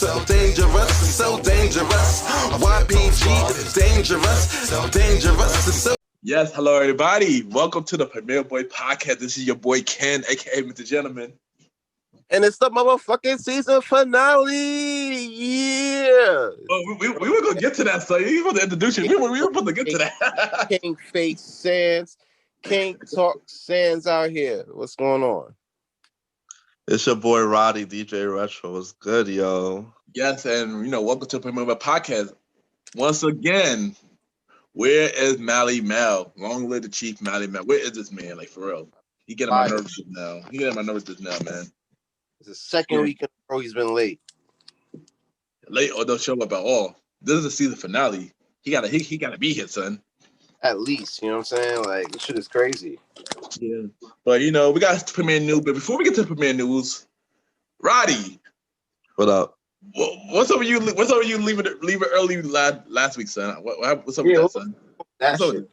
so dangerous, it's so dangerous. YPG is dangerous, so dangerous, it's so. Yes, hello everybody. Welcome to the Premier Boy Podcast. This is your boy Ken, aka Mr. Gentleman. And it's the motherfucking season finale. Yeah. Oh, we were gonna get to that, so you were to introduce you. We were supposed to get to that. King Face Sands, King Talk Sands out here. What's going on? It's your boy Roddy, DJ Retro. What's good, yo? Yes, and welcome to the Premier Boy Podcast. Once again, where is Mally Mel? Long live the Chief Mally Mel. Where is this man? Like, for real. He getting my nerves just now. Man. It's the second week in a row he's been late. Late or don't show up at all. This is the season finale. He gotta be here, son. At least, you know what I'm saying? Like, this shit is crazy. Yeah. But we got premiere news. But before we get to premiere news, Roddy. What up? What's up with you? What's up with you leaving it early last week, son? What's up with that, son? That shit.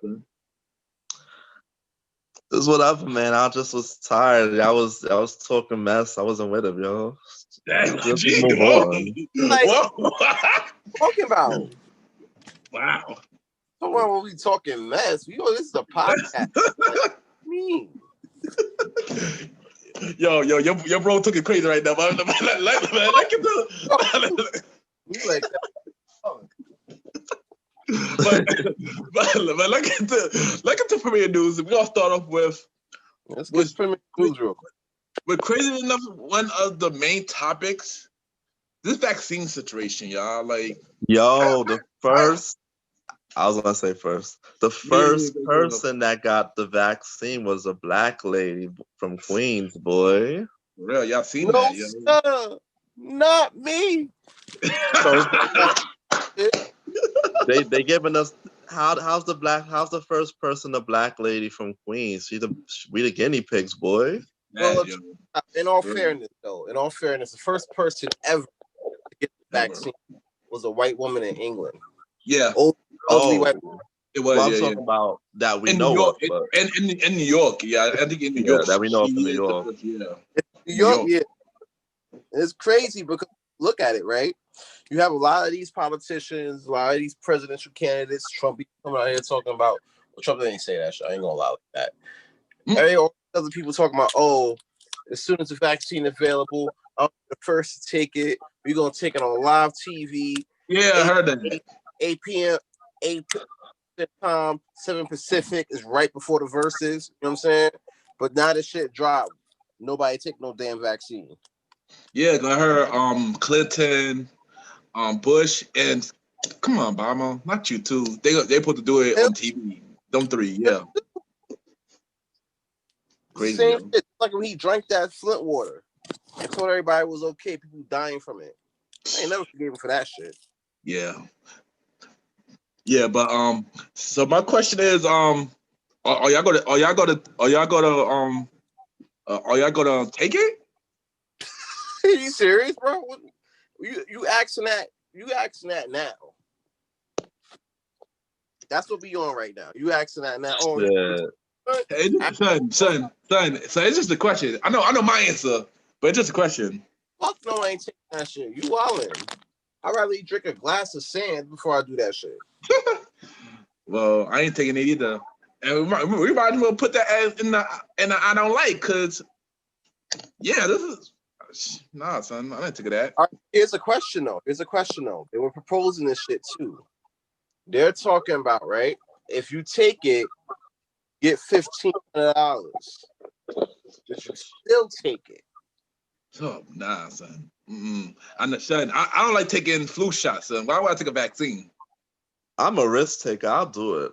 This is whatever, man. I just was tired. I was talking mess. I wasn't with him, yo. Damn, Just geez, move on. Like, whoa. talking about? Wow. Talking about when we talking mess. This is a podcast. What do you mean? Yo, your bro took it crazy right now. Like You like that? but look at the premiere news. We're gonna start off with premiere news real quick. But crazy enough, one of the main topics, this vaccine situation, y'all. Like, yo, the first person that got the vaccine was a black lady from Queens, boy. For real, y'all seen No, that? Yo. sir, not me. So, they giving us how's the first person, the black lady from Queens? We the guinea pigs, boy. Well, in all fairness, the first person ever to get the vaccine was a white woman in England. Yeah. Ugly white woman. It was. Well, I'm talking about that we know New York, of. But... in New York, yeah. I think in New York. that we know of in New York. New York, yeah. It's crazy because look at it, right? You have a lot of these politicians, a lot of these presidential candidates. Trump coming out here talking about. Well, Trump didn't say that shit. I ain't gonna allow that. All other people talking about, as soon as the vaccine available, I'm the first to take it. We're gonna take it on live TV. Yeah, I heard that. 8 p.m. 8 time, 7 Pacific is right before the verses. You know what I'm saying? But now the shit dropped. Nobody take no damn vaccine. Yeah, I heard Clinton, Bush, and come on, Obama, not you too. They supposed to do it on TV. Them three, yeah. Crazy. Same shit. Like when he drank that Flint water and told everybody it was okay. People dying from it. I ain't never forgave him for that shit. Yeah. Yeah, but so my question is, are y'all gonna take it? Are you serious, bro? You asking that? You asking that now? That's what we on right now. You asking that now? Oh, yeah. Son. So it's just a question. I know my answer, but it's just a question. Fuck no, I ain't taking that shit. You wildin'. I'd rather drink a glass of sand before I do that shit. Well, I ain't taking it either. And we might as well put that in the I don't like, because yeah, this is nah, son. I didn't take that. All right, here's a question though. They were proposing this shit too. They're talking about, right? If you take it, get $1,500. But you still take it. Oh, nah, son. I don't like taking flu shots, son. Why would I take a vaccine? I'm a risk taker. I'll do it.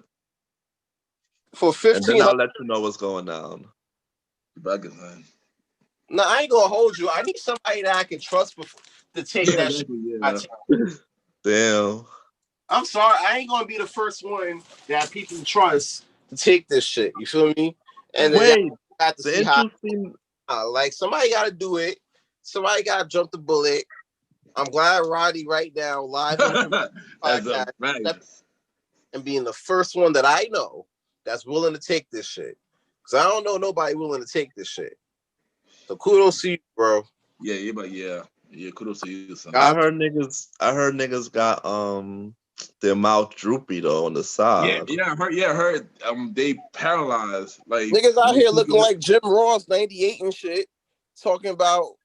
For 15, and then I'll let you know what's going down. Bugging, man. No, I ain't gonna hold you. I need somebody that I can trust to take that shit. Yeah. Damn. I'm sorry, I ain't gonna be the first one that people trust to take this shit. You feel me? And wait, got to see how. Like somebody got to do it. Somebody got to jump the bullet. I'm glad Roddy right now live on the podcast and being the first one that I know that's willing to take this shit. Because I don't know nobody willing to take this shit. So kudos to you, bro. Yeah, but yeah. Yeah, kudos to you, son. I heard niggas got their mouth droopy though on the Yeah, side. yeah, I heard. They paralyzed. Like Niggas out here looking like Jim Ross, 98 and shit, talking about,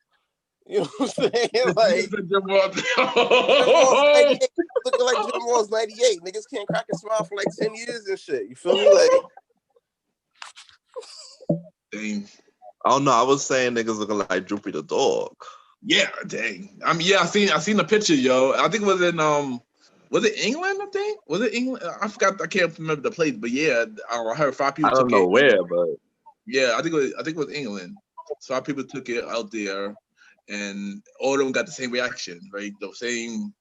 you know what I'm saying? Like, Jim Ross 98, looking like Jim Ross 98. Niggas can't crack a smile for like 10 years and shit. You feel me? Like, dang. I don't know. I was saying niggas looking like Droopy the dog. Yeah, dang. I mean, yeah, I seen the picture, yo. I think it was in was it England? I think was it England? I forgot. I can't remember the place, but yeah, I heard 5 people. I don't know where, but yeah, I think it was England. 5 people took it out there, and all of them got the same reaction, right? The same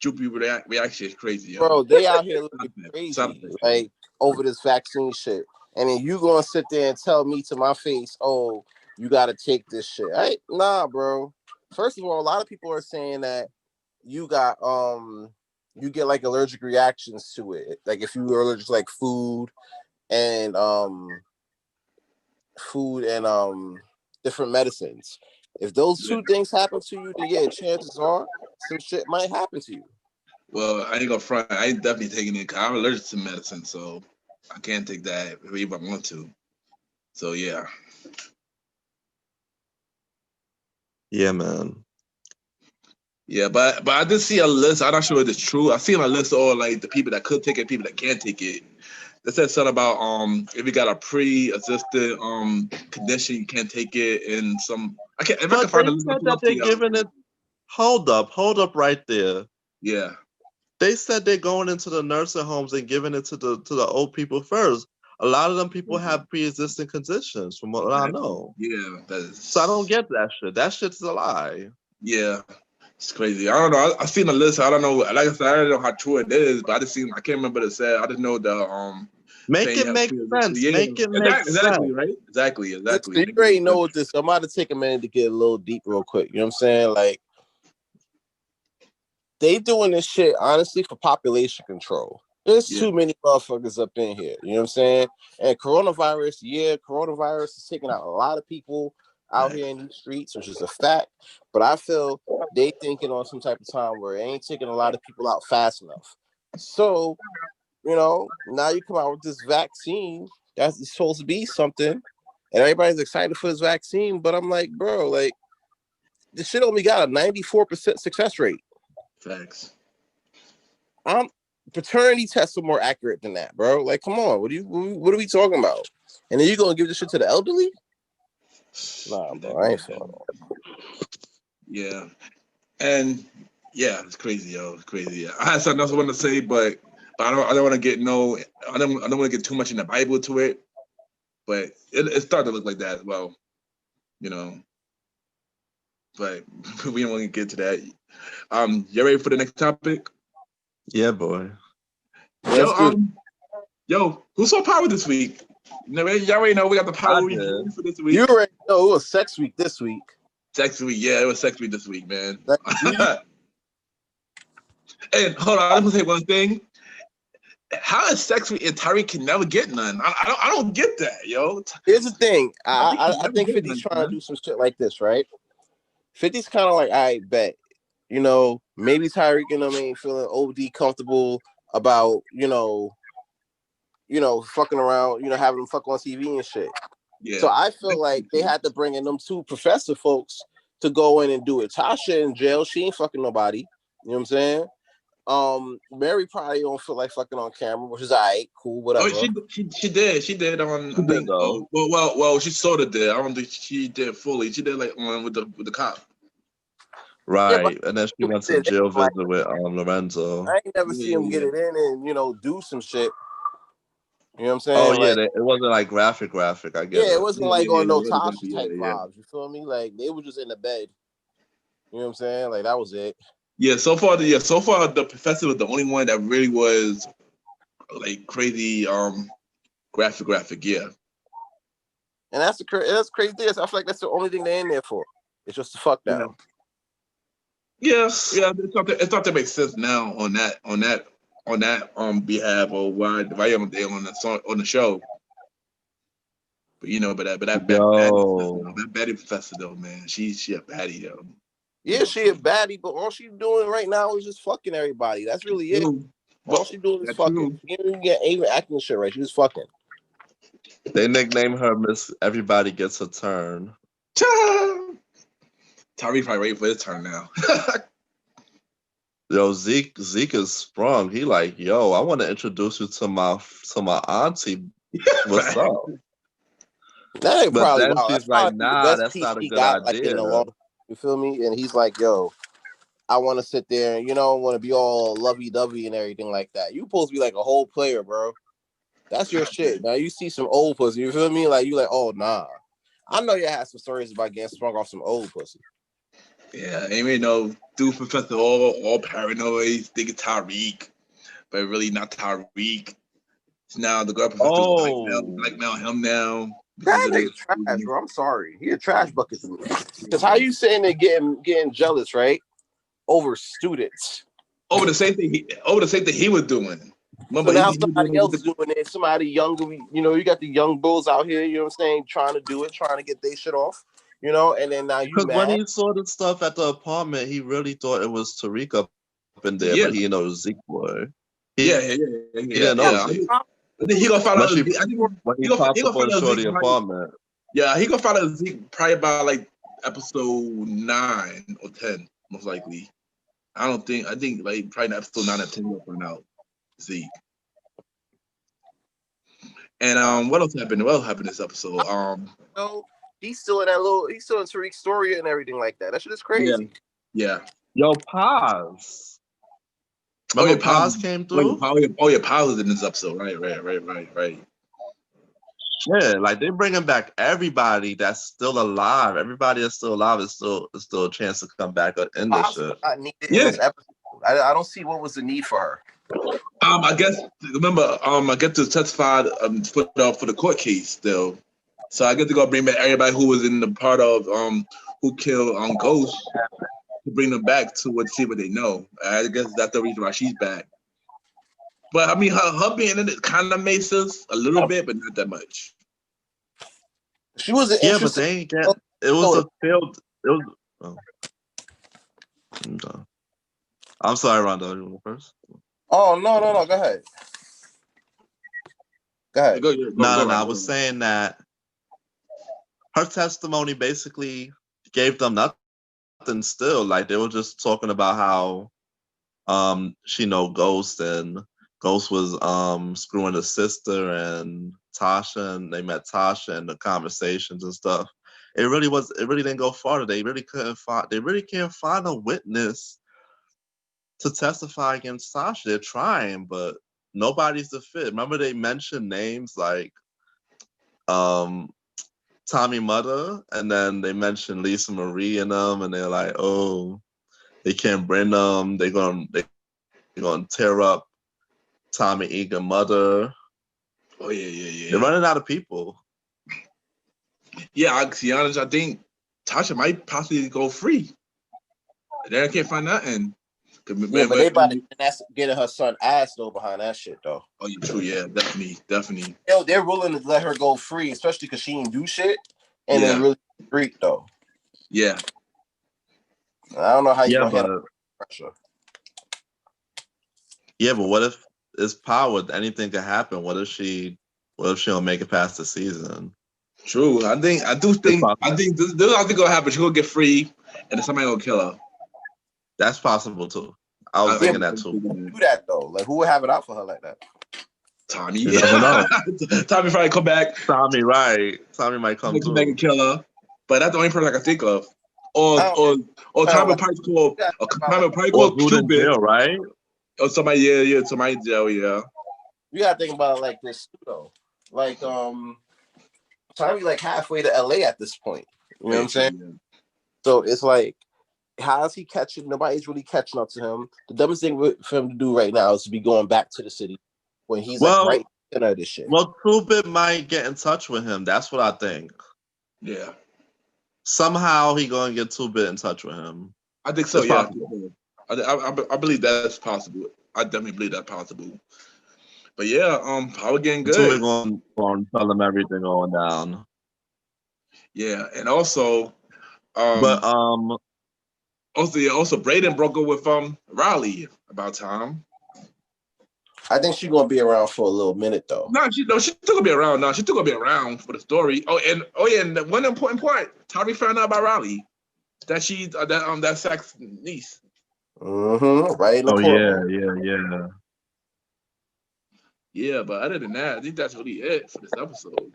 droopy reaction. Is crazy, yo. Bro, they out here looking crazy, like over this vaccine shit, and then you gonna sit there and tell me to my face, "Oh, you gotta take this shit." Right? Nah, bro. First of all, a lot of people are saying that you got you get like allergic reactions to it. Like if you were allergic to like food and different medicines. If those two things happen to you, then yeah, chances are some shit might happen to you. Well, I ain't gonna front. I ain't definitely taking it because I'm allergic to medicine, so I can't take that if I want to. So yeah. Yeah, man. Yeah, but I did see a list. I'm not sure if it's true. I seen a list of all like the people that could take it, people that can't take it. They said something about if you got a pre-existing condition, you can't take it. And some I can't. If I can find a list, that they're giving it. Hold up right there. Yeah. They said they're going into the nursing homes and giving it to the old people first. A lot of them people have pre-existing conditions, from what I know. Yeah, so I don't get that shit. That shit's a lie. Yeah, it's crazy. I don't know. I seen a list. I don't know. Like I said, I don't know how true it is, but I just seen. I can't remember what it said. I just know the Make it make sense. Yeah, make it make exactly, sense. Right? Exactly. You already know what this. I'm about to take a minute to get a little deep real quick. You know what I'm saying? Like, they doing this shit honestly for population control. There's too many motherfuckers up in here. You know what I'm saying? And coronavirus is taking out a lot of people out here in these streets, which is a fact. But I feel they thinking on some type of time where it ain't taking a lot of people out fast enough. So, you know, now you come out with this vaccine that's supposed to be something, and everybody's excited for this vaccine. But I'm like, bro, like, this shit only got a 94% success rate. Facts. Paternity tests are more accurate than that, bro. Like, come on, what are we talking about? And then you gonna give this shit to the elderly? Nah, bro, I ain't feeling that. Yeah, and yeah, it's crazy, yo. It's crazy. Yeah. I had something else I wanted to say, but I don't want to get I don't want to get too much in the Bible to it. But it started to look like that as well, you know. But we don't want to get to that. You ready for the next topic? Yeah, boy. Yo, who saw Power this week? Y'all already know we got the Power review for this week. You already know it was Sex Week this week. Sex Week, yeah, it was Sex Week this week, man. And hold on, I'm gonna say one thing. How is Sex Week and Tyreek can never get none? I don't get that, yo. Here's the thing. I think 50's trying to do some shit like this, right? 50's kind of like, I bet, you know, maybe Tyreek and them ain't feeling OD comfortable about, you know, fucking around, having them fuck on TV and shit. Yeah. So I feel like they had to bring in them 2 professor folks to go in and do it. Tasha in jail, she ain't fucking nobody. You know what I'm saying? Mary probably don't feel like fucking on camera, which is alright, cool, whatever. Oh, she did. She did on. She did though. Well, she sort of did. I don't think she did fully. She did like on with the cop. Right, and then she went to jail visit with Lorenzo. I ain't never see him get it in and do some shit. You know what I'm saying? Oh yeah, it wasn't like graphic. I guess. Yeah, it wasn't like on no Tasha type vibes. You feel me? Like they were just in the bed. You know what I'm saying? Like that was it. Yeah. So far, the professor was the only one that really was like crazy, graphic. Yeah. And that's crazy. I feel like that's the only thing they're in there for. It's just to fuck down. Yeah. It's not to make sense now on that behalf or why I'm there on the show. But that baddie professor though, man, she a baddie though. Yeah, she a baddie, but all she doing right now is just fucking everybody. That's really it. All she doing is fucking. She didn't get even acting shit right. She was fucking. They nickname her Miss Everybody Gets a Turn. Tyree probably waiting for his turn now. Yo, Zeke is sprung. He like, yo, I want to introduce you to my auntie. What's up? That ain't But probably then wow. she's That's like, probably the nah, best that's piece not a he good got like idea. in a long. You feel me? And he's like, yo, I want to sit there and want to be all lovey dovey and everything like that. You supposed to be like a whole player, bro. That's your shit. Now you see some old pussy. You feel me? Like you like, oh nah. I know you had some stories about getting sprung off some old pussy. Yeah, ain't no dude Professor all paranoid, thinking Tyreek, but really not Tyreek. Now the girl Professor blackmail him now. That nigga trash, bro. I'm sorry. He a trash bucket to me. Because how you sitting there getting jealous, right? Over students. Over the same thing he was doing. Remember, so now somebody else is doing it. Somebody younger, you got the young bulls out here, you know what I'm saying, trying to do it, trying to get their shit off, and then now you mad. Because when he saw the stuff at the apartment, he really thought it was Tariq up in there, but he didn't know it was Zeke boy. He didn't know Zeke. I think he gonna find out. When he popped up on Shorty apartment. Yeah, he gonna find out Zeke probably by like episode 9 or 10, most likely. I think like probably episode 9 or 10 will find out Zeke. And what else happened? What else happened this episode? He's still in Tariq's story and everything like that. That shit is crazy. Yeah. Yo, Paz. Remember Paz came through? Paz was in this episode. Right. Yeah, like they're bringing back everybody that's still alive. Everybody that's still alive is still a chance to come back in this shit. In this episode. I don't see what was the need for her. I guess I get to testify for the court case still. So I get to go bring back everybody who was in the part of who killed Ghost to bring them back to see what they know. I guess that's the reason why she's back. But I mean, her being in it kind of makes us a little bit, but not that much. She was but they ain't get. It was a failed. It was. Oh. I'm sorry, Rondo. You want first? Oh no! Go ahead. No. I was saying that her testimony basically gave them nothing. Still, like they were just talking about how she know Ghost and Ghost was screwing his sister and Tasha, and they met Tasha and the conversations and stuff. It really didn't go far. They really can't find a witness to testify against Tasha. They're trying, but nobody's the fit. Remember they mentioned names like Tommy Mother, and then they mentioned Lisa Marie and them, and they're like, oh, they can't bring them. They're gonna tear up Tommy Egan Mother. Oh yeah. They're running out of people. Yeah, to be honest, I think Tasha might possibly go free. They can't find nothing. Yeah, but they about to get her son ass though behind that shit though. Oh, yeah, true. Yeah, definitely. They're willing to let her go free, especially because she didn't do shit, and then really street though. Yeah. I don't know how you gonna handle pressure. Yeah, but what if it's power? Anything could happen. What if she don't make it past the season? True. I think this gonna happen. She gonna get free, and then somebody gonna kill her. That's possible too. I was thinking that too. Do that though. Like who would have it out for her like that? Tommy. You never know. Tommy probably come back. Tommy, right? Tommy might come back and kill her. But that's the only person I can think of. Or Tommy probably called Cupid, right? Or somebody, somebody in jail, yeah. You gotta think about it like this though. Like Tommy like halfway to LA at this point. You know what I'm saying? Yeah. So it's like, how is he catching? Nobody's really catching up to him. The dumbest thing for him to do right now is to be going back to the city when he's right in this shit. Well, Cupid might get in touch with him. That's what I think. Yeah. Somehow he gonna get Cupid in touch with him. I think so. Yeah. I believe that's possible. I definitely believe that's possible. But yeah, Power getting good. Cupid gonna tell him everything going down. Yeah, and also, Also, Braden broke up with Riley about time. I think she's gonna be around for a little minute though. No, she still gonna be around. No, she's still gonna be around for the story. And one important part: Tari found out about Riley that she's that Sax's niece. Right in the corner. Yeah. Yeah, but other than that, I think that's really it for this episode.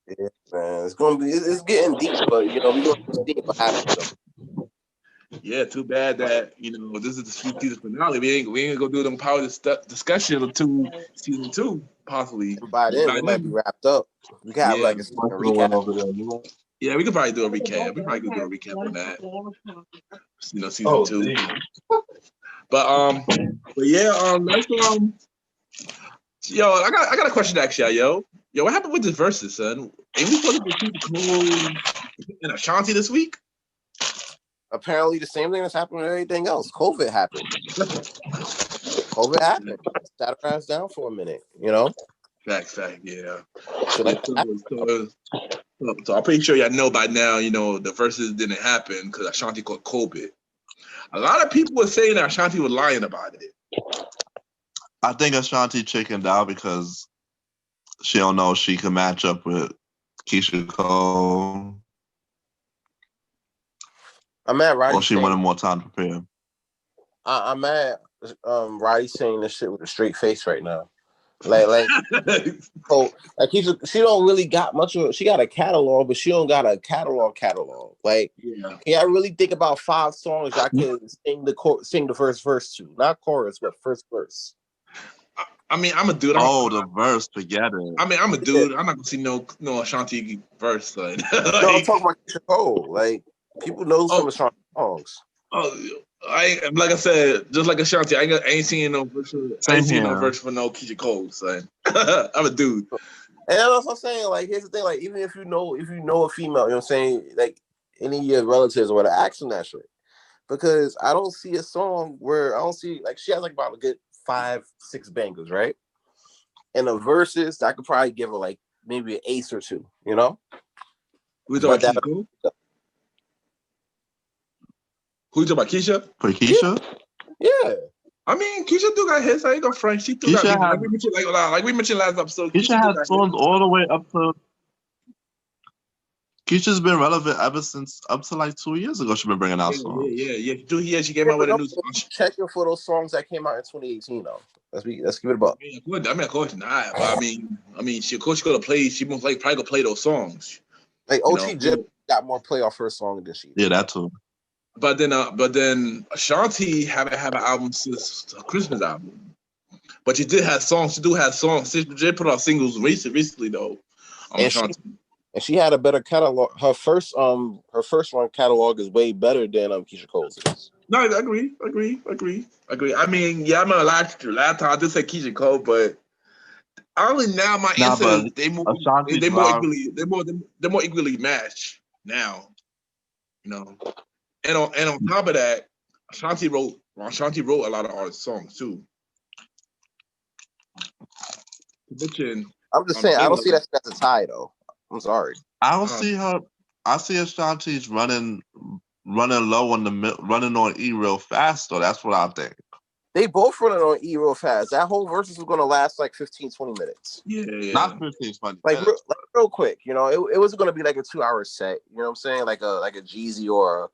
Yeah, man, it's getting deep, but we're gonna see what happens. Yeah, too bad that this is the season finale. We ain't gonna do them power discussion until season 2, possibly. And by then, it might be wrapped up. We can have like a recap. Yeah, we could probably do a recap. We probably could do a recap on that. Season 2. But yeah, next yo, I got a question actually, yo, what happened with this versus, son? Ain't we supposed to be Cole and Ashanti this week? Apparently, the same thing that's happened with everything else. COVID happened. Sat our ass down for a minute, Fact, yeah. So I'm pretty sure y'all know by now, the verses didn't happen because Ashanti caught COVID. A lot of people were saying that Ashanti was lying about it. I think Ashanti chickened out because she don't know if she can match up with Keisha Cole. I'm mad Roddy. Or she wanted more time to prepare. I'm mad Roddy saying this shit with a straight face right now. Like Keisha, she don't really got much of it. She got a catalog, but she don't got a catalog. Like, can I really think about 5 songs I could sing the first verse to? Not chorus, but first verse. I mean, I'm a dude. The verse, forget it. I mean, I'm a dude. I'm not gonna see no Ashanti verse. Like, no, I'm talking about Keisha Cole. Like, people know some Ashanti songs. Like I said, just like Ashanti, I ain't seeing no verse. I ain't seeing no verse for no Keisha Cole. Son. I'm a dude. And that's what I'm saying. Like, here's the thing. Like, even if you know a female, you know what I'm saying? Like, any of your relatives or whatever, ask them that shit. Because I don't see a song where I don't see, like, she has like about a good 5-6 bangers, right? And the verses, I could probably give her like maybe an ace or 2, We talking about Keisha Cole? Who you talking about, Keisha? For Keisha? Yeah. I mean, Keisha do got hits. I ain't gonna front. She do got like we mentioned last episode. Keisha had songs all the way up to. Keisha's been relevant ever since up to like 2 years ago. She's been bringing out songs. Yeah. She came out with a new song. Checking for those songs that came out in 2018 though. Let's give it a buck. I mean, of course not. But I mean, she could have played. She probably gonna play those songs. Like OT Jim got more play off her song than she. Yeah, that too. But then Ashanti haven't had an album since the Christmas album. But she did have songs. She do have songs. She did put out singles recently though. And she had a better catalog. Her first one catalog is way better than Keisha Cole's is. No, I agree. I mean, yeah, I'm gonna last time I did say Keisha Cole, but only now my answer they're more equally matched now. And on top of that, Ashanti wrote a lot of artist songs too. I'm just saying, I don't see that as a tie though. I'm sorry. I don't see her. I see Ashanti's running low running on E real fast though. That's what I think. They both running on E real fast. That whole verse is going to last like 15-20 minutes. Yeah. Not 15-20 like real quick. It was going to be like a 2-hour set. You know what I'm saying? Like a Jeezy or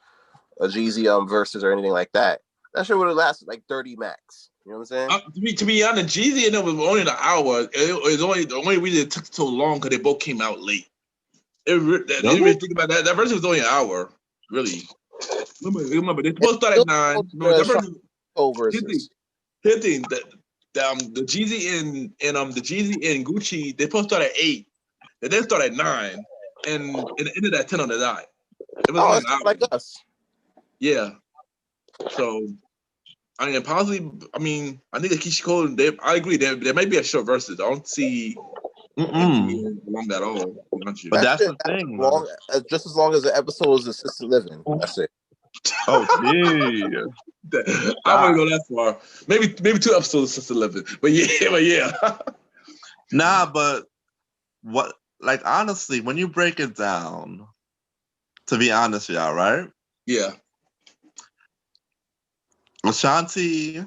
a Jeezy verses or anything like that. That shit would have lasted like 30 max. You know what I'm saying? To be honest, Jeezy and it was only an hour. It was only the only reason it took so long because they both came out late. Really think about that. That verse was only an hour, really. Remember they supposed to start at 9. Here's the thing, the Jeezy and the Jeezy and Gucci they supposed to start at 8. They then start at 9, and it ended at 10 on the dot. It was only an hour. Like us. Yeah. So. I mean, possibly. I mean, I think Keisha Cole. I agree. There might be a short verses. I don't see long at all. But that's the thing. Just as long as the episode is assisted living. That's it. Oh, yeah. I wouldn't go that far. Maybe 2 episodes assisted living. But yeah. Nah, but what? Like honestly, when you break it down, to be honest, y'all, right? Yeah. Ashanti's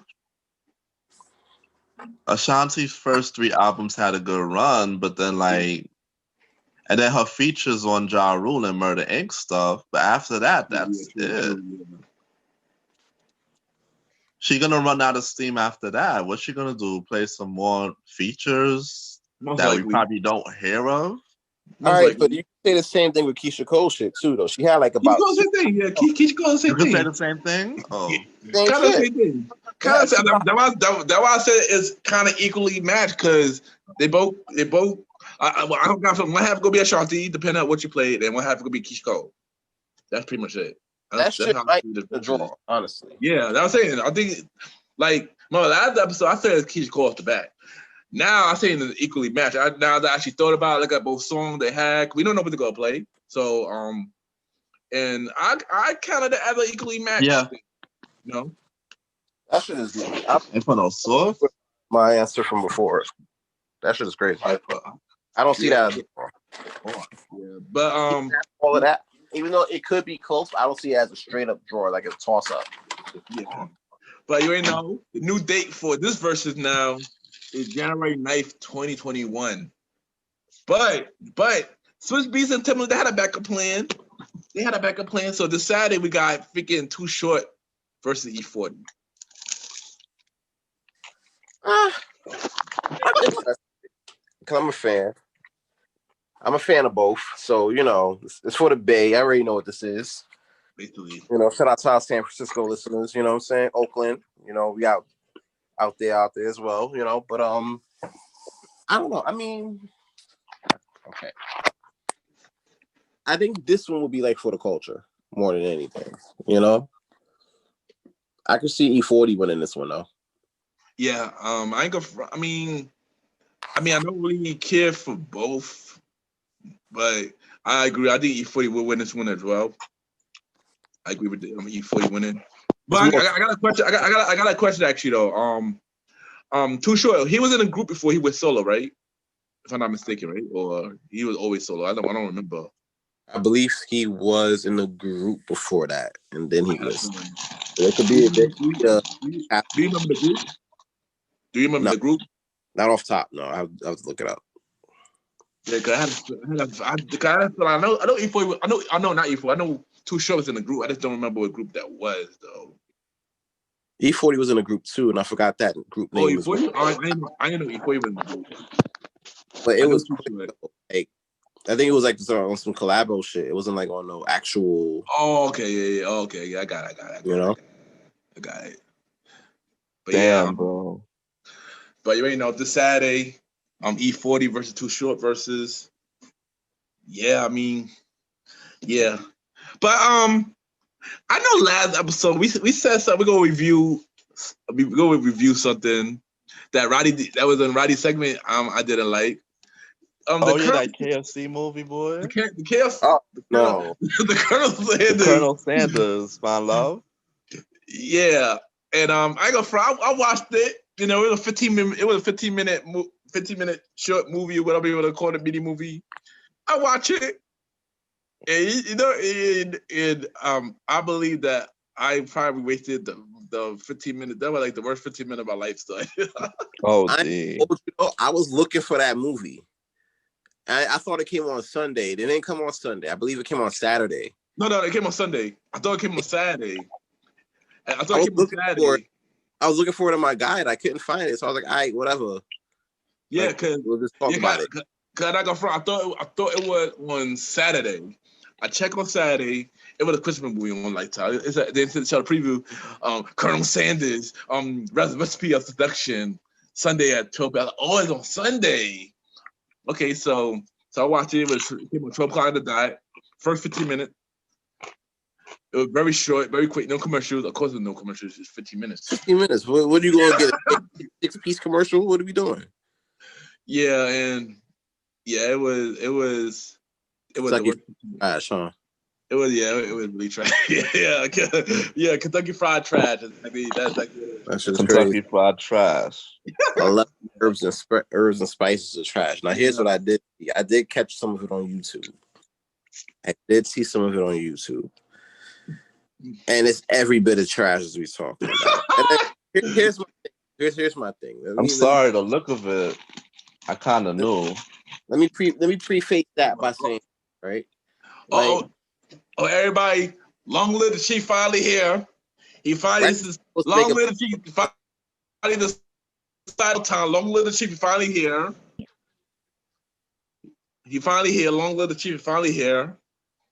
first 3 albums had a good run, but then and then her features on Ja Rule and Murder Inc. stuff. But after that, that's it. She gonna run out of steam after that. What's she gonna do? Play some more features that we probably don't hear of? All right, but you can say the same thing with Keisha Cole shit too, though. She had like about. Keisha Cole same thing. Yeah, Keisha Cole same thing. You can say the same thing. Oh, kind of same thing. Kind of. That's why I said it's kind of equally matched because they both. I don't got one half gonna be Ashanti, depending on what you played, and one half gonna be Keisha Cole. That's pretty much it. That shit might be the draw, honestly. Yeah, that's what I'm saying. I think, like, my last episode, I said it's Keisha Cole off the bat. Now I'm saying it's equally matched. Now that I actually thought about it, look at both songs they had. We don't know what they're gonna play. So, and I counted it as an equally matched. Yeah. You know? That shit is. And for no source. My answer from before. That shit is crazy. I don't see that. Yeah, but all of that. Even though it could be close, I don't see it as a straight up draw, like a toss up. Yeah. But you already know the new date for this versus now is January 9th, 2021. But Swiss Beats and Timberland, they had a backup plan. So this Saturday we got freaking Too Short versus E40. I'm interested because I'm a fan. I'm a fan of both, so you know it's for the Bay. I already know what this is. Basically, you know, shout out to our San Francisco listeners. You know what I'm saying? Oakland. You know, we out there as well. You know, but I don't know. I mean, okay. I think this one will be like for the culture more than anything. You know, I could see E40 winning this one though. Yeah, I ain't gonna. I mean, I don't really care for both, but I agree. I think E40 will win this one as well. I agree with E40 winning. But I got a question. I got a question actually though. Too Short. He was in a group before he went solo, right? If I'm not mistaken, right? Or he was always solo. I don't remember. I believe he was in the group before that, and then he was. It could be a bit. Do you remember the group? Do you remember the group? Not off top. No, I have to look it up. Yeah, cause I know E40. I know not E40. I know Too Short was in the group. I just don't remember what group that was though. E40 was in a group too, and I forgot that group name. E40? I didn't know E40 was in the group. But it was quick, like I think it was like on some collabo shit. It wasn't like on no actual. Oh, okay, yeah, okay, yeah, I got it. You know, I got it. But damn, bro. But you already know this Saturday, E40 versus Too Short versus. Yeah, I mean, yeah, but I know last episode we said something. We're gonna review something that was in Roddy's segment. I didn't like. That KFC movie, boy. The KFC. Oh, no. The Colonel Sanders. Colonel Sanders, my love. Yeah, and I ain't gonna front. I watched it. You know, it was a 15 minute short movie, whatever you want to call it, mini movie. I watch it, and you know, I believe that I probably wasted the 15 minutes. That was like the worst 15 minutes of my life. So. I was looking for that movie. I thought it came on Sunday. It didn't come on Sunday. I believe it came on Saturday. No, it came on Sunday. I thought it came on Saturday. I was looking for it in my guide. I couldn't find it, so I was like, "All right, whatever." Yeah, because we'll just talk about it. Cause I thought it was on Saturday. I checked on Saturday. It was a Christmas movie on Lifetime. They showed a preview. Colonel Sanders. Recipe of Seduction. Sunday at 12. I was like, oh, it's on Sunday. Okay, so I watched it. It came on 12 o'clock on the dot. First 15 minutes. It was very short, very quick. No commercials. Of course, there's no commercials. It's 15 minutes. 15 minutes. What are you going to get? A 6-piece commercial? What are we doing? Yeah, and yeah, it was like trash, huh? It was really trash. yeah, Kentucky Fried Trash. I mean, that's just Kentucky Fried Trash. I love herbs and spices of trash. Now here's what I did. I did catch some of it on YouTube. I did see some of it on YouTube. and it's every bit of trash as we talking about. And then, here's my thing. Here's my thing. I'm sorry, the look of it, I kind of knew. Let me preface that by saying, right? Like, everybody, long live the chief finally here. He finally, this is long live the chief. Finally, the style time. Long live the chief. Finally here. He finally here. Long live the chief. Finally here.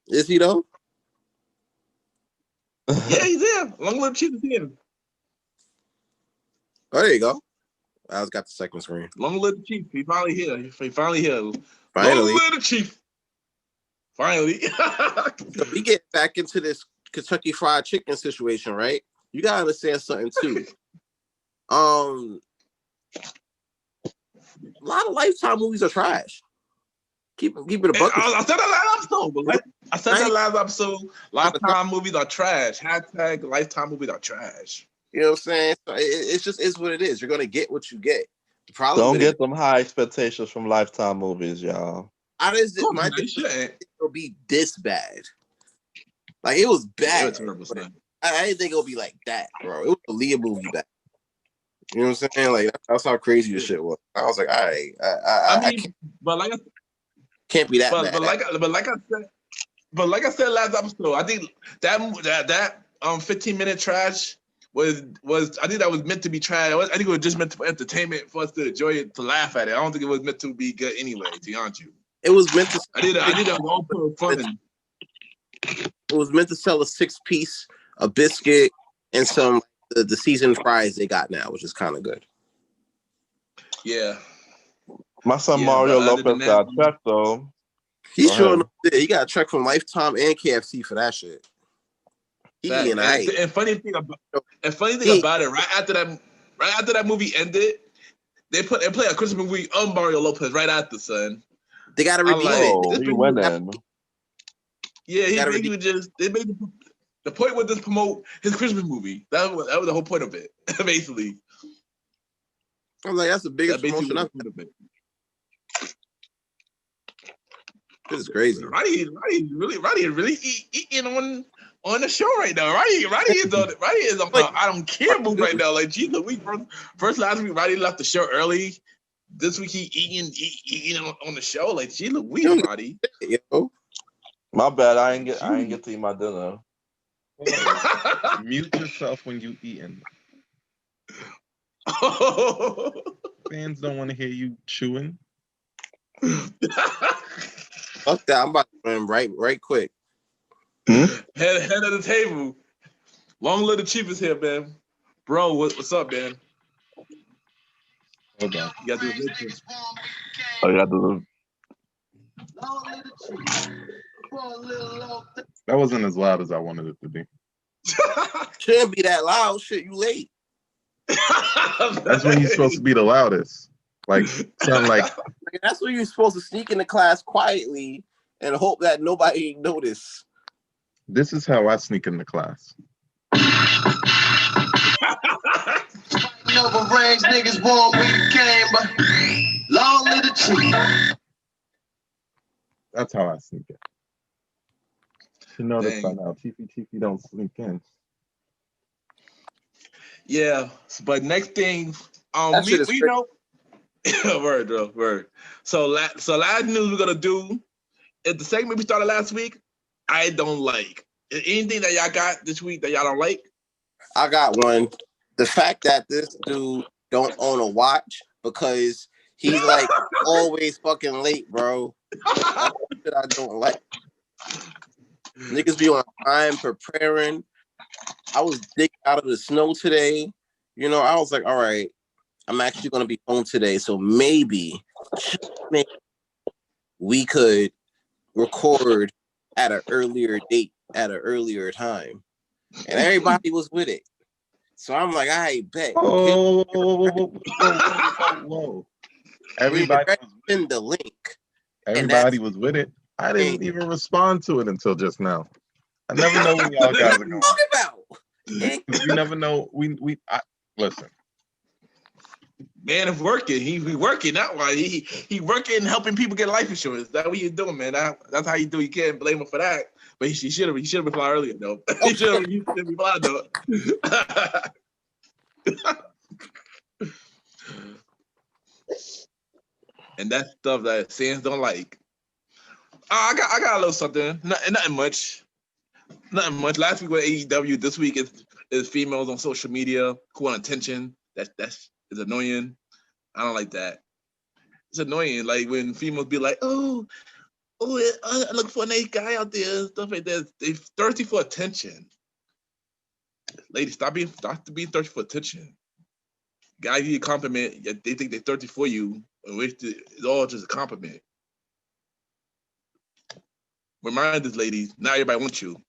Is he though? Yeah, he's here. Long live the chief is here. Oh, there you go. I was got the second screen. Long live the chief. He finally here. He finally here. Finally. Long live the chief. Finally. So we get back into this Kentucky Fried Chicken situation, right? You gotta understand something too. A lot of Lifetime movies are trash. Keep it a bucket. I said that last episode. I said that last episode. Lifetime movies are trash. Hashtag Lifetime movies are trash. You know what I'm saying? So it's just is what it is. You're gonna get what you get. The problem Don't get them high expectations from Lifetime movies, y'all. My it'll be this bad. Like it was bad. I didn't think it'll be like that, bro. It was a Leah movie bad. You know what I'm saying? Like that's how crazy this shit was. I was like, all right, I can't be that bad. But like I said last episode, I think that 15-minute trash was I think that was meant to be trash. I think it was just meant for entertainment for us to enjoy it, to laugh at it. I don't think it was meant to be good anyway. To be honest with you, it was meant to. I did that all for fun. It was meant to sell a 6-piece, a biscuit, and some the seasoned fries they got now, which is kind of good. Yeah. My son Mario Lopez got a check though. He sure enough did. He got a check from Lifetime and KFC for that shit. And funny thing about it, right after that movie ended, they play a Christmas movie on Mario Lopez right after, son. They gotta redeem it. He went in. Yeah, they made the point was to promote his Christmas movie. That was the whole point of it, basically. I'm like, that's the biggest promotion I've been. This is crazy. Roddy really eating on the show right now. Roddy is on I don't care move right now. Like, geez, the week first last week, Roddy left the show early. This week he eating on the show. Like, gee, Louise, Roddy. My bad. I ain't get to eat my dinner. Mute yourself when you eating. Fans don't want to hear you chewing. Fuck that! I'm about to run right quick. Head of the table. Long live the chief is here, man. Bro, what's up, man? Hold on. You got to do this. I got to. That wasn't as loud as I wanted it to be. Shouldn't be that loud. Shit, you late. That's when you're supposed to be the loudest. Like something like that's when you're supposed to sneak into class quietly and hope that nobody notice. This is how I sneak into class. Over range, niggas born with the game, but long live the chief. That's how I sneak in. You notice by now, Chiefy don't sneak in. Yeah, but next thing, we know. Word, bro, word. So last news we're gonna do is the segment we started last week. I don't like. Is anything that y'all got this week that y'all don't like? I got one. The fact that this dude don't own a watch because he's like always fucking late, bro. That's what I don't like. Niggas be on time preparing. I was digging out of the snow today. You know, I was like, all right, I'm actually going to be home today. So maybe we could record at an earlier date, at an earlier time. And everybody was with it. So I'm like, I bet. Whoa. Everybody was in the link. Everybody was with it. I didn't even respond to it until just now. I never know when y'all guys are going. You never know. Listen. Man is working. He working. That's why he working, helping people get life insurance. That's what he's doing, man. That's how you do. You can't blame him for that. But he should have replied earlier though. He should have replied though. And that's stuff that fans don't like. I got a little something. Nothing much. Nothing much. Last week was AEW. This week is females on social media who want attention. That's annoying. I don't like that. It's annoying. Like when females be like, oh, I look for a nice guy out there and stuff like that. They thirsty for attention. Ladies, stop being thirsty for attention. Guys give you a compliment, yet they think they're thirsty for you, which is all just a compliment. Remind this, ladies, not everybody wants you.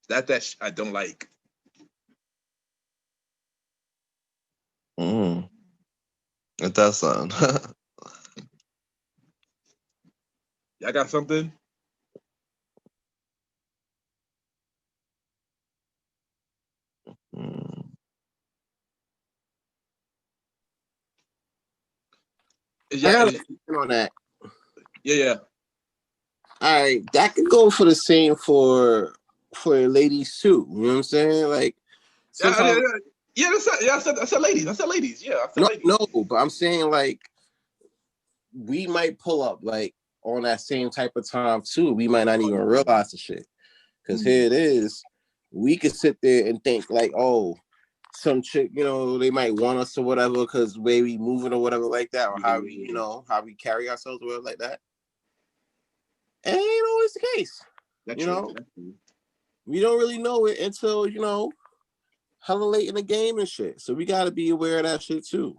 That I don't like. It does sound. Y'all got something? I got on that. Yeah. All right, that could go for the same for ladies too. You know what I'm saying? Like, I said ladies. Yeah, I said ladies. No, but I'm saying like we might pull up like on that same type of time too. We might not even realize the shit because here it is. We could sit there and think like, oh, some chick, you know, they might want us or whatever because way we moving or whatever like that, or how we, you know, how we carry ourselves or whatever like that. And it ain't always the case. That's true. We don't really know it until, you know, hella late in the game and shit. So we got to be aware of that shit too.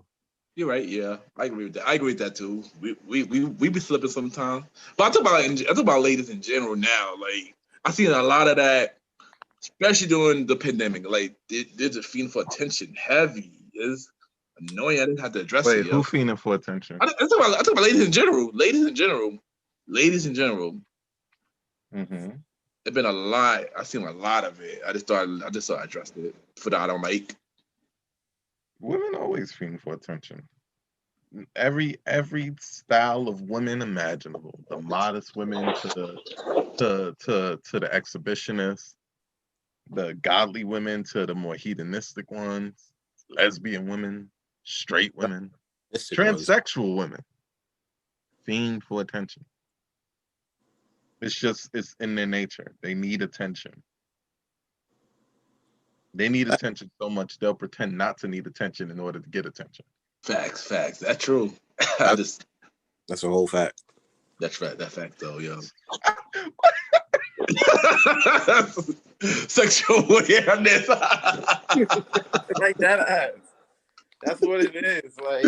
You're right. Yeah, I agree with that. I agree with that too. We be slipping sometimes. But I talk about ladies in general now. Like I seen a lot of that, especially during the pandemic. Like they're just feeding for attention heavy. It's annoying. I didn't have to address it. Wait, who feeding for attention? I talk about ladies in general. Ladies in general. Mm-hmm. There's been a lot. I've seen a lot of it. I just thought I addressed it for that I don't like. Women always feeding for attention. Every style of women imaginable. The modest women to the exhibitionists, the godly women to the more hedonistic ones, lesbian women, straight women, transsexual women. Fiend for attention. It's in their nature. They need attention. They need attention so much they'll pretend not to need attention in order to get attention. Facts. That's true. That's a whole fact. That's right. That fact though, yo. Sexual awareness. Like that. That's what it is. Like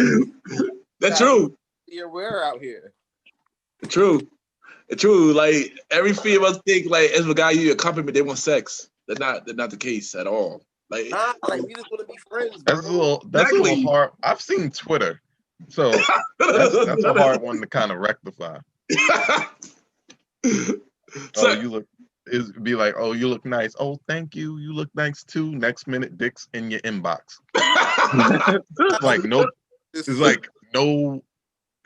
that's true. Be aware out here. True. Like every female think like as a guy you a compliment, they want sex. They're not the case at all. Like we just want to be friends. That's a little hard. I've seen Twitter, so that's a hard one to kind of rectify. So, you look nice. Oh, thank you. You look nice too. Next minute, dick's in your inbox.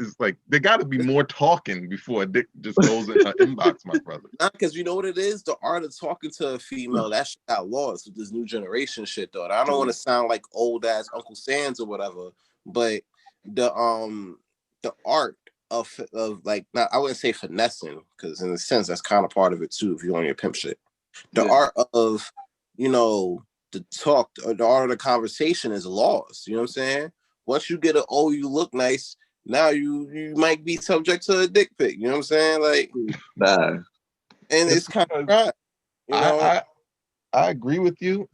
It's like there got to be more talking before a dick just goes in her inbox, my brother. Because you know what it is? The art of talking to a female, that shit got lost with this new generation shit, though. And I don't want to sound like old ass Uncle Sam's or whatever, but the art of like, not, I wouldn't say finessing, because in a sense that's kind of part of it too if you're on your pimp shit. The art of, you know, the talk or the art of the conversation is lost. You know what I'm saying? Once you get you look nice, now you might be subject to a dick pic. You know what I'm saying? Like, and it's kind of right. You know? I agree with you,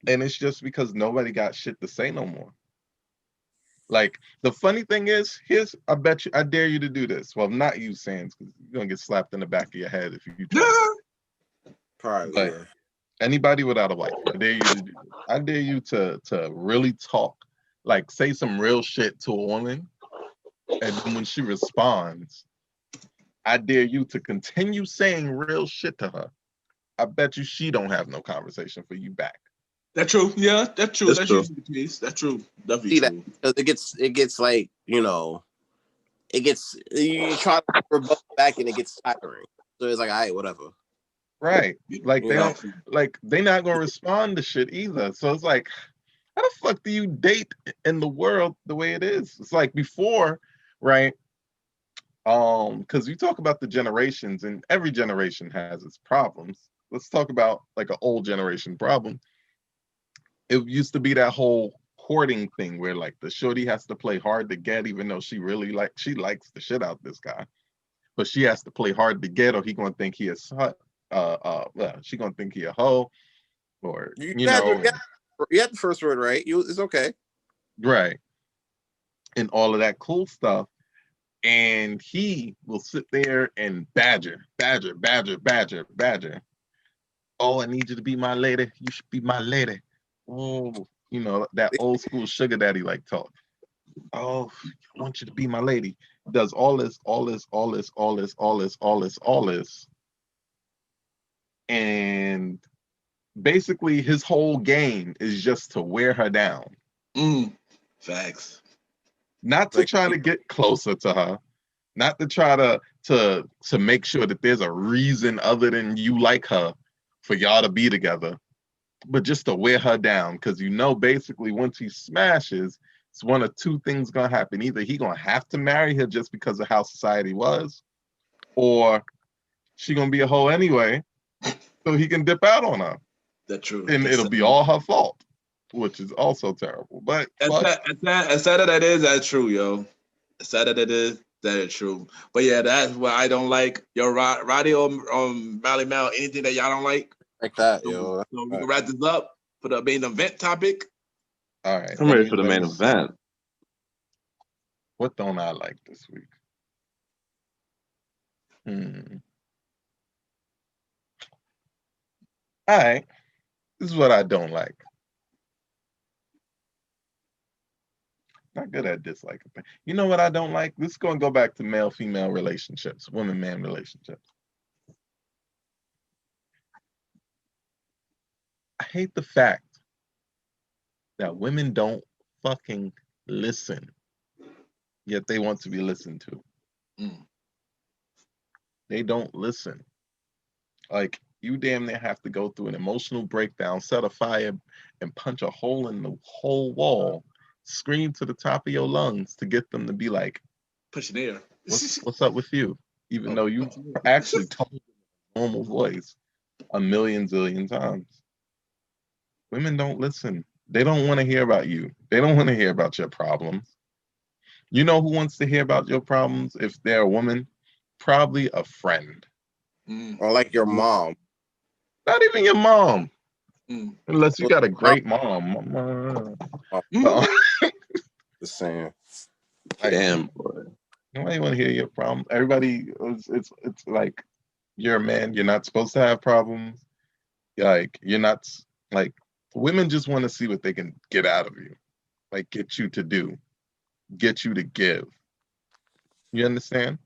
and it's just because nobody got shit to say no more. Like the funny thing is, I dare you to do this. Well, not you, Sands, because you're gonna get slapped in the back of your head if you try. Probably. But anybody without a wife, I dare you to do this. I dare you to really talk, like say some real shit to a woman. And then when she responds, I dare you to continue saying real shit to her. I bet you she don't have no conversation for you back. That's true. Yeah, that's true. That's usually the case. That's true. Definitely true. It gets like, you know, you try to rebut back and it gets tiring. So it's like, all right, whatever. Right. Like they Yeah. don't like they not gonna respond to shit either. So it's like, how the fuck do you date in the world the way it is? It's like before, right? Because you talk about the generations, and every generation has its problems. Let's talk about like an old generation problem. It used to be that whole courting thing where like the shorty has to play hard to get, even though she really she likes the shit out this guy, but she has to play hard to get, or he gonna think he is well, she gonna think he a hoe, or You you had, know, you had the first word right. It's okay. right, and all of that cool stuff. And he will sit there and badger. Oh, I need you to be my lady. You should be my lady. Oh, you know, that old school sugar daddy like talk. Oh, I want you to be my lady. Does all this. And basically his whole game is just to wear her down. Facts. Not to try to get closer to her. Not to try to make sure that there's a reason other than you like her for y'all to be together, but just to wear her down. Because you know, basically, once he smashes, it's one of two things gonna happen. Either he gonna have to marry her just because of how society was, or she gonna be a hoe anyway, so he can dip out on her. That's true. And it'll be all her fault, which is also terrible. But as sad as that is, that's true, yo. As sad as it is, that is true. But yeah, that's what I don't like. Yo, Roddy or Valley Mel, anything that y'all don't like? Like that, So, yo. so we can wrap this up for the main event topic. All right. I'm ready for the main event. What don't I like this week? All right. This is what I don't like. Not good at disliking things. You know what I don't like? This is going to go back to male-female relationships, woman-man relationships. I hate the fact that women don't fucking listen, yet they want to be listened to. They don't listen. Like, you damn near have to go through an emotional breakdown, set a fire, and punch a hole in the whole wall, scream to the top of your lungs to get them to be like, pushing air. What's up with you? Even though you actually told them in a normal voice a million zillion times. Women don't listen. They don't want to hear about you. They don't want to hear about your problems. You know who wants to hear about your problems if they're a woman? Probably a friend. Or like your mom. Not even your mom. Unless you got a great mom. Just saying. Damn, boy. Nobody want to hear your problem. Everybody, it's like, you're a man. You're not supposed to have problems. Like, you're not, like, women just want to see what they can get out of you. Like, get you to do. Get you to give. You understand?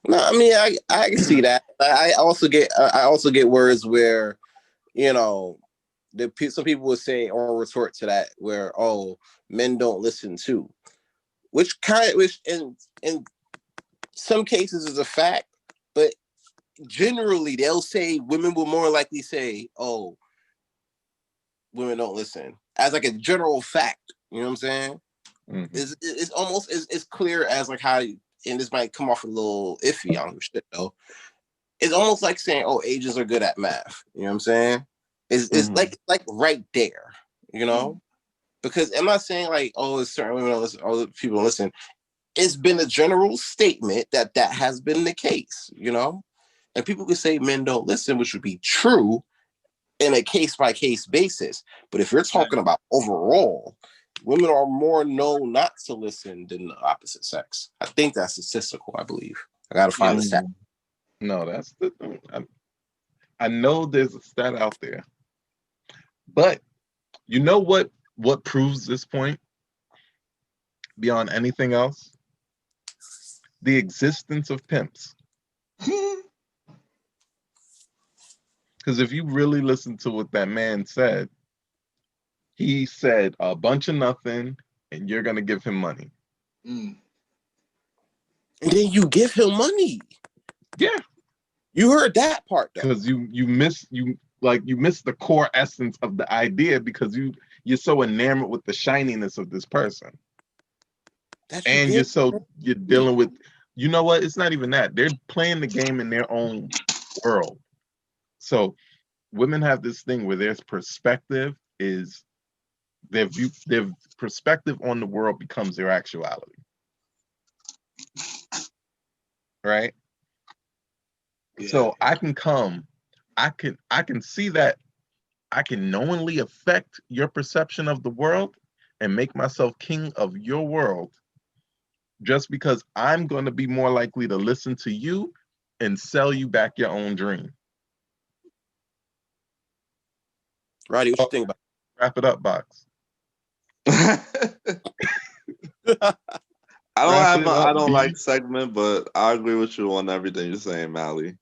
No, I mean, I can see that. I also get words where, you know, some people would say or retort to that where, oh, men don't listen too, which in some cases is a fact, but generally they'll say women will more likely say, oh, women don't listen as like a general fact. You know what I'm saying? Mm-hmm. It's almost as clear as like how. And this might come off a little iffy on shit though. It's almost like saying, "Oh, Asians are good at math." You know what I'm saying? It's like right there, you know? Because I'm not saying like, "Oh, it's certain women don't listen, other people don't listen." It's been a general statement that has been the case, you know. And people could say men don't listen, which would be true in a case by case basis. But if you're talking about overall, women are more known not to listen than the opposite sex. I think that's statistical, I believe. I got to find the stat. No, that's the thing. I know there's a stat out there. But you know what proves this point beyond anything else? The existence of pimps. Because if you really listen to what that man said, he said a bunch of nothing, and you're going to give him money. And then you give him money. Yeah. You heard that part though. Because you miss the core essence of the idea because you're so enamored with the shininess of this person. And you're dealing with, you know what? It's not even that. They're playing the game in their own world. So women have this thing where their perspective is their perspective on the world becomes their actuality. Right? Yeah. So I can see that I can knowingly affect your perception of the world and make myself king of your world just because I'm going to be more likely to listen to you and sell you back your own dream. Roddy, what you think about it? Wrap it up, Box. I don't like segment, but I agree with you on everything you're saying, Mally.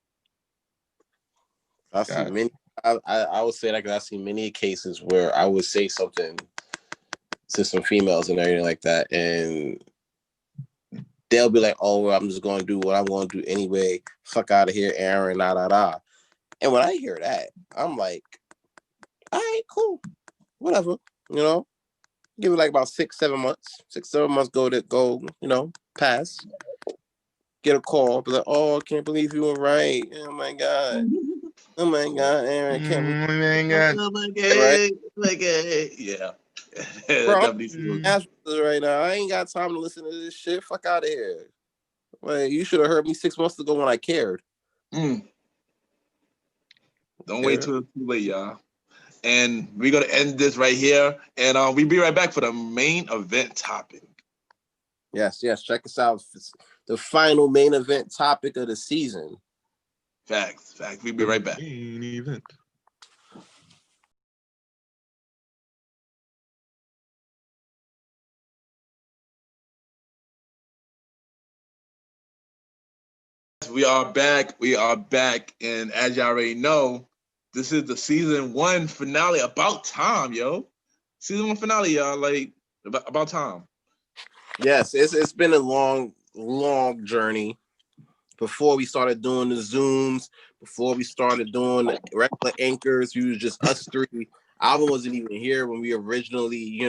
I see many. I would say that because I see many cases where I would say something to some females and everything like that, and they'll be like, "Oh, well, I'm just going to do what I'm going to do anyway. Fuck out of here, Aaron." Da da da. And when I hear that, I'm like, "All right, cool, whatever." You know, give it like about 6-7 months. 6-7 months go. You know, pass. Get a call, be like, "Oh, I can't believe you were right. Oh my god." Oh my god, Aaron! I can't believe. Oh my god! Right? Yeah. Bro, I'm right now. I ain't got time to listen to this shit. Fuck out of here. Like, you should have heard me 6 months ago when I cared. Don't wait till it's too late, y'all. And we're gonna end this right here, and we'll be right back for the main event topic. Yes. Check us out. It's the final main event topic of the season. Facts. We'll be right back. Main event. We are back, and as y'all already know, this is the season 1 finale. About time, yo. Season 1 finale, y'all. Like about time. Yes, it's been a long journey. Before we started doing the Zooms, before we started doing the regular anchors, we was just us three. Alvin wasn't even here when we originally,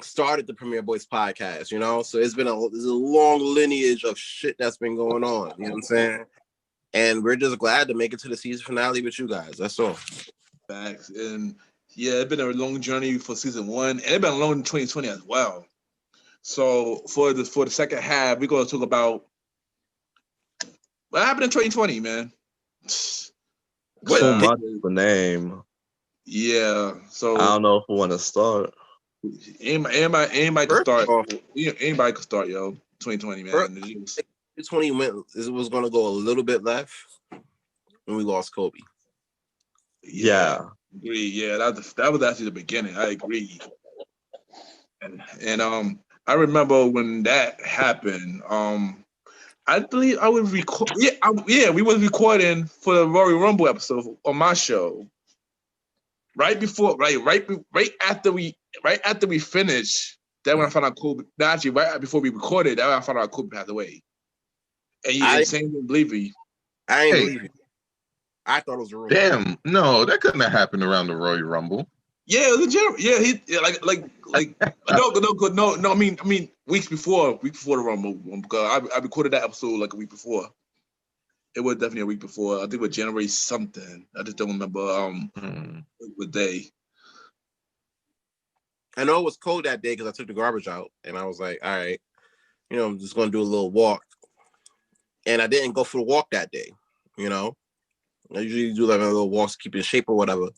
started the Premier boyz podcast, So it's been there's a long lineage of shit that's been going on. You know what I'm saying? And we're just glad to make it to the season finale with you guys. That's all. Facts. And yeah, it's been a long journey for season 1, and it's been a long 2020 as well. So for the second half, we're gonna talk about what happened in 2020, man. So much to name. Yeah. So I don't know if we want to start. Anybody can start. Anybody can start, yo. 2020, man. 2020 was going to go a little bit left when we lost Kobe. Yeah. Agree. Yeah, that was actually the beginning. I agree. And I remember when that happened. I believe I was recording. We was recording for the Royal Rumble episode on my show. Right after we finished, that when I found out Kobe. Actually, right before we recorded, that when I found out Kobe passed away. And you didn't believe me. I ain't believe you. I thought it was a rumor. Damn, no, that couldn't have happened around the Royal Rumble. Yeah, it was a general. Yeah, no. I mean, weeks before the Rumble, because I recorded that episode like a week before. It was definitely a week before. I think it was January something. I just don't remember what day. I know it was cold that day because I took the garbage out and I was like, all right, I'm just gonna do a little walk. And I didn't go for the walk that day, I usually do like a little walk to keep in shape or whatever.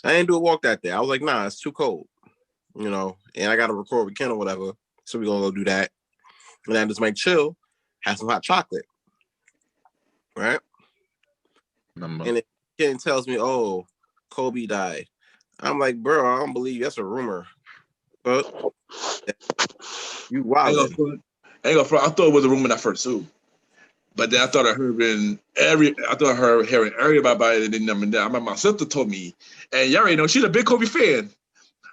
I didn't do a walk that day. I was like, nah, it's too cold, and I gotta record with Ken or whatever. So we're gonna go do that. And I just might chill, have some hot chocolate. Right? And Ken tells me, "Oh, Kobe died." I'm like, "Bro, I don't believe you. That's a rumor." But you wild. I thought it was a rumor at first too, but then I thought I heard hearing everybody that didn't know that. I remember my sister told me, and you already know she's a big Kobe fan.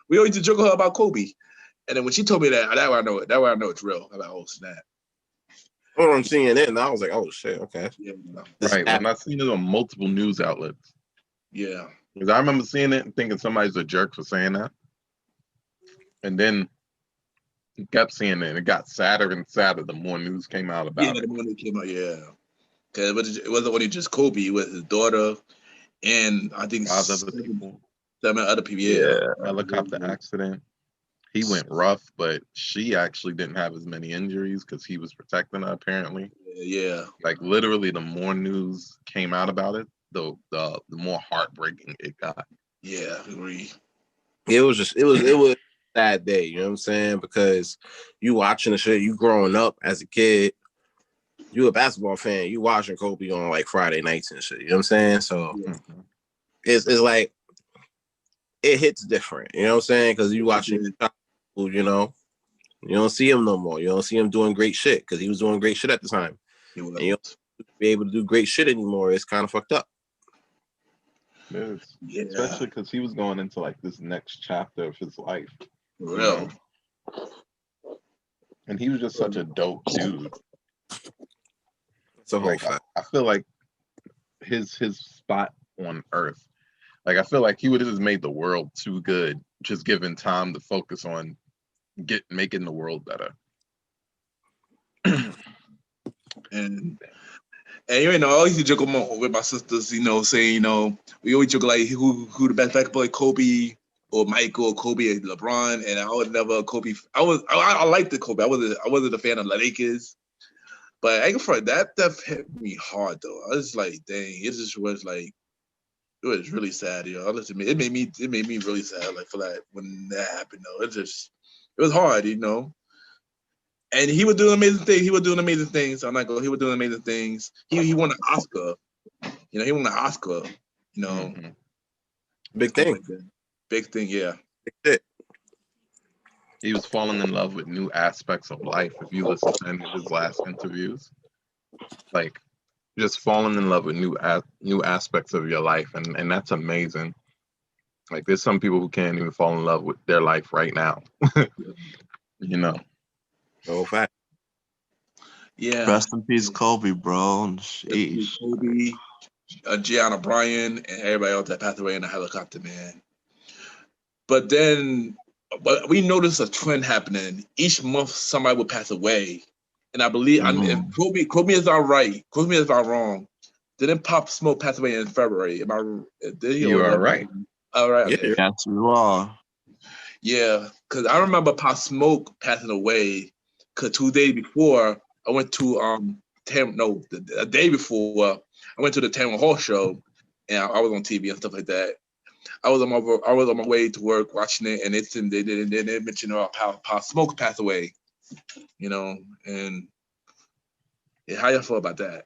We always joke with her about Kobe, and then when she told me that way I know it's real. I'm like, oh snap. on CNN, and I was like, oh shit, okay. Yeah, Right. When I seen it on multiple news outlets. yeah. Because I remember seeing it and thinking somebody's a jerk for saying that. And then he kept seeing it, and it got sadder and sadder the more news came out about Yeah, it. the one that came out, yeah. Because it wasn't only just Kobe, it was his daughter and I think 5 other people. 7 other people, Yeah, helicopter accident. He went rough, but she actually didn't have as many injuries because he was protecting her apparently. Yeah. Like literally, the more news came out about it, the more heartbreaking it got. Yeah, I agree. It was a sad day, you know what I'm saying? Because you watching the shit, you growing up as a kid, you a basketball fan, you watching Kobe on like Friday nights and shit, you know what I'm saying? So it's like it hits different, you know what I'm saying? Because you watching, you know, you don't see him no more. You don't see him doing great shit because he was doing great shit at the time. And you don't be able to do great shit anymore. It's kind of fucked up. Yeah. Especially because he was going into like this next chapter of his life. For real. And he was just such a dope dude. It's a whole like, fact. I feel like his spot on Earth. Like I feel like he would have just made the world too good, just given time to focus on making the world better. And you know, I always used to joke with my sisters, you know, saying, you know, we always joke like who the best basketball, like Kobe or Michael or Kobe or LeBron, and I was never Kobe. I liked the Kobe. I wasn't a fan of the Lakers, but I for that hit me hard though. I was like, dang, it just was like it was really sad, you know. It made me really sad, like for that when that happened though. It was hard, you know. And he was doing amazing things. He was doing amazing things. I'm not going. He was doing amazing things. He won an Oscar. You know, he won an Oscar. You know, big thing. Big thing. Yeah. He was falling in love with new aspects of life. If you listen to any of his last interviews, like just falling in love with new aspects of your life, and that's amazing. Like there's some people who can't even fall in love with their life right now. You know. Oh, fact. Yeah. Rest in peace, Kobe, bro. Sheesh. Kobe, Gianna Bryan, and everybody else that passed away in the helicopter, man. But we noticed a trend happening. Each month, somebody would pass away, and I believe, and Kobe is not right. Kobe is not wrong. Didn't Pop Smoke pass away in February? You are right. All right. Okay. Yes, you are. Yeah, because I remember Pop Smoke passing away. Because 2 days before, I went to a day before I went to the Town Hall show, and I was on TV and stuff like that. I was on my way to work watching it, and they mentioned how Pop Smoke passed away, you know, and yeah, how y'all feel about that?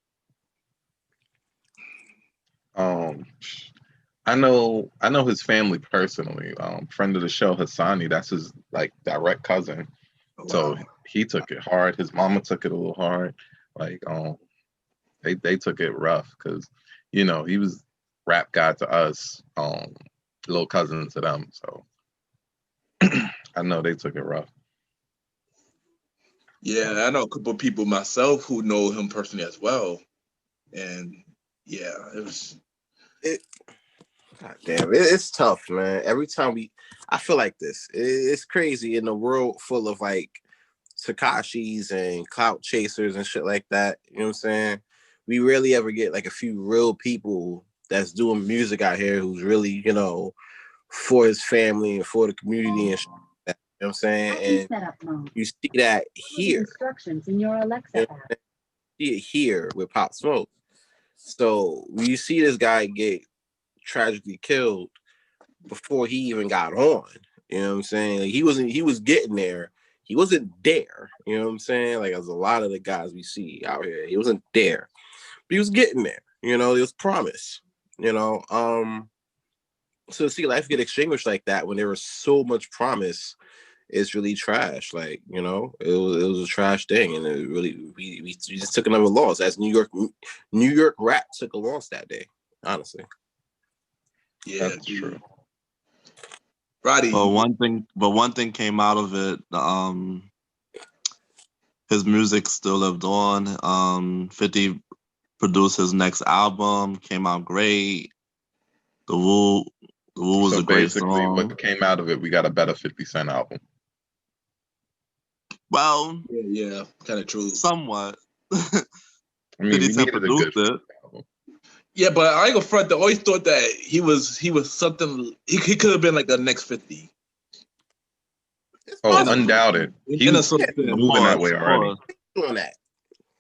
I know his family personally. Friend of the show, Hassani, that's his like direct cousin. Oh, wow. So he took it hard. His mama took it a little hard. Like they took it rough because you know he was rap guy to us, little cousin to them. So I know they took it rough. Yeah, I know a couple of people myself who know him personally as well, and yeah, it was. God damn, it's tough, man. Every time I feel like this. It's crazy in a world full of like Takashis and clout chasers and shit like that. You know what I'm saying? We rarely ever get like a few real people that's doing music out here who's really, you know, for his family and for the community and shit like that. You know what I'm saying? And you see that here. Instructions in your Alexa app. See it here with Pop Smoke. So when you see this guy get tragically killed before he even got on, you know what I'm saying? Like he was getting there. He wasn't there, you know what I'm saying? Like as a lot of the guys we see out here, he wasn't there, but he was getting there, you know, it was promise, you know. So to see life get extinguished like that when there was so much promise is really trash. Like, you know, it was a trash thing, and it really we just took another loss as New York rap took a loss that day, honestly. Yeah, that's true. Roddy. But one thing came out of it. his music still lived on. 50 produced his next album, came out great. The Woo was So a great basically, song. what came out of it, we got a better 50 Cent album. Well, Yeah, kind of true. somewhat. I mean, 50 we Cent needed a produced good it. album. Yeah, but I ain't gonna front. I always thought that he was something. He could have been like the next 50. Oh, In a- undoubted. He in a was sort of sense. moving that way Of already. course. Doing that.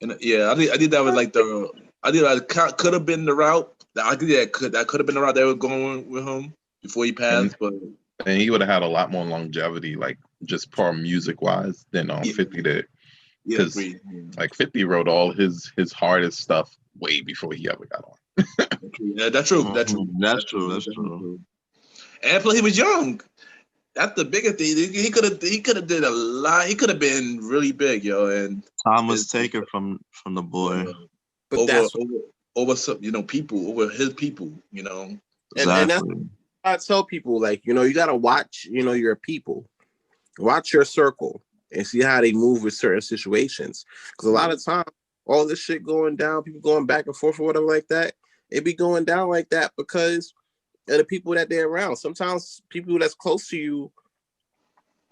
And yeah, I think that was like the. I think that could have been the route. That could have been the route they were going with him before he passed. But And he would have had a lot more longevity, like just per music wise, than Yeah. 50 did. yeah, Because like 50 wrote all his hardest stuff way before he ever got on. yeah, that's true. That's true. That's true. And plus, he was young. That's the biggest thing. He could have did a lot. He could have been really big, yo. And Time was taken from the boy. But that's over some, people, over his people, and Exactly. that's what I tell people, like, you gotta watch, your people, watch your circle, and see how they move with certain situations. Because a lot of time, all this shit going down, people going back and forth or whatever like that, it be going down like that because of the people that they're around. Sometimes people that's close to you,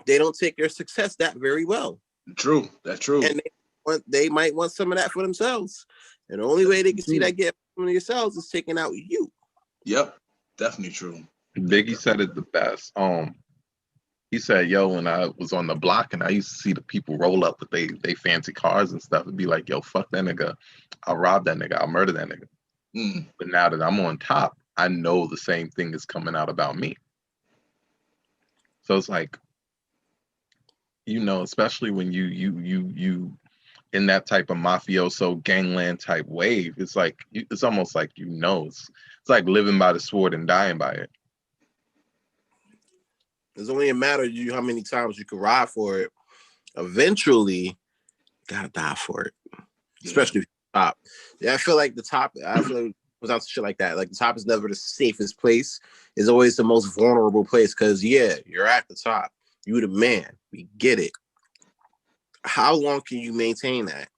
they don't take your success that very well. True. That's true. And they might want some of that for themselves. And the only way they can see that get from themselves is taking out you. Yep. Definitely true. Biggie said it the best. He said, yo, when I was on the block and I used to see the people roll up with they fancy cars and stuff, it'd be like, yo, fuck that nigga. I'll rob that nigga. I'll murder that nigga. Mm. But now that I'm on top, I know the same thing is coming out about me. So it's like, especially when you in that type of mafioso gangland type wave, it's like, it's almost like, it's like living by the sword and dying by it. It's only a matter of how many times you can ride for it. Eventually, you gotta die for it. Especially if you're top. Yeah, I feel like the top, without shit like that, like the top is never the safest place. It's always the most vulnerable place because you're at the top. You the man. We get it. How long can you maintain that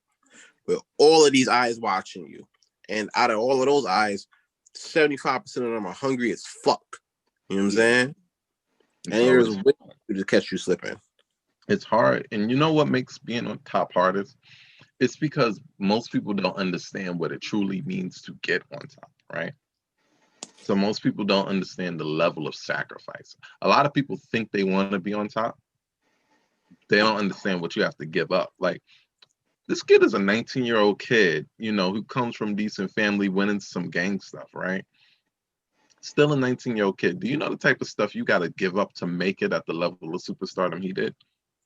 with all of these eyes watching you? And out of all of those eyes, 75% of them are hungry as fuck. You know what I'm saying? And there's a way to catch you slipping. It's hard. And you know what makes being on top hardest? It's because most people don't understand what it truly means to get on top, right? So most people don't understand the level of sacrifice. A lot of people think they want to be on top. They don't understand what you have to give up. Like, this kid is a 19-year-old kid, who comes from decent family, went into some gang stuff, right? Still a 19-year-old kid. Do you know the type of stuff you got to give up to make it at the level of superstardom he did?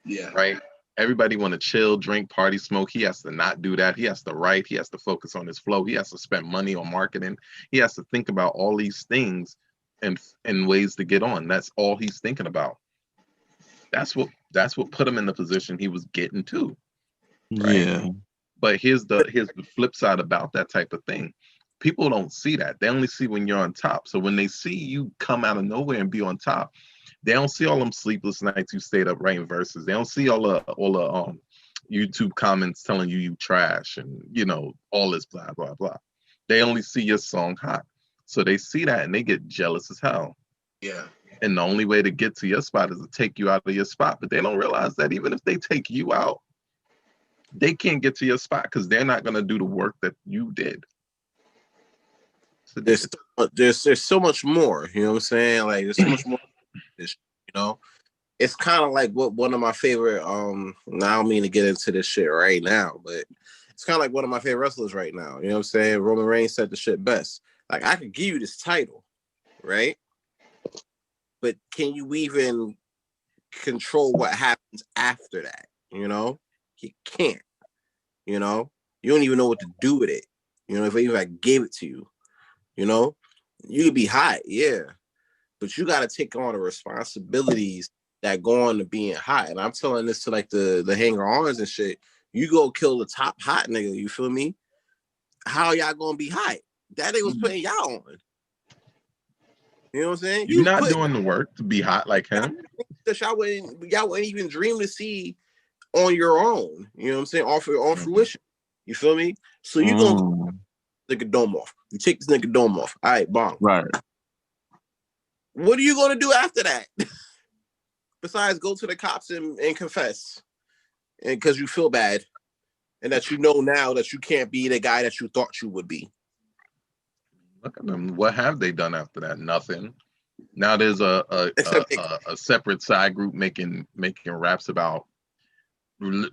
Yeah. Right? Everybody want to chill, drink, party, smoke. He has to not do that. He has to write. He has to focus on his flow. He has to spend money on marketing. He has to think about all these things and ways to get on. That's all he's thinking about. That's what put him in the position he was getting to. Right? Yeah. But here's the flip side about that type of thing. People don't see that. They only see when you're on top. So when they see you come out of nowhere and be on top, they don't see all them sleepless nights you stayed up writing verses. They don't see all the YouTube comments telling you trash and all this blah blah blah. They only see your song hot. So they see that and they get jealous as hell. Yeah. And the only way to get to your spot is to take you out of your spot. But they don't realize that even if they take you out, they can't get to your spot because they're not gonna do the work that you did. So There's so much more, you know what I'm saying? Like there's so much more, It's kind of like what one of my favorite I don't mean to get into this shit right now, but it's kind of like one of my favorite wrestlers right now. You know what I'm saying? Roman Reigns said the shit best. Like, I could give you this title, right? But can you even control what happens after that? You can't. You don't even know what to do with it. If I gave it to you, you could be hot, yeah, but you got to take on the responsibilities that go on to being hot. And I'm telling this to like the hanger-ons and shit. You go kill the top hot nigga, you feel me? How y'all gonna be hot? That nigga was putting y'all on. You know what I'm saying? You're not doing the work to be hot like him. Y'all wouldn't even dream to see on your own. You know what I'm saying? Off your own fruition. You feel me? So you gonna nigga dome off. You take this nigga dome off. All right, bomb. Right. What are you gonna do after that? Besides go to the cops and confess, and because you feel bad, and that you know now that you can't be the guy that you thought you would be. Look at them. What have they done after that? Nothing. Now there's a separate side group making raps about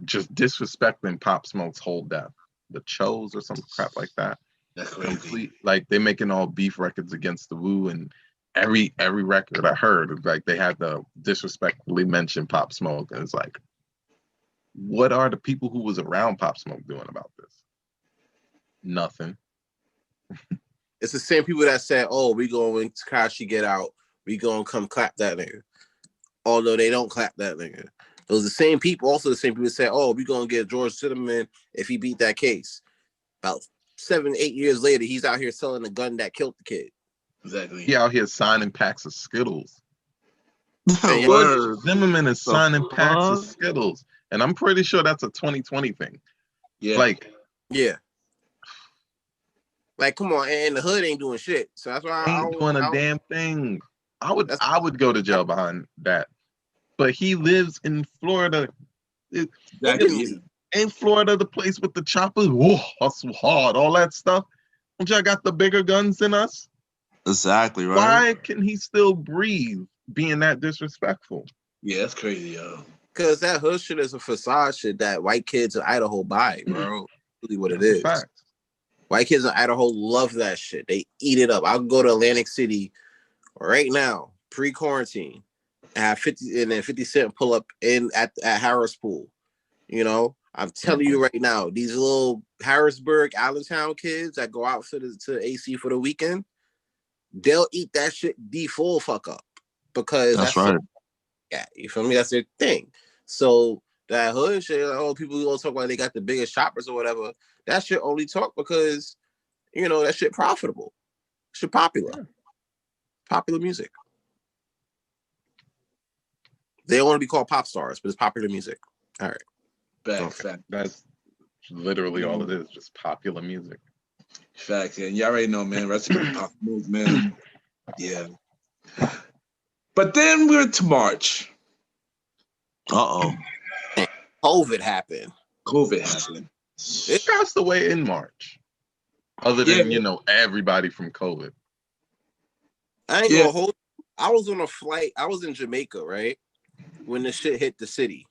just disrespecting Pop Smoke's whole death, the Chos or some crap like that. That's crazy. Like they're making all beef records against the Wu, and every record I heard, like they had to disrespectfully mention Pop Smoke, and it's like, what are the people who was around Pop Smoke doing about this? Nothing. It's the same people that said, "Oh, we going when Tekashi get out, we gonna come clap that nigga," although they don't clap that nigga. Those the same people, also the same people that said, "Oh, we gonna get George Zimmerman if he beat that case." About 7-8 years later, he's out here selling the gun that killed the kid. Exactly. He out here signing packs of Skittles. Word. Zimmerman is signing packs of Skittles, and I'm pretty sure that's a 2020 thing. Yeah. Like, yeah. Like, come on, and the hood ain't doing shit. So that's why I ain't doing a damn thing. I would go to jail behind that. But he lives in Florida. Exactly. Ain't Florida the place with the choppers? Whoa, hustle hard, all that stuff. Don't y'all got the bigger guns than us? Exactly, right? Why can he still breathe being that disrespectful? Yeah, that's crazy, yo. Because that hood shit is a facade shit that white kids in Idaho buy, bro. Really what it is. Fact. White kids in Idaho love that shit. They eat it up. I'll go to Atlantic City right now, pre-quarantine, and have 50 Cent pull up in at Harris Pool. You know, I'm telling you right now, these little Harrisburg, Allentown kids that go out to AC for the weekend, they'll eat that shit the full fuck up because that's right. Yeah, you feel me? That's their thing. So that hood shit, like, oh, people gonna talk about they got the biggest shoppers or whatever. That shit only talk because, you know, that shit profitable. Shit popular. Yeah. Popular music. They don't want to be called pop stars, but it's popular music. All right. Fact. That's literally all it is, just popular music. Facts, and y'all already know, man. Rest in pop moves, man. Yeah. But then we're to March. COVID happened. It passed away in March. Other than, you know, everybody from COVID. I ain't gonna hold. I was on a flight. I was in Jamaica, right? When the shit hit the city.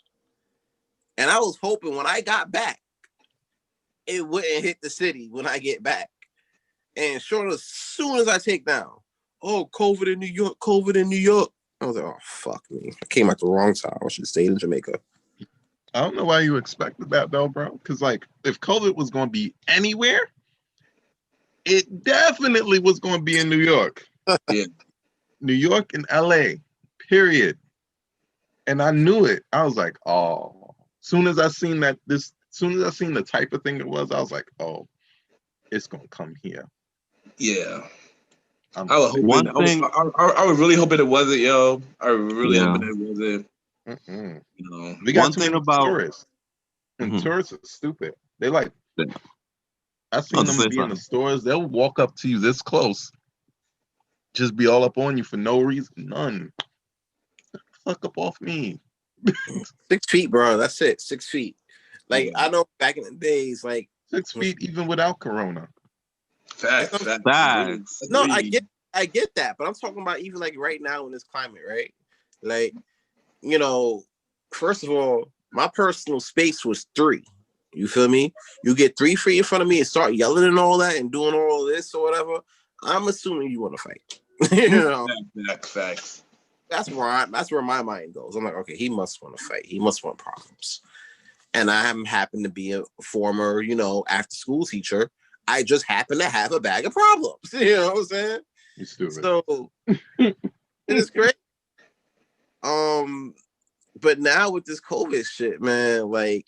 And I was hoping when I got back, it wouldn't hit the city when I get back. And sure, as soon as I take down, oh, COVID in New York. I was like, oh, fuck me. I came at the wrong time. I should have stayed in Jamaica. I don't know why you expected that, though, bro. Because, like, if COVID was going to be anywhere, it definitely was going to be in New York. Yeah. New York and LA, period. And I knew it. I was like, oh. Soon as I seen the type of thing it was, I was like, oh, it's going to come here. Yeah. I was really hoping it wasn't, yo. I was really hoping it wasn't. You know, we got one thing about tourists, and tourists are stupid. They like. I seen them be in the stores. They'll walk up to you this close, just be all up on you for no reason, none. Fuck up off me. 6 feet, bro. That's it. 6 feet. Like I know back in the days, like 6 feet even without Corona. Facts. No, I get that, but I'm talking about even like right now in this climate, right? Like, you know, first of all, my personal space was 3. You feel me? You get 3 feet in front of me and start yelling and all that and doing all this or whatever. I'm assuming you want to fight. You know, facts. That's where my mind goes. I'm like, okay, he must want to fight. He must want problems. And I happen to be a former, you know, after school teacher. I just happen to have a bag of problems. You know what I'm saying? You stupid. So it is great. But now with this COVID shit, man, like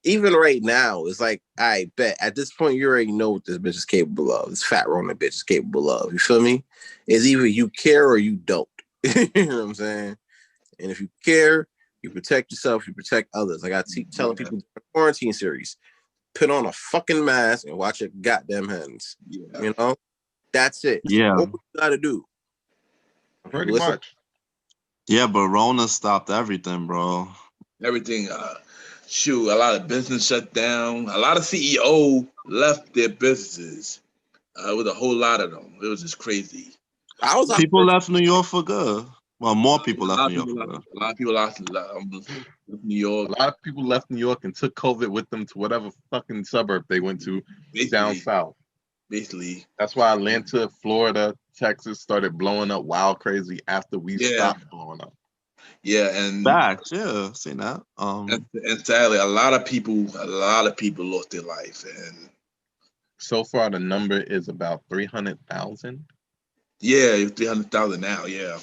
even right now, it's like, I bet at this point you already know what this bitch is capable of. This fat Rona bitch is capable of. You feel me? It's either you care or you don't. You know what I'm saying? And if you care, You protect yourself, you protect others. Like I keep telling people in the quarantine series, put on a fucking mask and watch your goddamn hands. Yeah. You know? That's it. Yeah. What you gotta do. Pretty much. Yeah, but Rona stopped everything, bro. Everything. Shoot, a lot of business shut down. A lot of CEO left their businesses. With a whole lot of them. It was just crazy. People left New York for good. Well, more people left New York for good. A lot of people left New York. A lot of people left New York and took COVID with them to whatever fucking suburb they went to down south. Basically. That's why Atlanta, Florida, Texas started blowing up wild crazy after we stopped blowing up. Yeah, and facts, yeah, seen that. And sadly, a lot of people lost their life, and so far the number is about 300,000. Yeah, 300,000 now. Yeah.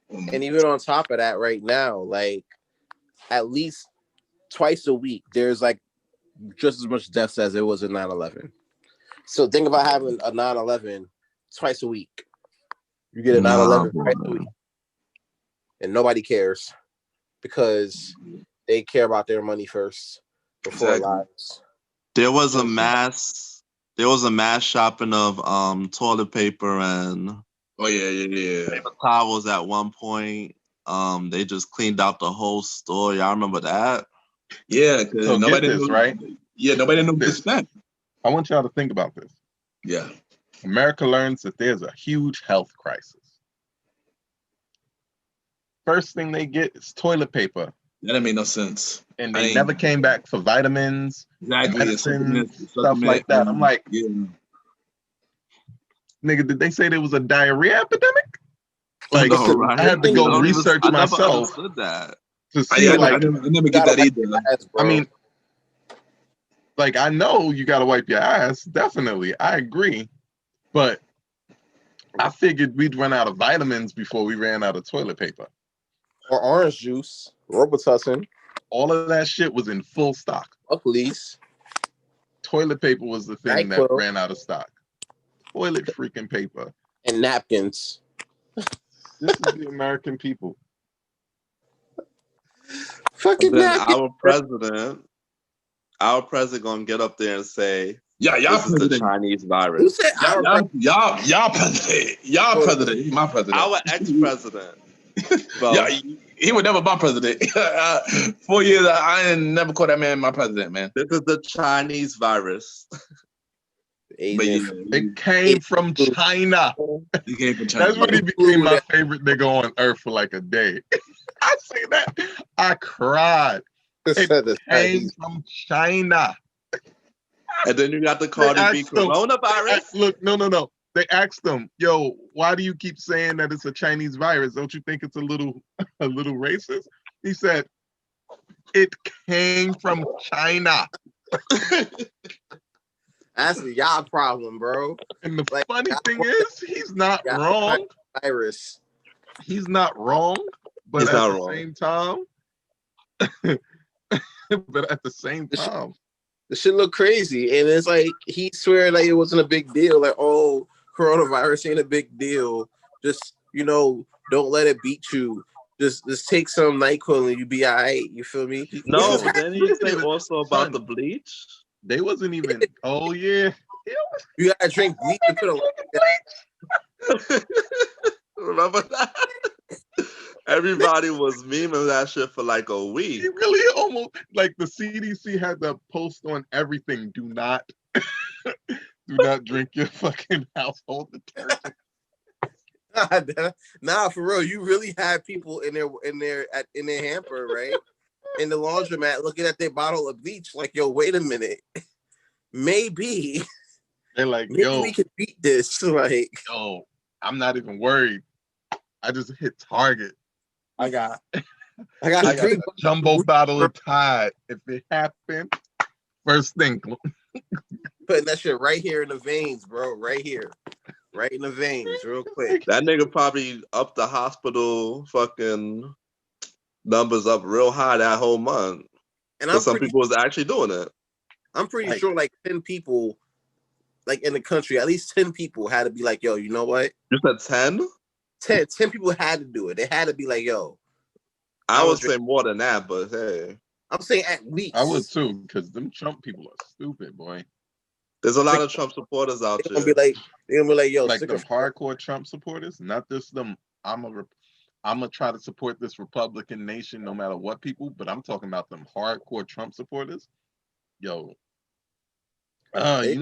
And even on top of that, right now, like at least twice a week, there's like just as much deaths as it was in 9/11. So think about having a 9/11 twice a week. You get a 9/11 twice a week, and nobody cares because they care about their money first before lives. There was a mass shopping of toilet paper and paper towels at one point. They just cleaned out the whole store. Y'all remember that? Yeah, because so nobody knew, right? Yeah, nobody knew this. I want y'all to think about this. Yeah. America learns that there's a huge health crisis. First thing they get is toilet paper. That didn't make no sense. And they never came back for vitamins, medicine, stuff like that. I'm like, nigga, did they say there was a diarrhea epidemic? Like, I had to go research myself to see. I never get that either. I mean, like, I know you got to wipe your ass. Definitely. I agree. But I figured we'd run out of vitamins before we ran out of toilet paper. Or orange juice, Robitussin. All of that shit was in full stock. Please. Toilet paper was the thing that ran out of stock. Toilet freaking paper. And napkins. This is the American people. Fucking napkins. Our president gonna get up there and say, y'all this is the Chinese virus. Who said y'all president? Y'all president. He's my president. Our ex-president. He would never be president. 4 years, I ain't never call that man my president, man. This is the Chinese virus. It came from China. It came from China. That's when he became my favorite nigga on earth for like a day. I see that. I cried. It came from China. And then you got the Cardi B coronavirus. Look, no. They asked him, yo, why do you keep saying that it's a Chinese virus? Don't you think it's a little racist? He said, it came from China. That's the y'all problem, bro. And the funny thing is, he's not wrong. Virus. He's not wrong, but at the same time, the shit look crazy, and it's like he swear like it wasn't a big deal. Like, oh, coronavirus ain't a big deal. Just don't let it beat you. Just take some NyQuil and you be all right. You feel me? No, but then he say also about the bleach. They wasn't even. Oh yeah. You gotta drink bleach to put a bleach. Remember that? Everybody was memeing that shit for like a week. He really almost like the CDC had the post on everything. Do not drink your fucking household detergent. Nah, for real. You really had people in their hamper, right? In the laundromat looking at their bottle of bleach, like, yo, wait a minute. Maybe they're like, maybe yo, we could beat this. Like, yo, I'm not even worried. I just hit Target. I got a jumbo bottle of Tide. If it happened, first thing. Putting that shit right here in the veins, bro. Right here. Right in the veins, real quick. That nigga probably upped the hospital fucking numbers up real high that whole month. And some people was actually doing it. I'm pretty sure like 10 people, like in the country, at least 10 people had to be like, yo, you know what? You said 10? 10 people had to do it. They had to be like, yo, I would say more than that, but hey. I'm saying at least. I would too, because them Trump people are stupid, boy. There's a lot of Trump supporters out They're there. gonna be like, yo, like them hardcore Trump supporters, not just them. I'm gonna try to support this Republican nation no matter what people, but I'm talking about them hardcore Trump supporters. Yo, I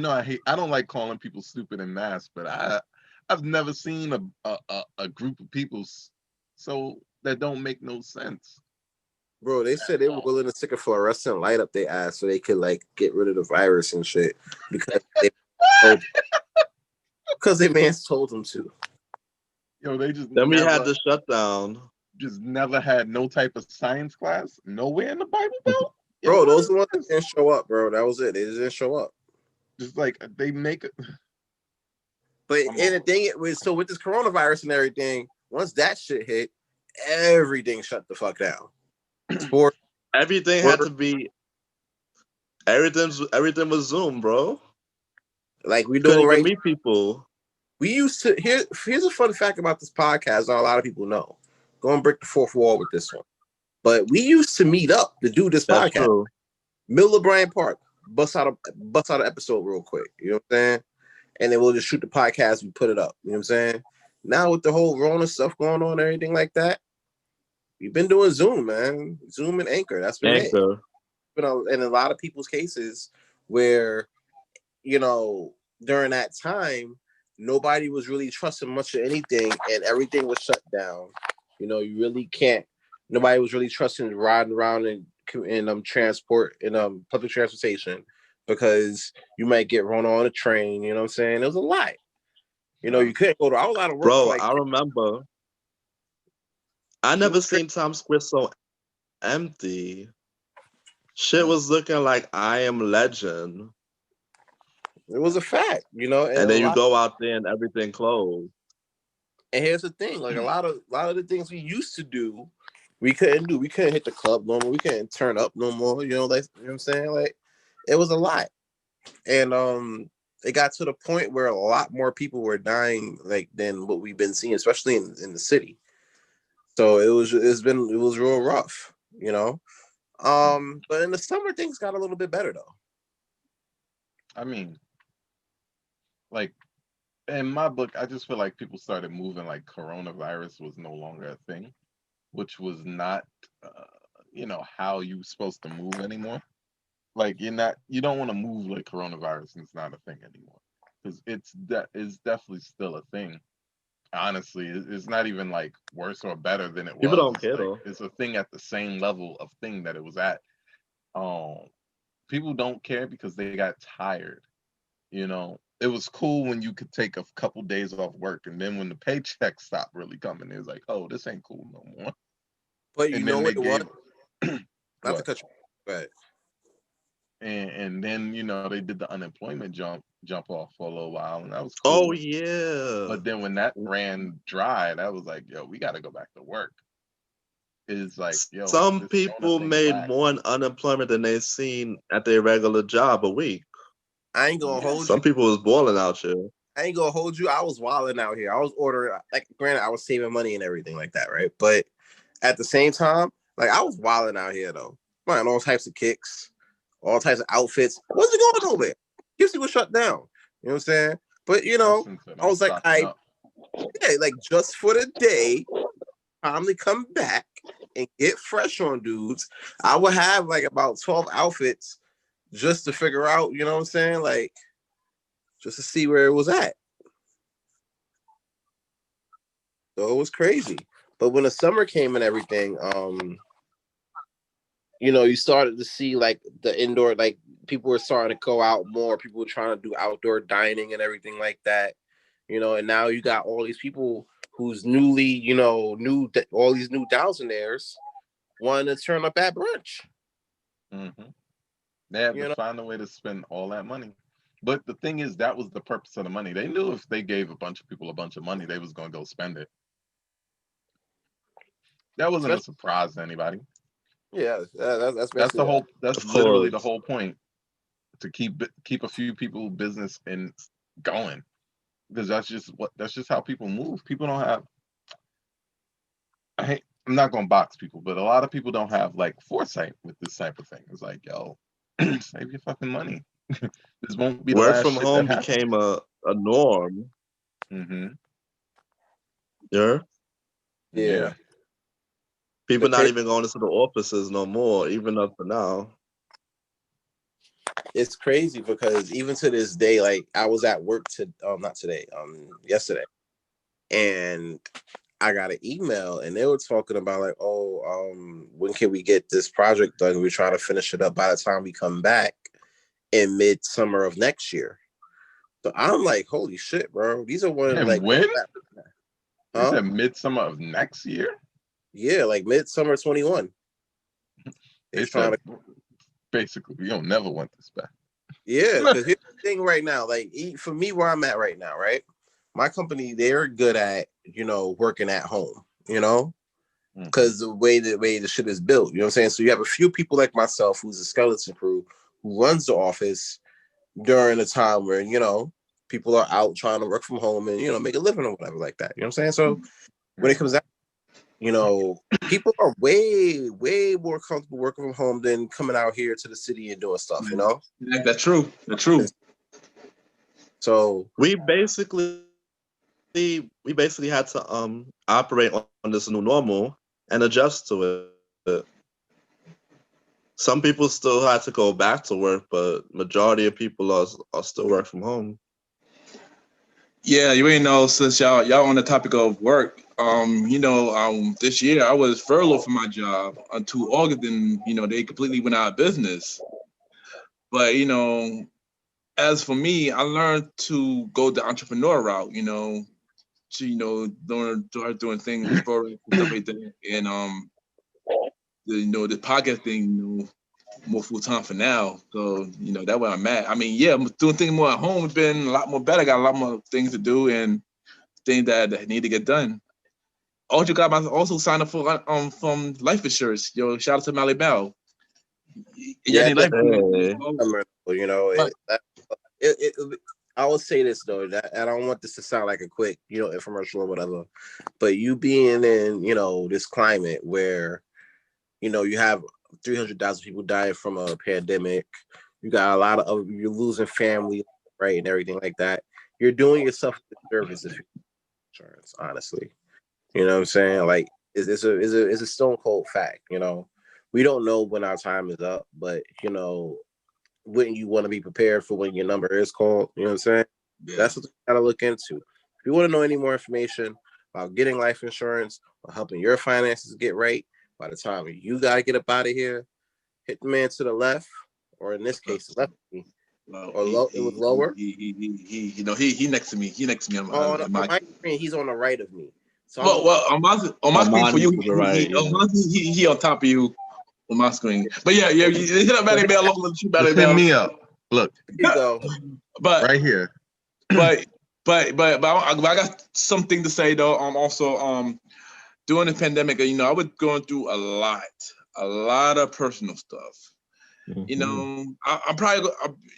don't like calling people stupid en masse, but I've never seen a group of people so that don't make no sense. Bro, they said they were willing to stick a fluorescent light up their ass so they could like get rid of the virus and shit because their mans told them to. Yo, they just then we had the shutdown. Just never had no type of science class nowhere in the Bible Belt. Bro, those are the ones that didn't show up, bro. That was it. They just didn't show up. Just like they make it. But and the thing was, so with this coronavirus and everything, once that shit hit, everything shut the fuck down. Sports, everything had to be. Everything was Zoom, bro. Like we doing right. Meet people. We used to. Here's a fun fact about this podcast. Not a lot of people know. Go and break the fourth wall with this one. But we used to meet up to do this podcast. True. Middle of Bryant Park. Bust out an episode real quick. You know what I'm saying? And then we'll just shoot the podcast. We put it up. You know what I'm saying? Now with the whole Rona stuff going on, everything like that, we've been doing Zoom, man. Zoom and Anchor. That's been Anchor. it. But in a lot of people's cases, where during that time, nobody was really trusting much of anything, and everything was shut down. You really can't. Nobody was really trusting riding around in transport in public transportation because you might get run on a train. You know what I'm saying? It was a lot. You couldn't go to. I was out of work. Bro, I remember. I never seen Times Square so empty. Shit was looking like I Am Legend. It was a fact, And then you go out there and everything closed. And here's the thing: like a lot of the things we used to do, we couldn't do. We couldn't hit the club no more. We couldn't turn up no more. You know what I'm saying? Like it was a lot, and it got to the point where a lot more people were dying than what we've been seeing, especially in the city. So it was real rough, But in the summer, things got a little bit better though. I mean, like in my book, I just feel like people started moving like coronavirus was no longer a thing, which was not, how you supposed to move anymore. Like you don't want to move like coronavirus, and it's not a thing anymore because it's definitely still a thing. Honestly, it's not even like worse or better than it was. People don't care though. It's a thing at the same level of thing that it was at. People don't care because they got tired. It was cool when you could take a couple days off work, and then when the paycheck stopped really coming, it was like, oh, this ain't cool no more. But you know what it was? Not to cut you. Go ahead. And then they did the unemployment jump off for a little while, and that was cool. Oh yeah. But then when that ran dry, that was like, yo, we got to go back to work. It's like, yo, some people made more in unemployment than they seen at their regular job a week. I ain't gonna hold you. Some people was balling out here. I ain't gonna hold you. I was wilding out here. I was ordering, granted, I was saving money and everything like that, right? But at the same time, I was wilding out here though. Buying all types of kicks, all types of outfits. Wasn't going nowhere. Gibson was shut down. You know what I'm saying? But I was like, just for the day, time to come back and get fresh on dudes. I would have about 12 outfits just to figure out, you know what I'm saying? Just to see where it was at. So it was crazy. But when the summer came and everything, you started to see the indoor, people were starting to go out more. People were trying to do outdoor dining and everything like that, and now you got all these people who's newly, all these new thousandaires wanting to turn up at brunch. Mm-hmm. They had to find a way to spend all that money. But the thing is, that was the purpose of the money. They knew if they gave a bunch of people a bunch of money, they was going to go spend it. That wasn't a surprise to anybody. Yeah, that's the whole. That's literally the whole point, to keep a few people business and going, because that's just how people move. People don't have. I'm not gonna box people, but a lot of people don't have like foresight with this type of thing. It's like, yo, save your fucking money. This won't be the Work last from shit that home happens. became a norm. Mm-hmm. Yeah. Yeah. People The not cra- even going into the offices no more, even up to now. it's crazy because even to this day, like I was at work not today, yesterday, and I got an email and they were talking about like, oh, when can we get this project done? We're trying to finish it up by the time we come back in midsummer of next year. So I'm like, holy shit, bro. These are one And like, when? You huh? said midsummer of next year? Yeah, like midsummer 21. They're They trying said to, basically we don't never want this back. yeah, because here's the thing right now, like for me where I'm at right now, right? My company, they're good at, working at home, because the way the shit is built, you know what I'm saying? So you have a few people like myself who's a skeleton crew who runs the office during a time where, people are out trying to work from home and, make a living or whatever like that. You know what I'm saying? So when it comes out, people are way, way more comfortable working from home than coming out here to the city and doing stuff, That's true. That's true. So We basically had to operate on this new normal and adjust to it. Some people still had to go back to work, but majority of people are still work from home. Yeah, you ain't know since y'all on the topic of work. This year I was furloughed from my job until August, and they completely went out of business. But as for me, I learned to go the entrepreneur route. Learn to start doing things for stuff like that, and the podcast thing, more full time for now. So that where I'm at. I mean, yeah, I'm doing things more at home. It's been a lot more better. I got a lot more things to do and things that need to get done. Also, also signed up for from life insurance. Yo, shout out to Mally Bell. Yeah, yeah, need life Hey. insurance. it, I will say this though, that I don't want this to sound like a quick, infomercial or whatever, but you being in, this climate where, you have 300,000 people dying from a pandemic, you got a lot of you're losing family, right, and everything like that. You're doing yourself a disservice if you're insurance, honestly. You know what I'm saying? Like it's a stone cold fact. We don't know when our time is up, but wouldn't you want to be prepared for when your number is called? You know what I'm saying? Yeah. That's what you gotta look into. If you want to know any more information about getting life insurance or helping your finances get right, by the time you gotta get up out of here, hit the man to the left, or in this case, left me, Well, or low. It was lower. he next to me. He next to me On, on on my. my screen, he's on the right of me. So I'm Well, on my screen for Armani you, to the right, yeah. he on top of you on my screen. But yeah, hit up Mally Bell, local shoot Mally Just hit Bell. me up. Look, here you go. But right here. but I got something to say though. Also during the pandemic, I was going through a lot of personal stuff. Mm-hmm. I'm probably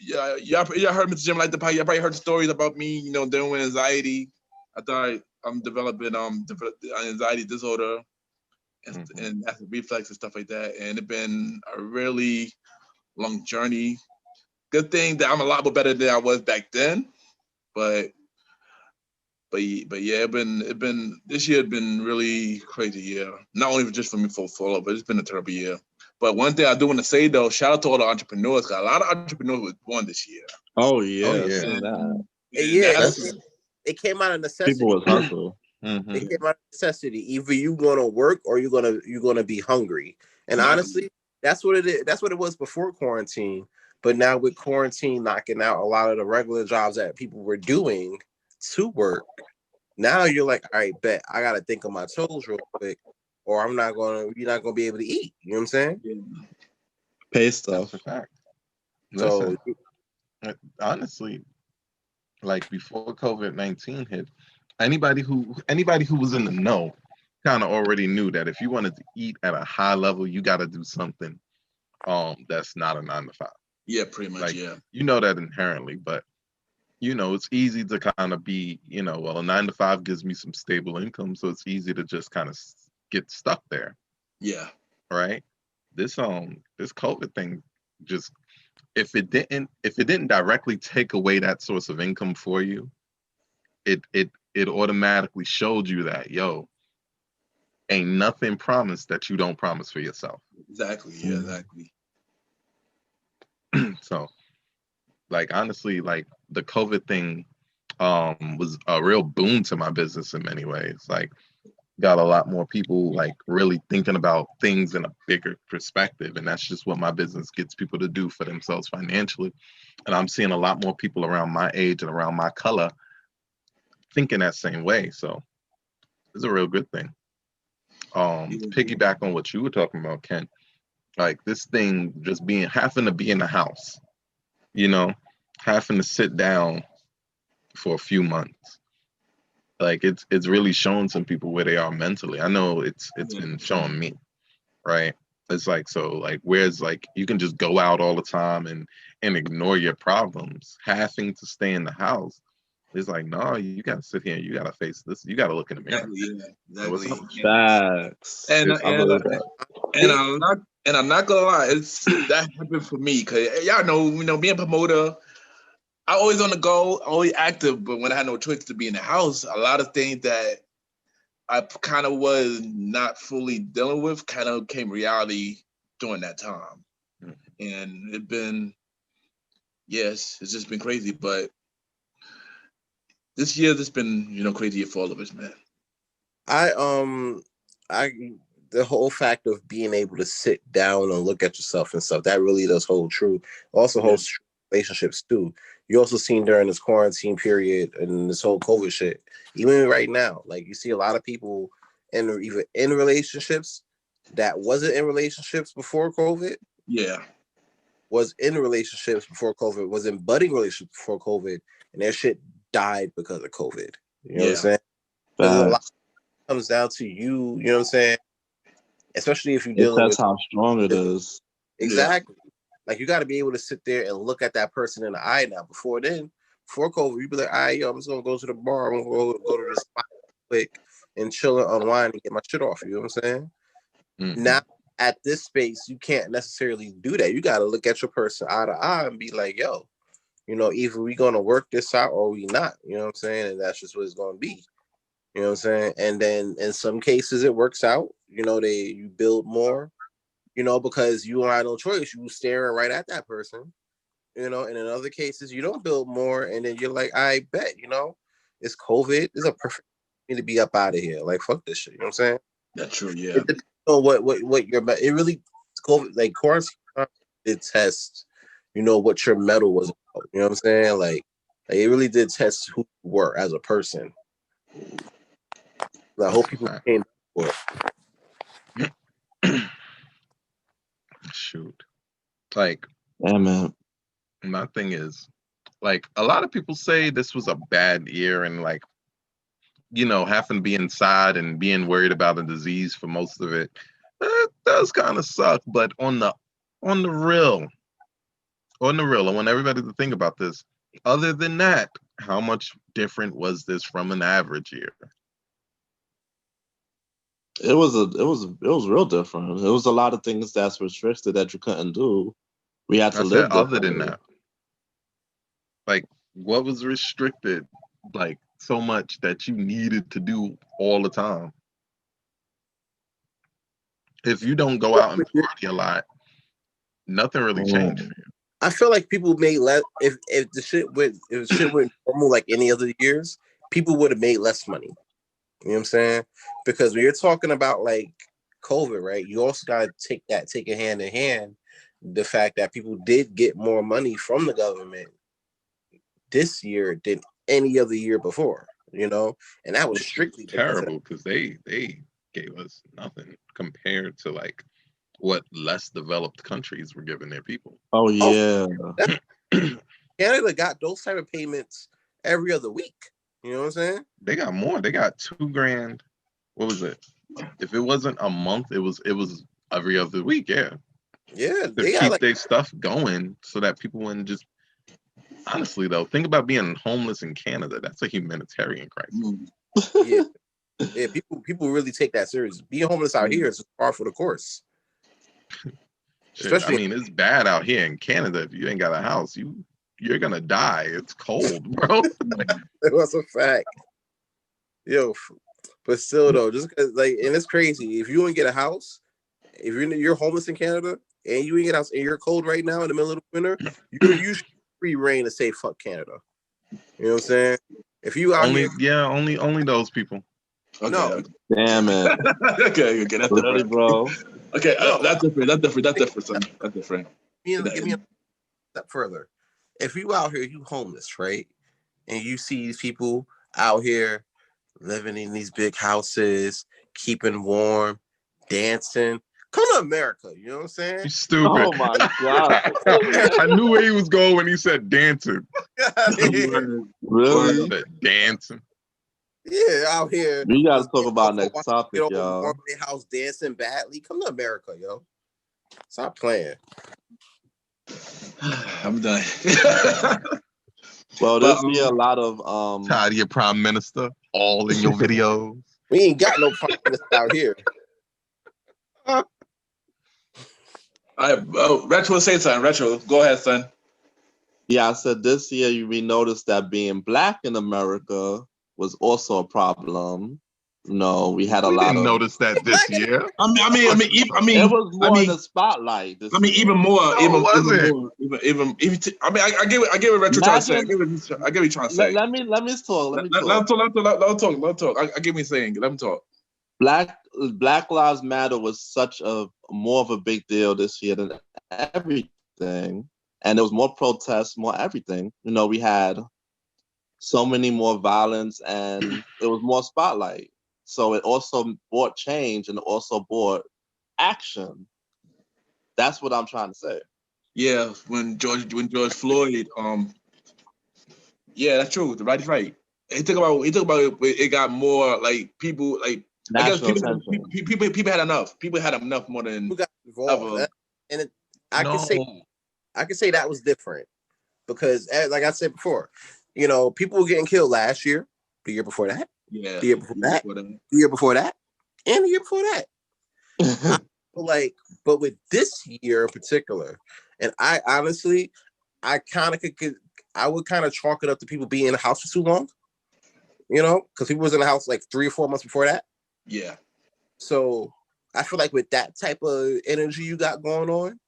y'all heard Mr. Jim like the podcast. Y'all probably heard stories about me, dealing with anxiety. I thought I'm developing anxiety disorder and acid reflux and stuff like that. And it's been a really long journey. Good thing that I'm a lot more better than I was back then, but yeah, it been this year had been really crazy year. Not only just for me for all, but it's been a terrible year. But one thing I do want to say though, shout out to all the entrepreneurs. Cause a lot of entrepreneurs was born this year. Oh yeah, Oh, yeah. seen that. Yeah, That's, it came out of necessity. People was hustle. Mm-hmm. It came out of necessity. Either you gonna work or you're gonna be hungry. And honestly, that's what it is. That's what it was before quarantine. But now with quarantine knocking out a lot of the regular jobs that people were doing to work, now you're like, all right, bet I gotta think of my toes real quick, or you're not gonna be able to eat. You know what I'm saying? Pay stuff. That's a fact. So Listen, honestly, like before COVID-19 hit, anybody who was in the know kind of already knew that if you wanted to eat at a high level, you got to do something that's not a 9 to 5. yeah, pretty much, Like, yeah. you know that inherently, but it's easy to kind of be, well, a 9 to 5 gives me some stable income, so it's easy to just kind of get stuck there, Yeah. right? This COVID thing just, if it didn't directly take away that source of income for you, it automatically showed you that, yo, ain't nothing promised that you don't promise for yourself. Exactly. Yeah, exactly. So, like, honestly, like, the COVID thing was a real boon to my business in many ways. Like, got a lot more people like really thinking about things in a bigger perspective, and that's just what my business gets people to do for themselves financially. And I'm seeing a lot more people around my age and around my color thinking that same way. So it's a real good thing. To piggyback on what you were talking about, Ken, like this thing just having to be in the house, you know, having to sit down for a few months. Like it's really showing some people where they are mentally. I know it's been showing me, right? It's like, so like, where's like you can just go out all the time and ignore your problems, having to stay in the house. It's like, no, you gotta sit here, you gotta face this, you gotta look in the mirror. Exactly. Facts. And I believe that. and I'm not gonna lie, that happened for me because y'all know, being a promoter, I always on the go, always active. But when I had no choice to be in the house, a lot of things that I kind of was not fully dealing with kind of came reality during that time, and it's just been crazy. But this year, it's been crazy for all of us, man. The whole fact of being able to sit down and look at yourself and stuff, that really does hold true. Also holds true relationships too. You also seen during this quarantine period and this whole COVID shit, even right now, like you see a lot of people either in relationships that wasn't in relationships before COVID. Yeah. Was in relationships before COVID, was in budding relationships before COVID, and their shit died because of COVID. You know what I'm saying? Because a lot comes down to you know what I'm saying? Especially if you're dealing with how strong it is. Exactly. Yeah. Like you got to be able to sit there and look at that person in the eye now. Before COVID, you'd be like, all right, yo, I'm just gonna go to the bar, I'm gonna go to the spot quick and chill and unwind and get my shit off. You know what I'm saying? Mm-hmm. Now at this space, you can't necessarily do that. You got to look at your person eye to eye and be like, yo, either we gonna work this out or we not. You know what I'm saying? And that's just what it's gonna be. You know what I'm saying? And then in some cases it works out. You build more, because you don't have no choice. You staring right at that person, and in other cases you don't build more, and then you're like, I bet, it's COVID. It's a perfect thing to be up out of here. Like, fuck this shit. You know what I'm saying? That's true, yeah. It depends on what your it really COVID, like quarantine did test, what your metal was about. You know what I'm saying? Like it really did test who you were as a person. I hope people came for it. Shoot. Like, yeah, man. My thing is, like, a lot of people say this was a bad year and like, having to be inside and being worried about a disease for most of it, that does kind of suck. But on the real, I want everybody to think about this. Other than that, how much different was this from an average year? It was real different. It was a lot of things that's restricted that you couldn't do. We had to live other than that. Like, what was restricted, like, so much that you needed to do all the time? If you don't go out and party a lot, nothing really changed for you. I feel like people made less. If the shit went normal like any other years, people would have made less money. You know what I'm saying? Because when you're talking about like COVID, right? You also got to take it hand in hand. The fact that people did get more money from the government this year than any other year before, and that was strictly terrible because they gave us nothing compared to like what less developed countries were giving their people. Oh yeah, Canada got those type of payments every other week. You know what I'm saying? They got more. They got $2,000. What was it? If it wasn't a month, it was every other week. Yeah. Yeah. To keep their stuff going so that people wouldn't just. Honestly, though, think about being homeless in Canada. That's a humanitarian crisis. Yeah. Yeah, people really take that serious. Being homeless out here is par for the course. Shit, I mean, it's bad out here in Canada. If you ain't got a house, you're gonna die. It's cold, bro. That's a fact. Yo, but still though, just because and it's crazy. If you don't get a house, if you're homeless in Canada and you ain't get a house and you're cold right now in the middle of the winter, you should free reign to say fuck Canada. You know what I'm saying? If you out only those people. Okay. No. Damn it. okay, that's Really, different. bro. Okay, No. That's different, son. That's different. Give me a step further. If you out here, you homeless, right? And you see these people out here living in these big houses, keeping warm, dancing. Come to America, you know what I'm saying? You stupid. Oh my God. I knew where he was going when he said dancing. Really? He said dancing. Yeah, out here. We gotta talk about next topic, warm y'all. their house dancing badly. Come to America, yo. Stop playing. I'm done. Well, there's be a lot of Tired of your prime minister all in your videos. We ain't got no prime minister out here. Retro, say something. Retro, go ahead, son. Yeah, I said this year we noticed that being black in America was also a problem. No, we had a lot of. Notice that this year. I mean, it was more in the spotlight. Even more. I get what Retro trying to say. I get what he's trying to say. Let me talk. Let him talk. I get me saying. Let him talk. Black Lives Matter was such a more of a big deal this year than everything, and there was more protests, more everything. You know, we had so many more violence, and it was more spotlight. So it also brought change, and it also brought action. That's what I'm trying to say. Yeah, when George Floyd, yeah, that's true. The right is right. He talk about it got more like people like. National people had enough. People had enough more than who got involved. I can say that was different because, like I said before, you know, people were getting killed last year, the year before that, the year before that, the year before that, and the year before that. But with this year in particular, and I honestly, I would kind of chalk it up to people being in the house for too long, you know, because people was in the house like 3 or 4 months before that. Yeah. So I feel like with that type of energy you got going on,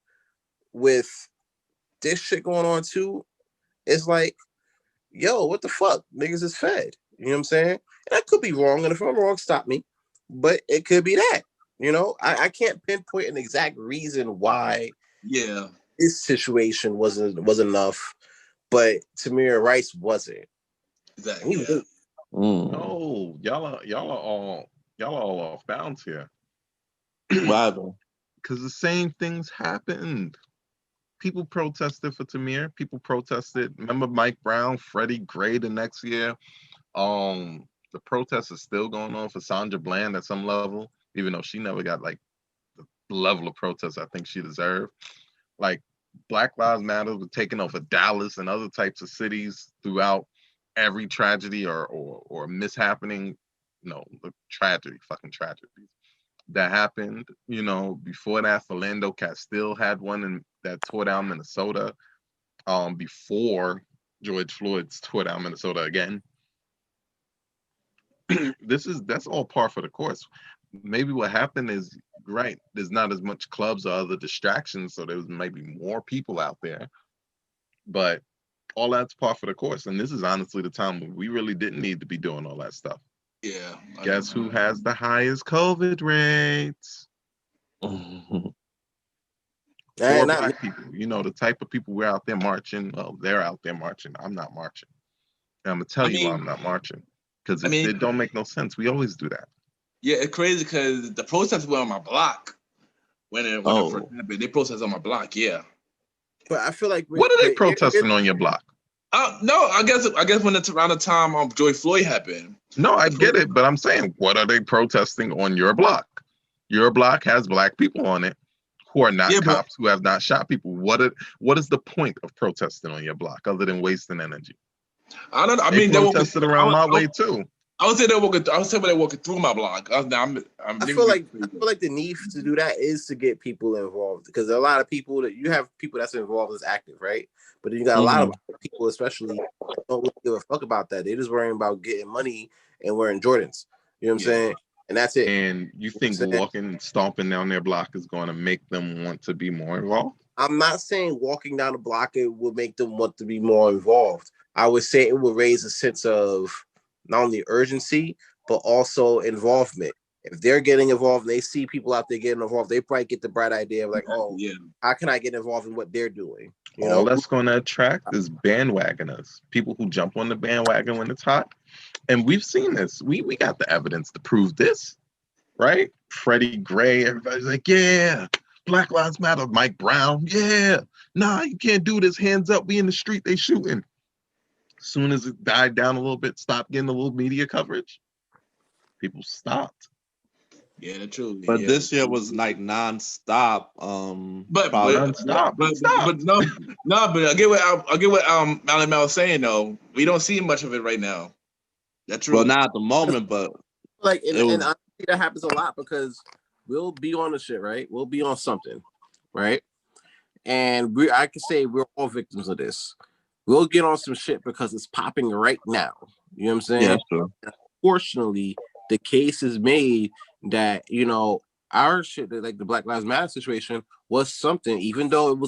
with this shit going on too, it's like, yo, what the fuck? Niggas is fed. You know what I'm saying? And I could be wrong, and if I'm wrong, stop me. But it could be that. You know, I can't pinpoint an exact reason why this situation wasn't enough, but Tamir Rice wasn't. Exactly. No, y'all are all off bounds here. Why? Because the same things happened. People protested for Tamir. People protested. Remember Mike Brown, Freddie Gray the next year. The protest is still going on for Sandra Bland at some level, even though she never got like the level of protest I think she deserved. Like Black Lives Matter was taking over Dallas and other types of cities throughout every tragedy or mishappening. No, the fucking tragedies that happened. You know, before that, Philando Castile had one that tore down Minnesota. Before George Floyd's tore down Minnesota again. That's all par for the course. Maybe what happened is right. There's not as much clubs or other distractions, so there's maybe more people out there. But all that's par for the course, and this is honestly the time when we really didn't need to be doing all that stuff. Yeah. Guess who has the highest COVID rates? Poor black people. You know, the type of people we're out there marching. Well, they're out there marching. I'm not marching. And I'm gonna tell you why I'm not marching. Because it don't make no sense. We always do that. Yeah, it's crazy because the protests were on my block when it first happened. They protested on my block, yeah. But I feel like what are they protesting on your block? No, I guess when it's around the time George Floyd happened. No, I get it, but I'm saying, what are they protesting on your block? Your block has black people on it who are not cops, who have not shot people. What is the point of protesting on your block other than wasting energy? I don't know. They protested around my way too. I would say they're walking through my block. I feel like the need to do that is to get people involved, because there are a lot of people that you have people that's involved as active, right? But then you got a lot of people, especially, don't really give a fuck about that. They're just worrying about getting money and wearing Jordans. You know what I'm saying? And that's it. And you think walking and stomping down their block is going to make them want to be more involved? I'm not saying walking down the block it will make them want to be more involved. I would say it will raise a sense of not only urgency, but also involvement. If they're getting involved and they see people out there getting involved, they probably get the bright idea of like, oh, yeah, how can I get involved in what they're doing? You know, that's going to attract is bandwagoners, people who jump on the bandwagon when it's hot. And we've seen this. We got the evidence to prove this, right? Freddie Gray, everybody's like, yeah, Black Lives Matter. Mike Brown, yeah, nah, you can't do this. Hands up, we in the street, they shooting. As soon as it died down a little bit, stopped getting a little media coverage, people stopped. Yeah, that's true. But this year was like nonstop. But I get what Mally Mel was saying though. We don't see much of it right now. That's true. Well, not at the moment, but like, and I think that happens a lot because we'll be on the shit, right? We'll be on something, right? And I can say we're all victims of this. We'll get on some shit because it's popping right now. You know what I'm saying? Yeah, sure. Unfortunately, the case is made that, you know, our shit, like the Black Lives Matter situation, was something, even though it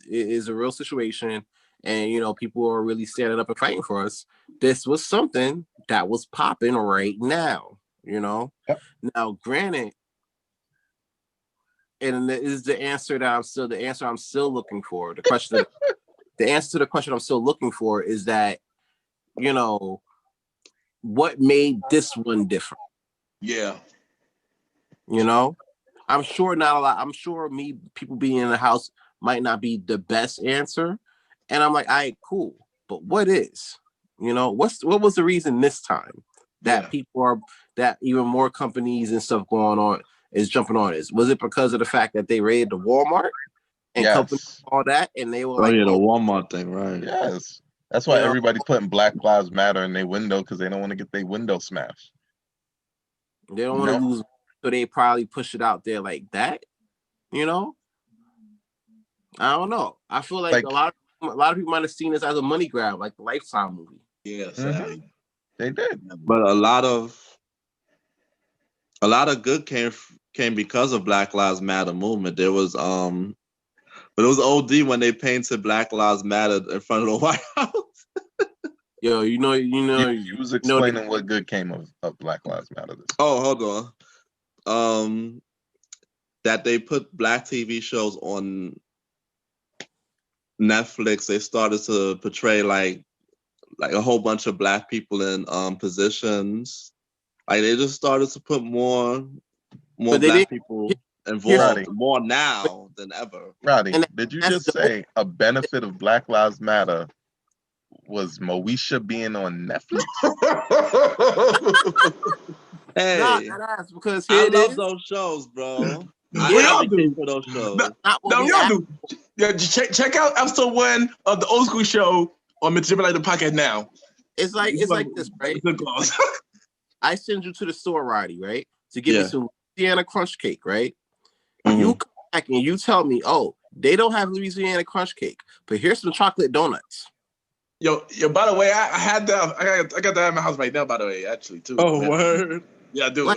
is a real situation, and you know, people are really standing up and fighting for us. This was something that was popping right now, you know. Yep. Now, granted, and this is the answer that I'm still looking for. The answer to the question I'm still looking for is that, you know, what made this one different? Yeah. You know, I'm sure not a lot. I'm sure people being in the house might not be the best answer. And I'm like, all right, cool. But what is? You know, what was the reason this time that that even more companies and stuff going on is jumping on this? Was it because of the fact that they raided the Walmart and companies all that, and they were like, the Walmart thing, right? Yes. That's why everybody putting Black Lives Matter in their window, because they don't want to get their window smashed. They don't want to lose, so they probably push it out there like that. You know, I don't know. I feel like a lot of people might have seen this as a money grab, like the Lifetime movie. Yeah, they did. But a lot of good came because of Black Lives Matter movement. There was but it was OD when they painted Black Lives Matter in front of the White House. Yo, you was explaining what good came of Black Lives Matter. Oh, hold on. That they put black TV shows on Netflix. They started to portray like a whole bunch of black people in positions. Like they just started to put more black people involved more now than ever. Roddy, did you just say a benefit of Black Lives Matter was Moesha being on Netflix? Hey, because I love those shows, bro. We all do. For those shows. No, we all do. Yeah, check out episode 1 of the Old School Show on Mr. Like the podcast now. It's like this, right? I send you to the store, Roddy, right, to give me some Louisiana Crunch Cake, right? Mm-hmm. You come back and you tell me, oh, they don't have Louisiana Crunch Cake, but here's some chocolate donuts. Yo, by the way, I had that. I got that in my house right now. By the way, actually, too. Oh, man. Word. Yeah, I do.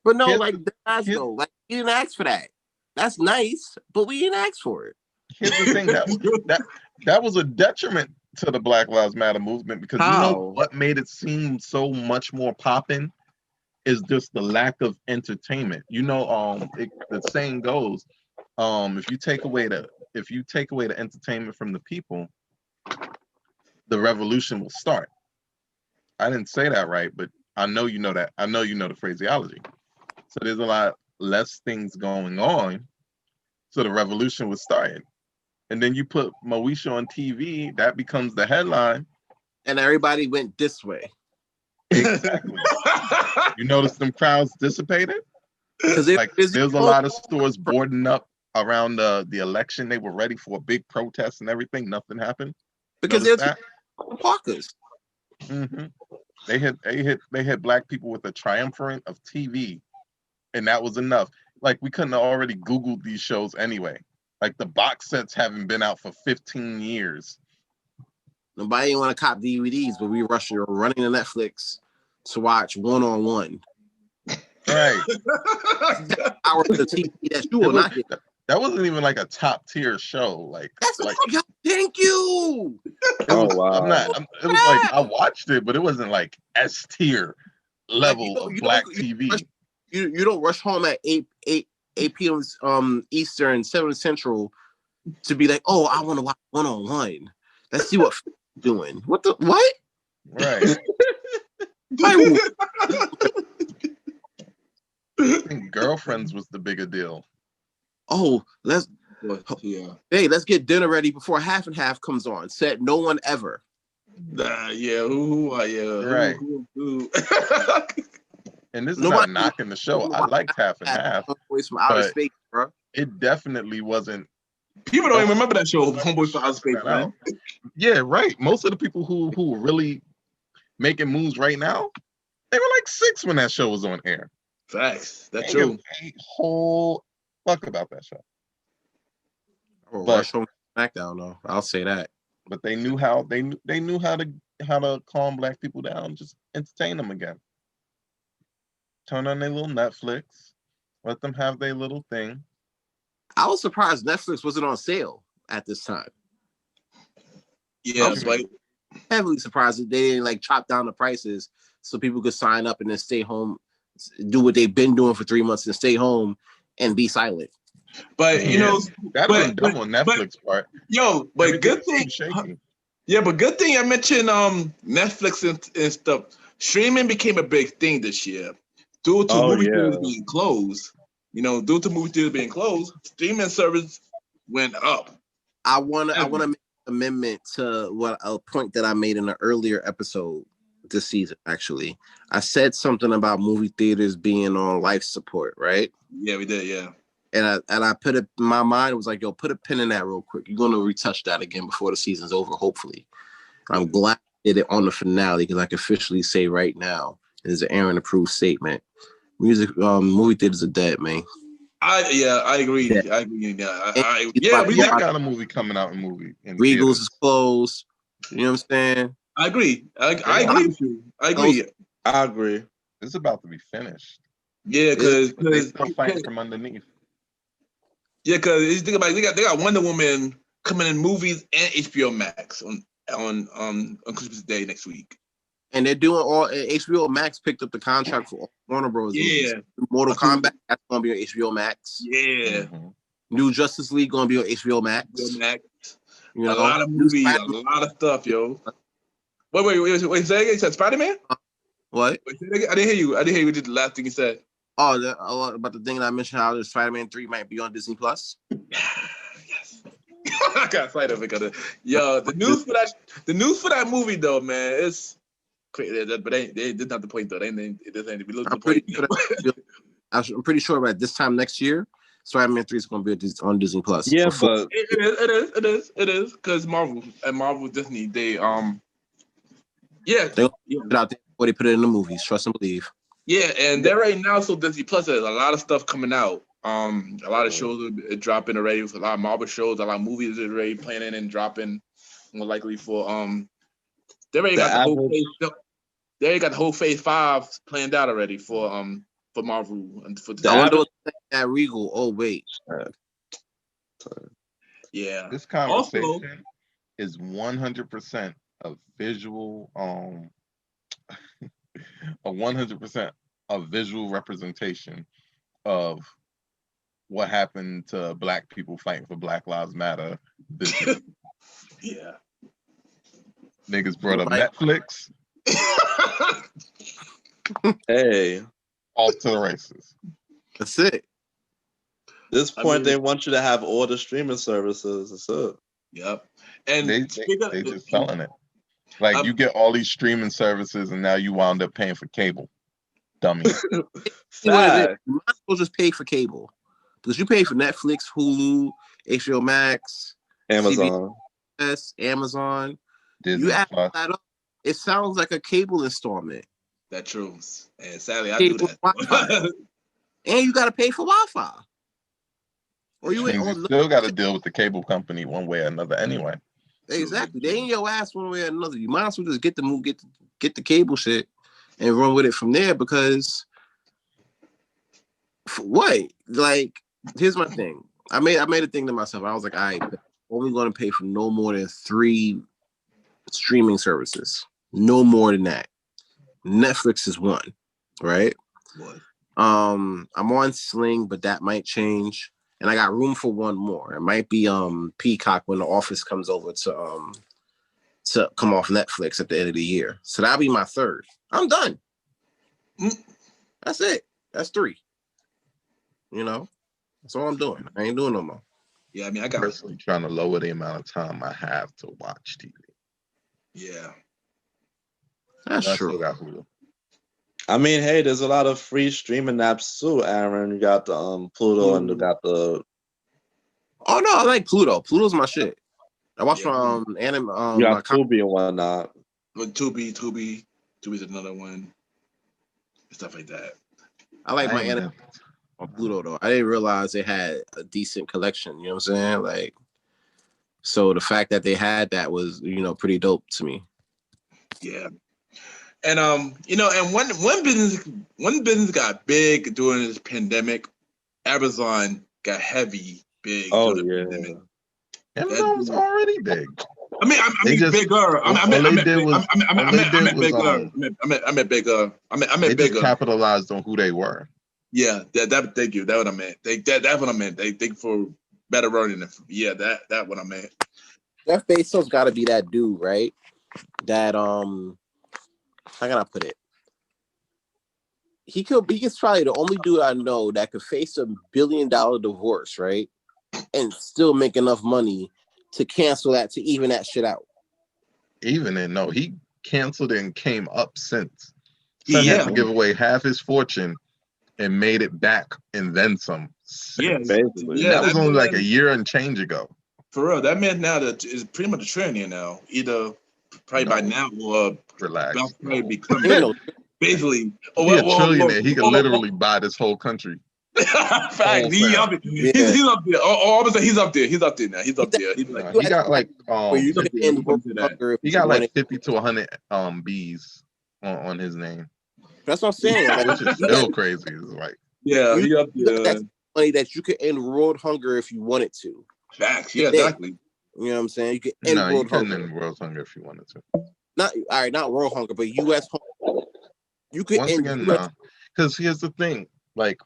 But no, like we didn't ask for that. That's nice, but we didn't ask for it. Here's the thing: that was a detriment to the Black Lives Matter movement, because you know what made it seem so much more popping is just the lack of entertainment. You know, the saying goes, if you take away the entertainment from the people, the revolution will start. I didn't say that right, but I know you know that. I know you know the phraseology. So there's a lot less things going on, so the revolution was started. And then you put Moesha on TV, that becomes the headline. And everybody went this way. Exactly. You notice them crowds dissipated? There's a lot of stores boarding up around the election. They were ready for a big protest and everything. Nothing happened. Because they're parkers. Mm-hmm. They hit black people with a triumvirate of TV, and that was enough. Like we couldn't have already Googled these shows anyway. Like the box sets haven't been out for 15 years. Nobody want to cop DVDs, but we running to Netflix to watch One-on-One. Right. Hour of the TV that you will not get. That wasn't even like a top tier show. Like That's like, thank you. Wow. It was like I watched it, but it wasn't like S tier level of black TV. You don't rush home at 8 p.m. Eastern, 7 Central to be like, oh, I want to watch One-on-One. Let's see what doing. What? Right. I think Girlfriends was the bigger deal. Oh, let's get dinner ready before Half and Half comes on. Said no one ever. Right. And this is not knocking the show. I liked Half and Half. Homeboys from Outer Space, bro. It definitely wasn't. People don't even remember that show, Homeboys from Outer Space, man. Yeah, right. Most of the people who are really making moves right now, they were like 6 when that show was on air. Facts. That's true. A whole fuck about that show. But SmackDown, though, I'll say that. But they knew how to calm black people down, just entertain them again. Turn on their little Netflix, let them have their little thing. I was surprised Netflix wasn't on sale at this time. Yeah, but heavily surprised that they didn't like chop down the prices so people could sign up and then stay home, do what they've been doing for 3 months and stay home and be silent. But you know that was dumb on Netflix part. Yo, but good thing. Yeah, but good thing I mentioned Netflix and stuff. Streaming became a big thing this year due to movie theaters being closed. You know, due to movie theaters being closed, streaming service went up. I wanna make an amendment to a point that I made in an earlier episode this season. Actually, I said something about movie theaters being on life support, right? Yeah, we did. Yeah. And I put it, my mind was like, yo, put a pin in that real quick. You're going to retouch that again before the season's over, hopefully. I'm glad I did it on the finale because I can officially say right now, it's an Aaron approved statement. Movie theaters are dead, man. I agree. Yeah. I agree. We got a movie coming out in Regal's is closed. You know what I'm saying? I agree. I agree with you. I agree. It's about to be finished. Yeah, because they're still fighting from underneath. Yeah, because you think about it, they got Wonder Woman coming in movies and HBO Max on Christmas Day next week. And they're doing all HBO Max picked up the contract for Warner Bros. Yeah, movies. Mortal Kombat that's gonna be on HBO Max. Yeah, New Justice League gonna be on HBO Max. You know, a lot of movies, a lot of stuff, yo. Wait. Say again. You said Spider-Man? What? Wait, I didn't hear you. I didn't hear you did the last thing you said. Oh, about the thing that I mentioned, how Spider-Man 3 might be on Disney Plus. Yes. I got excited because the news for that movie though, man, it's crazy. But they did not the point though. It doesn't be looking. I'm pretty sure by this time next year, Spider-Man 3 is going to be on Disney Plus. Yeah, but it is because Marvel Disney they put it out there before they put it in the movies. Trust and believe. Yeah, and they're right now, so Disney Plus has a lot of stuff coming out. A lot of shows are dropping already. A lot of Marvel shows, a lot of movies are already planning and dropping. More likely for they already got the whole phase 5 planned out already for Marvel and for the at Regal. Oh wait, yeah. This conversation is 100% a visual 100% a visual representation of what happened to Black people fighting for Black Lives Matter this year. Yeah. Niggas brought up Netflix. Hey. All to the races. That's it. This point, they want you to have all the streaming services. That's it. Yep. And they just selling it. Like you get all these streaming services, and now you wound up paying for cable, dummy. You might as well just pay for cable because you pay for Netflix, Hulu, HBO Max, Amazon, CBS, Amazon. Disney you add Plus. that up, it sounds like a cable installment. That's true. And sadly, I do that. And you got to pay for Wi-Fi. Or you still got to deal with the cable company one way or another anyway. Exactly. They ain't your ass one way or another. You might as well just get the cable shit and run with it from there, because for what? Like, here's my thing. I made a thing to myself. I was like, all right, only going to pay for no more than 3 streaming services. No more than that. Netflix is one, right? What? I'm on Sling, but that might change. And I got room for one more. It might be Peacock when The Office comes over to come off Netflix at the end of the year. So that'll be my 3rd. I'm done. That's it. That's 3. You know? That's all I'm doing. I ain't doing no more. Yeah, I mean, I got personally trying to lower the amount of time I have to watch TV. Yeah. That's true. I mean, hey, there's a lot of free streaming apps too, Aaron. You got the Pluto and you got the. Oh no, I like Pluto. Pluto's my shit. I watch my anime. You got Tubi and whatnot. But Tubi's another one. Stuff like that. I like my anime on Pluto though. I didn't realize they had a decent collection. You know what I'm saying? Like, so the fact that they had that was, pretty dope to me. Yeah. And and one business got big during this pandemic. Amazon got heavy big during the pandemic. Amazon was already big. I mean bigger. I meant bigger. They just capitalized on who they were. Yeah, thank you. That's what I meant. That's what I meant. They think for better wording. Yeah, that what I meant. Jeff Bezos got to be that dude, right? That how can I put it? He's probably the only dude I know that could face $1 billion divorce, right? And still make enough money to cancel that, to even that shit out. No, he canceled it and came up since. Son had to give away half his fortune and made it back and then some. Yeah, basically. That was only like a year and change ago. For real, that man now is pretty much a trillionaire now. Either probably by now or relax. Probably becoming basically a trillionaire. He could literally buy this whole country. Fact, he's up there. Oh, I'm gonna say he's up there. He's up there now. He's up there. He's like, he got like he got like 50 to 100 B's on his name. That's what I'm saying. Like, which is still crazy. It's like he up there. That's money that you could end world hunger if you wanted to. Facts. Yeah, exactly. You know what I'm saying? You could end world hunger. End world hunger if you wanted to. Not world hunger, but U.S. hunger. You could once again, no. Because here's the thing, like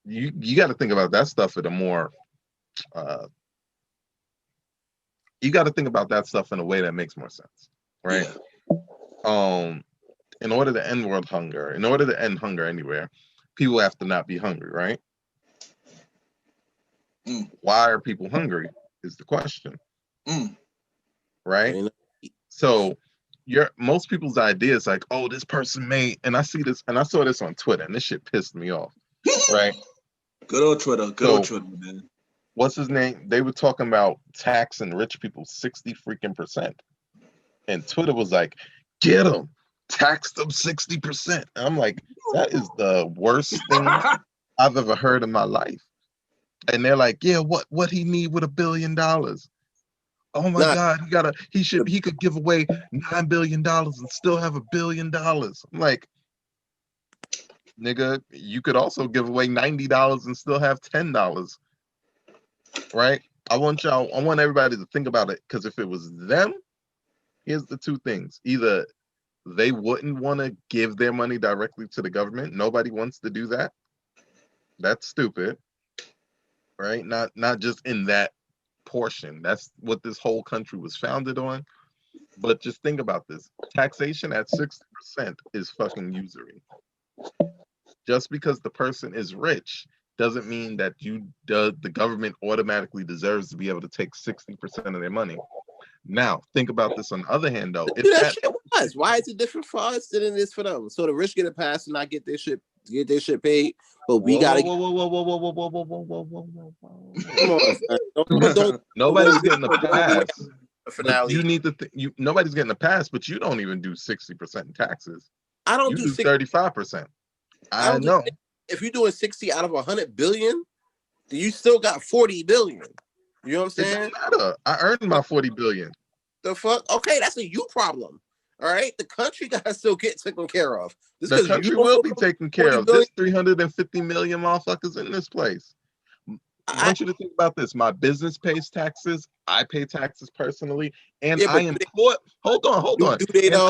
you got to think about that stuff at a more. You got to think about that stuff in a way that makes more sense, right? Yeah. In order to end world hunger, in order to end hunger anywhere, people have to not be hungry, right? Why are people hungry is the question, right? So most people's idea is like, oh, this person made, and I saw this on Twitter, and this shit pissed me off, right? Good old Twitter, man. What's his name? They were talking about taxing rich people 60%, and Twitter was like, get them, tax them 60%. And I'm like, that is the worst thing I've ever heard in my life. And they're like, yeah, what he need with $1 billion? Oh my God, he could give away $9 billion and still have $1 billion. I'm like, nigga, you could also give away $90 and still have $10. Right? I want everybody to think about it, because if it was them, here's the two things. Either they wouldn't want to give their money directly to the government. Nobody wants to do that. That's stupid. Right? Not just in that portion. That's what this whole country was founded on. But just think about this. Taxation at 60% is fucking usury. Just because the person is rich doesn't mean that the government automatically deserves to be able to take 60% of their money. Now, think about this on the other hand, though. Why is it different for us than it is for them? So the rich get a pass and not get their shit paid, but we gotta. Come on, nobody's getting a pass. finale. You need to nobody's getting a pass, but you don't even do 60% in taxes. I don't You do do 35%. I know. If you're doing 60 out of 100 billion, then you still got 40 billion. You know what I'm saying? It doesn't matter. I earned my 40 billion. The fuck? Okay, that's a you problem. All right, the country got to still get taken care of. The country will be taken care of. There's 350 million motherfuckers in this place. I want you to think about this. My business pays taxes. I pay taxes personally, and I employ. Hold on.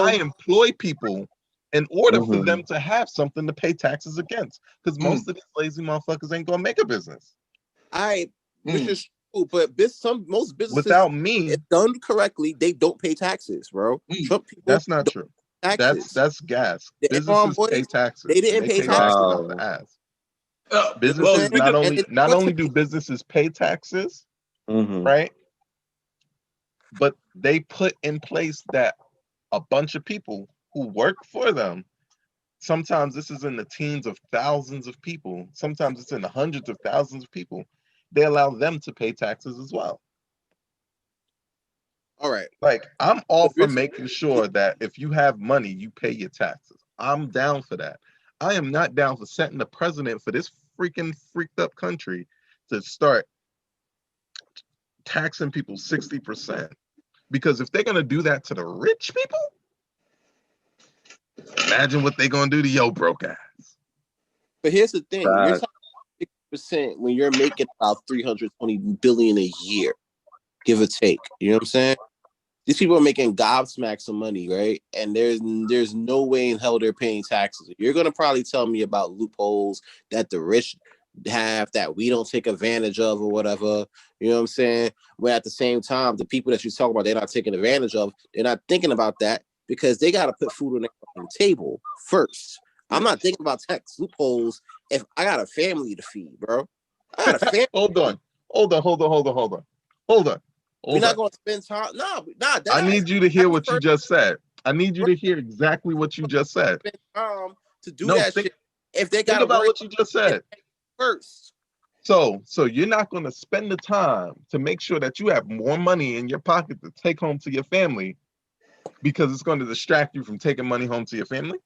I employ people in order for them to have something to pay taxes against. Because most of these lazy motherfuckers ain't gonna make a business. Which is true, but most businesses, without me, if done correctly, they don't pay taxes, bro. Trump people. That's not true. Taxes. That's gas. Businesses pay taxes. They didn't pay taxes. Out the ass. Businesses not only do businesses pay taxes, right? But they put in place that a bunch of people who work for them, sometimes this is in the teens of thousands of people, sometimes it's in the hundreds of thousands of people, they allow them to pay taxes as well. All right. Like, I'm all for making sure that if you have money, you pay your taxes. I'm down for that. I am not down for setting the precedent for this freaking freaked up country to start taxing people 60%. Because if they're going to do that to the rich people, imagine what they're going to do to your broke ass. But here's the thing. You're talking 60% when you're making about $320 billion a year, give or take. You know what I'm saying? These people are making gobsmacks of money, right? And there's no way in hell they're paying taxes. You're going to probably tell me about loopholes that the rich have that we don't take advantage of or whatever. You know what I'm saying? But at the same time, the people that you talk about, they're not taking advantage of. They're not thinking about that because they got to put food on their table first. I'm not thinking about tax loopholes if I got a family to feed, bro. I got a family. Hold on. We're not going to spend time. Nah. I need you to hear what you just said. I need you to hear exactly what you just said. Spend time to do that shit. If they got think about what you just said first. So you're not going to spend the time to make sure that you have more money in your pocket to take home to your family because it's going to distract you from taking money home to your family?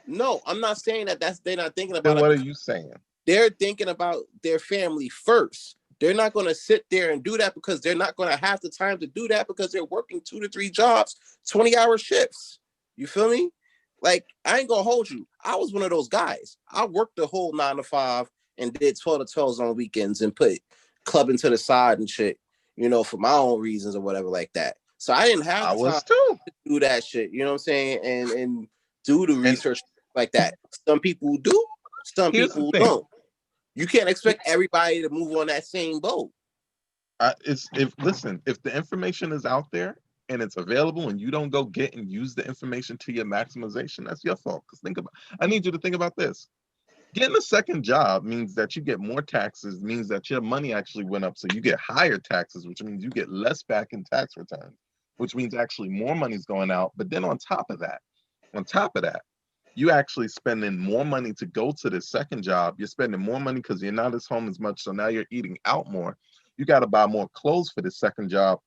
No, I'm not saying that. They're not thinking about. Then what are you saying? They're thinking about their family first. They're not going to sit there and do that because they're not going to have the time to do that because they're working 2 to 3 jobs, 20-hour shifts. You feel me? Like, I ain't going to hold you. I was one of those guys. I worked the whole 9 to 5 and did 12 to 12s on weekends and put clubbing to the side and shit, you know, for my own reasons or whatever like that. So I didn't have time to do that shit, you know what I'm saying? And do the research like that. Some people do, some people don't. You can't expect everybody to move on that same boat. If the information is out there and it's available and you don't go get and use the information to your maximization, that's your fault. Because I need you to think about this. Getting a second job means that you get more taxes, means that your money actually went up. So you get higher taxes, which means you get less back in tax returns, which means actually more money's going out. But then on top of that, you actually spending more money to go to the second job. You're spending more money because you're not at home as much. So now you're eating out more. You got to buy more clothes for the second job.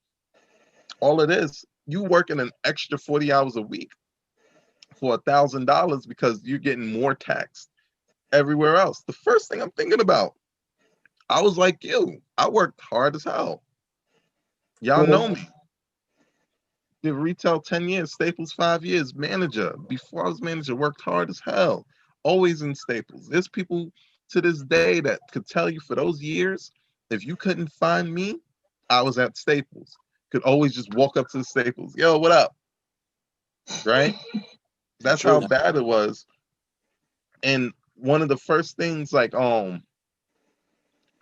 All it is, you working an extra 40 hours a week for $1,000 because you're getting more taxed everywhere else. The first thing I'm thinking about, I was like you. I worked hard as hell. Y'all know me. Did retail 10 years, Staples 5 years, manager. Before I was manager, worked hard as hell. Always in Staples. There's people to this day that could tell you for those years, if you couldn't find me, I was at Staples. Could always just walk up to the Staples. Yo, what up? Right? That's how bad it was. And one of the first things, like, I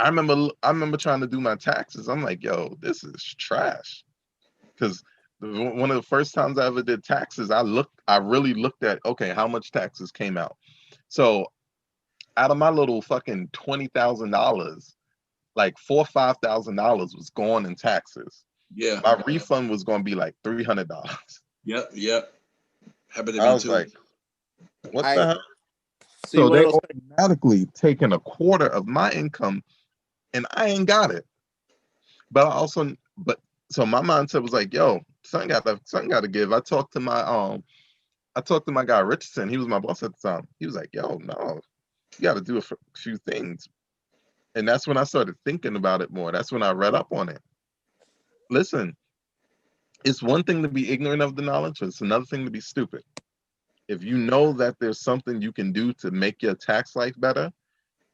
remember trying to do my taxes. I'm like, yo, this is trash. Because one of the first times I ever did taxes, I really looked at, okay, how much taxes came out. So out of my little fucking $20,000, like $4,000 or $5,000 was gone in taxes. Yeah. My refund was going to be like $300. Yep. Happened to I me was too. like, what the hell? So they automatically taking a quarter of my income and I ain't got it. But So my mindset was like, yo, something gotta give. I talked to my guy Richardson. He was my boss at the time. He was like, yo, no, you got to do a few things. And that's when I started thinking about it more. That's when I read up on it. Listen, it's one thing to be ignorant of the knowledge, but it's another thing to be stupid. If you know that there's something you can do to make your tax life better,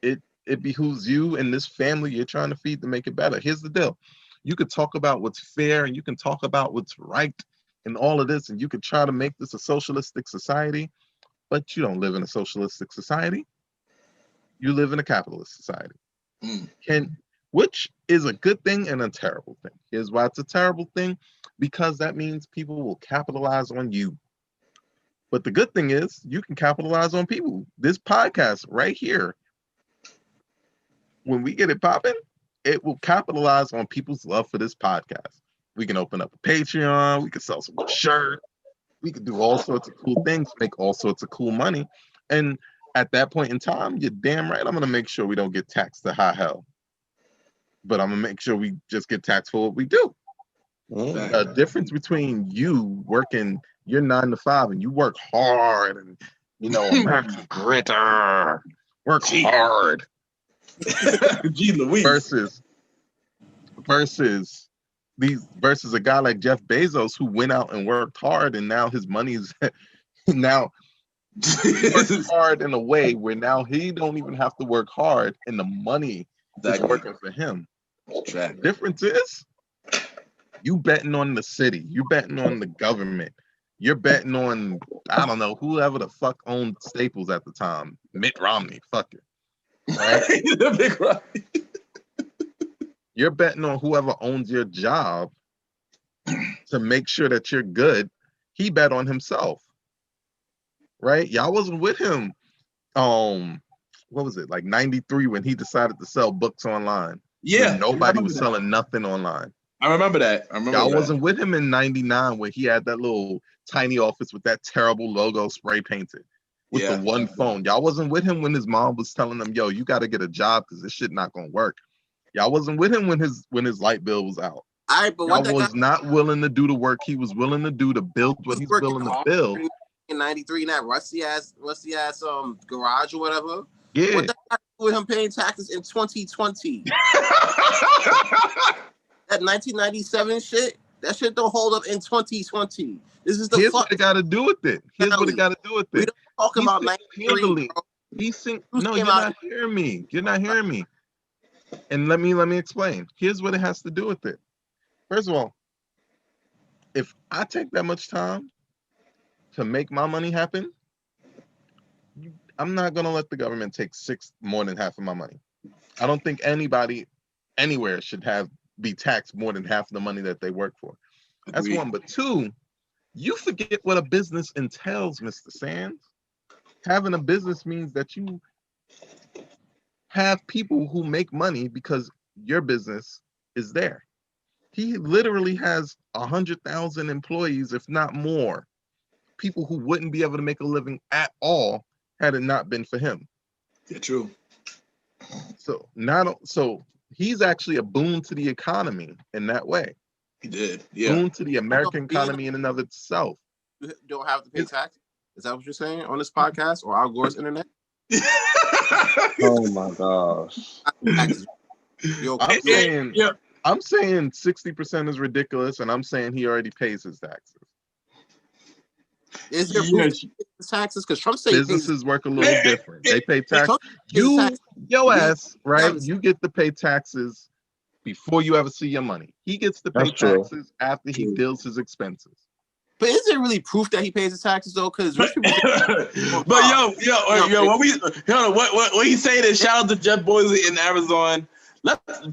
it behooves you and this family you're trying to feed to make it better. Here's the deal. You could talk about what's fair and you can talk about what's right and all of this, and you could try to make this a socialistic society, but you don't live in a socialistic society. You live in a capitalist society. Which is a good thing and a terrible thing. Here's why it's a terrible thing, because that means people will capitalize on you. But the good thing is you can capitalize on people. This podcast right here, when we get it popping, it will capitalize on people's love for this podcast. We can open up a Patreon, we can sell some shirts, we could do all sorts of cool things, make all sorts of cool money. And at that point in time, you're damn right I'm gonna make sure we don't get taxed to high hell. But I'm gonna make sure we just get taxed for what we do. The difference between you working your 9 to 5 and you work hard and American gritter, work hard. Gee Louise. versus a guy like Jeff Bezos who went out and worked hard and now his money's now works hard in a way where now he don't even have to work hard and the money is working for him. The difference is you betting on the city, you betting on the government, you're betting on, I don't know, whoever the fuck owned Staples at the time. Mitt Romney, fuck it. Right? The big Romney. You're betting on whoever owns your job to make sure that you're good. He bet on himself. Right? Y'all wasn't with him. What was it, like 93 when he decided to sell books online? Yeah. Nobody was selling nothing online. I remember that. Y'all wasn't with him in 99 where he had that little tiny office with that terrible logo spray painted with the one phone. Y'all wasn't with him when his mom was telling him, yo, you got to get a job because this shit not gonna work. Y'all wasn't with him when his light bill was out. All right, but y'all was not willing to do the work he was willing to do to build what he's willing to build. In 93 in that rusty ass garage or whatever. Yeah. What the heck with him paying taxes in 2020? That 1997 shit, that shit don't hold up in 2020. This is the Here's what it got to do with it. Here's what it got to do with it. We don't talk about 93. No, you're not hearing me. You're not hearing me. And let me explain. Here's what it has to do with it. First of all, if I take that much time to make my money happen, I'm not gonna let the government take more than half of my money. I don't think anybody anywhere should be taxed more than half of the money that they work for. That's one. But two, you forget what a business entails, Mr. Sands. Having a business means that you have people who make money because your business is there. He literally has 100,000 employees, if not more, people who wouldn't be able to make a living at all had it not been for him. Yeah, true. So he's actually a boon to the economy in that way. He did. Yeah. Boon to the American economy in and of itself. You don't have to pay tax. Is that what you're saying on this podcast or Al Gore's internet? Oh my gosh. I'm saying 60% is ridiculous, and I'm saying he already pays his taxes. Is there taxes? Because Trump says businesses work a little different. They pay tax. Your ass, right? You get to pay taxes before you ever see your money. He gets to pay taxes after he bills his expenses. But is there really proof that he pays his taxes though? Because rich people. But what he's saying is shout out to Jeff Boyz in Arizona.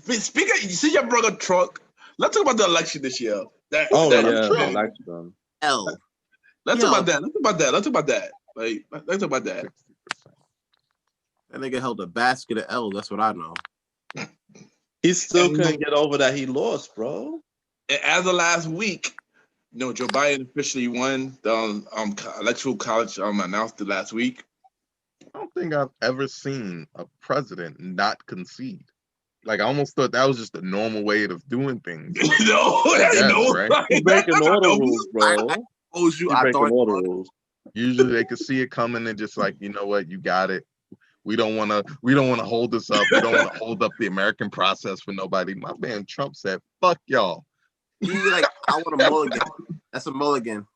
Speak of, you see your brother Trump. Let's talk about the election this year. The election. Let's talk about that. Let's talk about that. Let's talk about that. That nigga held a basket of L's. That's what I know. He still couldn't get over that he lost, bro. And as of last week, Joe Biden officially won the electoral college announced it last week. I don't think I've ever seen a president not concede. Like I almost thought that was just the normal way of doing things. No, right? He's breaking all the rules, bro. Told you, He's I breaking thought all the rules. Usually they could see it coming and just like, you know what, you got it. We don't want to hold this up. We don't want to hold up the American process for nobody. My man Trump said, "Fuck y'all." he like, I want a mulligan. That's a mulligan.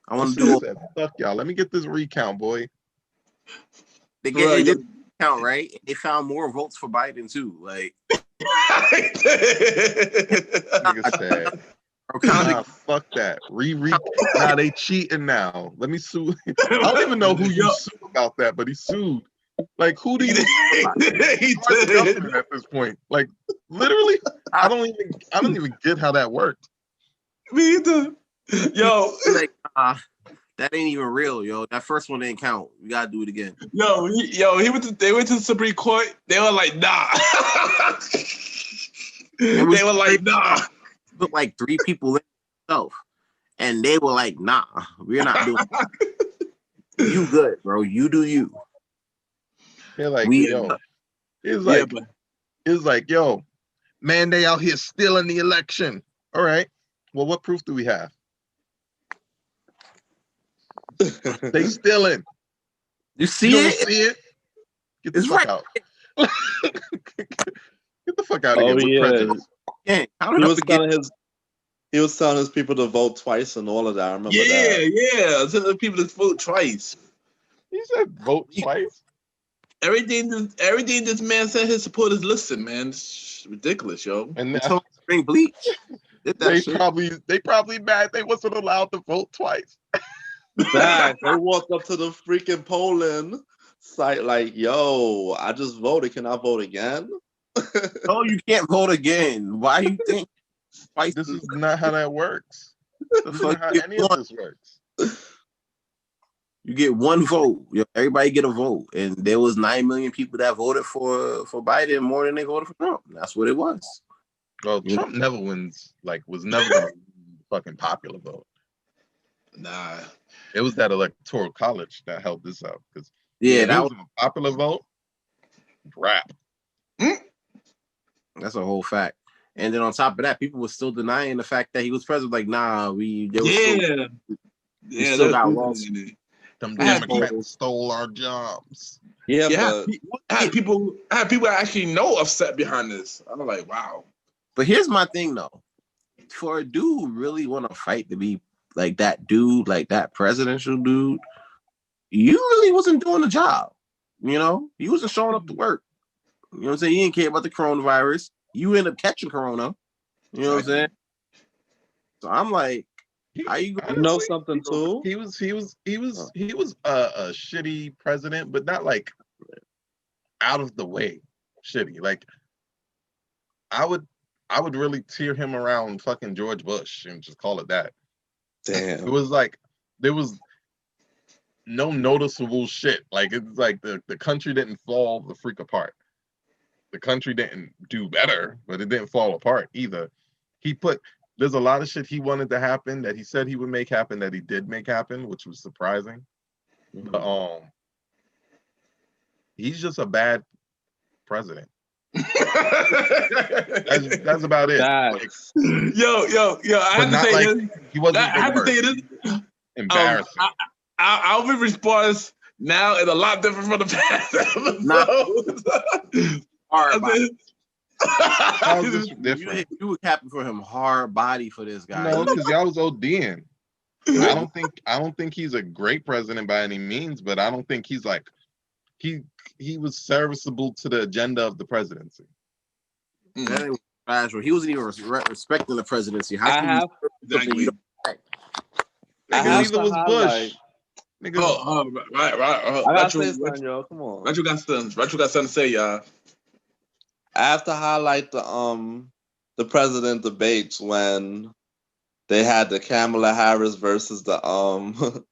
I want to He do. said, "Fuck y'all. Let me get this recount, boy." They did count, right? They found more votes for Biden too. Like, Nigga said, nah, fuck that. Nah, they cheating now. Let me sue. I don't even know who you sue about that, but he sued. Like, who do you he did at this point? Like, literally, I don't even get how that worked. Me either. Yo, like, that ain't even real, yo. That first one didn't count. We gotta do it again. They went to the Supreme Court. They were like, nah. They were like, nah. Put like 3 people in themselves, and they were like, nah, we're not doing it. You good, bro. You do you. They're like, yo. It's like, yo, man, they out here stealing the election. All right. Well, what proof do we have? They stealing. You see You it? don't see it? Get the It's fuck right. out. Get the fuck out of here. yeah. Presidents. Yeah, He was telling his people to vote twice and all of that. I remember that. Yeah. Telling people to vote twice. He said vote twice. Everything this man said his supporters listen, man. It's ridiculous, yo. And bring bleach. they probably mad they wasn't allowed to vote twice. They walked up to the freaking polling site like, yo, I just voted. Can I vote again? No, you can't vote again. Why you think? This is not how that works. The This is fuck not how any of this works. You get one vote. Everybody get a vote, and there was 9 million people that voted for Biden more than they voted for Trump. That's what it was. Well, Trump never wins. Like, was never gonna win the fucking popular vote. Nah. It was that electoral college that helped this out. Because that was a popular vote. Rap. That's a whole fact. And then on top of that, people were still denying the fact that he was president. Like, nah, still got lost. Them Democrats stole our jobs. Yeah, I had people actually know upset behind this. I'm like, wow. But here's my thing though. For a dude really want to fight to be like that dude, like that presidential dude, you really wasn't doing the job. You know, you wasn't showing up to work. You know what I'm saying? You didn't care about the coronavirus. You end up catching corona. You know what I'm saying? So I'm like, how you know something too? He was a shitty president, but not like out of the way shitty. Like I would really tear him around fucking George Bush and just call it that. Damn. It was like there was no noticeable shit. Like it's like the country didn't fall the freak apart. The country didn't do better, but it didn't fall apart either. There's a lot of shit he wanted to happen that he said he would make happen that he did make happen, which was surprising. Mm-hmm. But he's just a bad president. that's about it. Like, yo, I have to say this. He wasn't. I have to say this. Embarrassing. Our response now is a lot different from the past episode. Hard body. How is this different? You were capping for him hard body for this guy. No, because y'all was ODing. I don't think he's a great president by any means, but I don't think he's like he was serviceable to the agenda of the presidency. That ain't casual. He wasn't even respecting the presidency. Neither was Bush. Right. I gotta say something, yo. Come on. Rachel got something to say, y'all. I have to highlight the president debates when they had the Kamala Harris versus the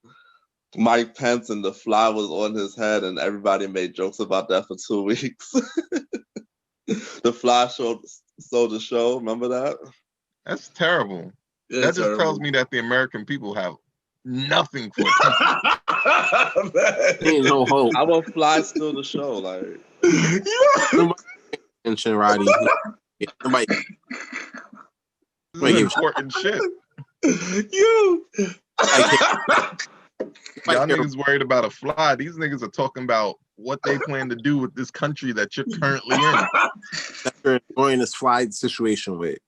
Mike Pence and the fly was on his head and everybody made jokes about that for 2 weeks. The fly stole the show. Remember that? That's terrible. Yeah, that just tells me that the American people have nothing for Ain't no hope. I want fly steal the show. Like attention, Roddy. Yeah, nobody This is important shit. You. Y'all niggas worried about a fly. These niggas are talking about what they plan to do with this country that you're currently in. That you're enjoying this fly situation with.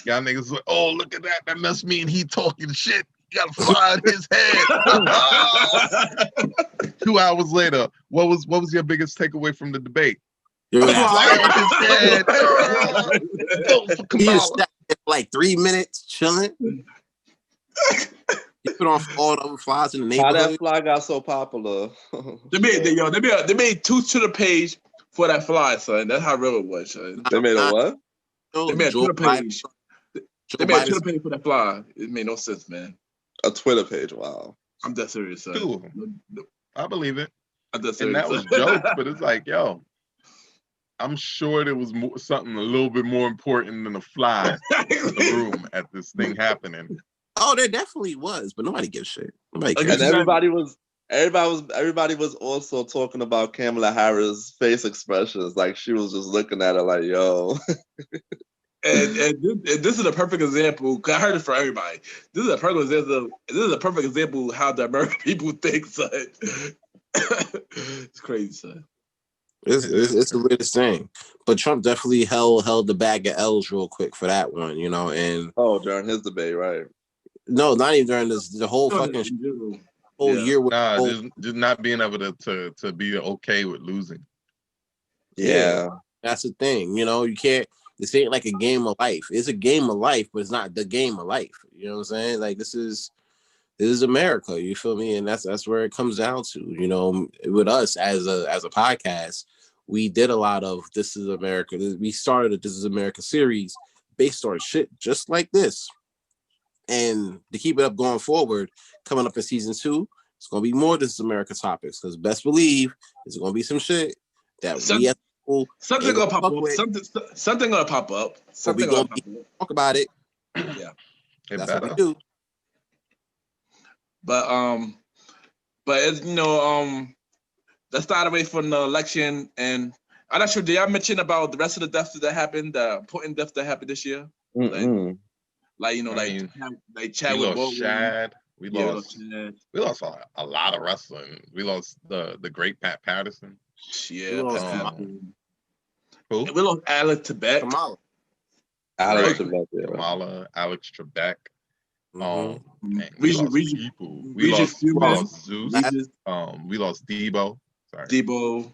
Y'all niggas like, oh, look at that. That must mean he talking shit. He got a fly in his head. 2 hours later, what was your biggest takeaway from the debate? Yo, A fly in his head. Vote for he is Kamala. like 3 minutes chilling. He put on all the other flies in the How neighborhood. that fly got so popular? They made 2 Twitter page for that fly, son. That's how real it was, son. They made a what? They made a Joe Twitter page. They made a Twitter page for that fly. It made no sense, man. A Twitter page. Wow. I'm dead serious, son. 2 of them. I believe it. I'm dead And serious. that was jokes, but it's like, yo, I'm sure there was something a little bit more important than a fly in the room at this thing happening. Oh, there definitely was, but nobody gives shit. Nobody Like, cares. And everybody was also talking about Kamala Harris' face expressions. Like she was just looking at her like, yo. And this is a perfect example. 'Cause I heard it from everybody. This is a perfect example of how the American people think, son. It's crazy, son. It's the weirdest thing. But Trump definitely held the bag of L's real quick for that one, you know. And During his debate, right? no, not even during this. The whole fucking whole year. Just not being able to be okay with losing. Yeah, that's the thing. You know, you can't. This ain't like a game of life. It's a game of life, but it's not the game of life. You know what I'm saying? Like this is America. You feel me? And that's where it comes down to. You know, with us as a podcast, we did a lot of This Is America. We started a This Is America series based on shit just like this. And to keep it up going forward, coming up in season 2, it's gonna be more This Is America topics because best believe it's gonna be some shit that we as people something gonna pop up. Something gonna pop up. Something gonna pop up. Talk about it. Yeah, that's what we do. But as you know, let's start away from the election. And I'm not sure. Did y'all mention about the rest of the deaths that happened, the important deaths that happened this year? Like you know, like Chadwick Boseman. Shad. We lost a lot of wrestling. We lost the great Pat Patterson. Yeah. Who? We lost Alex Trebek. Kamala. Alex Trebek. We lost Zeus. We lost Debo. Sorry. Debo.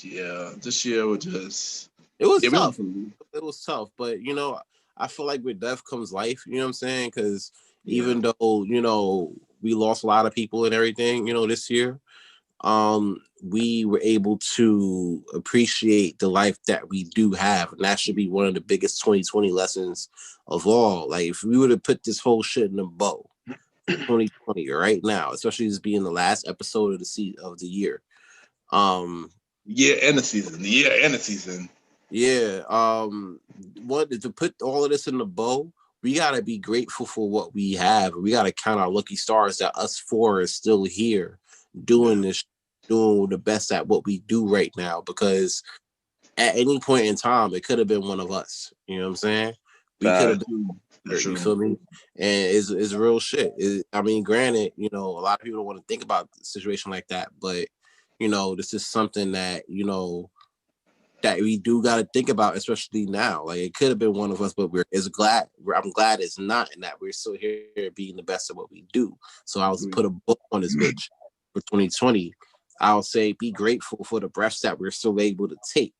Yeah, this year was just. It was tough. It was tough, but you know, I feel like with death comes life. You know what I'm saying? Because even though you know we lost a lot of people and everything, you know, this year, we were able to appreciate the life that we do have, and that should be one of the biggest 2020 lessons of all. Like if we were to put this whole shit in a bow, 2020 right now, especially as being the last episode of the year. And the season. Yeah. What to put all of this in the bow, we gotta be grateful for what we have. We gotta count our lucky stars that us 4 is still here doing this, doing the best at what we do right now, because at any point in time it could have been one of us. You know what I'm saying? We could have been hurt, you feel me? And it's real shit. I mean, granted, you know, a lot of people don't want to think about a situation like that, but you know, this is something that, you know, that we do got to think about, especially now. Like it could have been one of us, but I'm glad it's not, and that we're still here being the best at what we do. So I was put a book on this bitch for 2020. I'll say be grateful for the breaths that we're still able to take,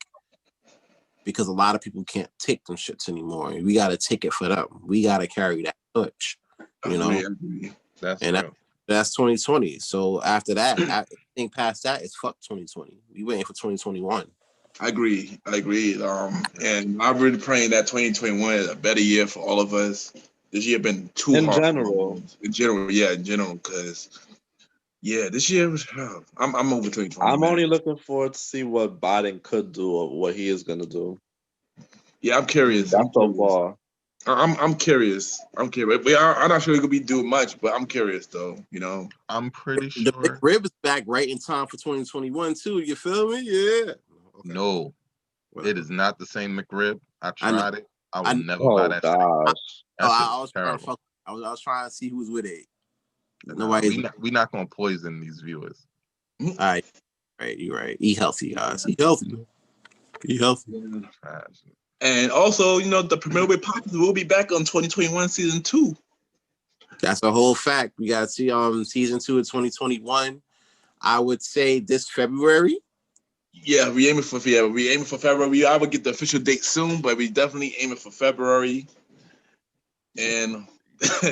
because a lot of people can't take them shits anymore. We got to take it for them. We got to carry that touch, you know. That's 2020. So after that, I think past that, it's fuck 2020. We waiting for 2021. I agree. And I'm really praying that 2021 is a better year for all of us. This year been too hard. In general, because this year was. I'm over 2020. I'm only looking forward to see what Biden could do or what he is gonna do. Yeah, I'm curious. That's so far. I'm curious. I'm not sure he could be doing much, but I'm curious though. You know, I'm pretty sure the Big Rib is back right in time for 2021 too. You feel me? Yeah. Okay. No. It is not the same McRib. I tried it. I would never buy Oh that shit. gosh. That shit I was was trying to terrible. fuck. I was trying to see who's with it. Nah, we not gonna poison these viewers. All right, you're right. Eat healthy, guys. Eat healthy. Eat healthy. And also, you know, the Premier Way podcast will be back on 2021 season 2. That's a whole fact. We got to see season 2 of 2021. I would say this February. Yeah, we aiming for February. I would get the official date soon, but we definitely aiming for February. And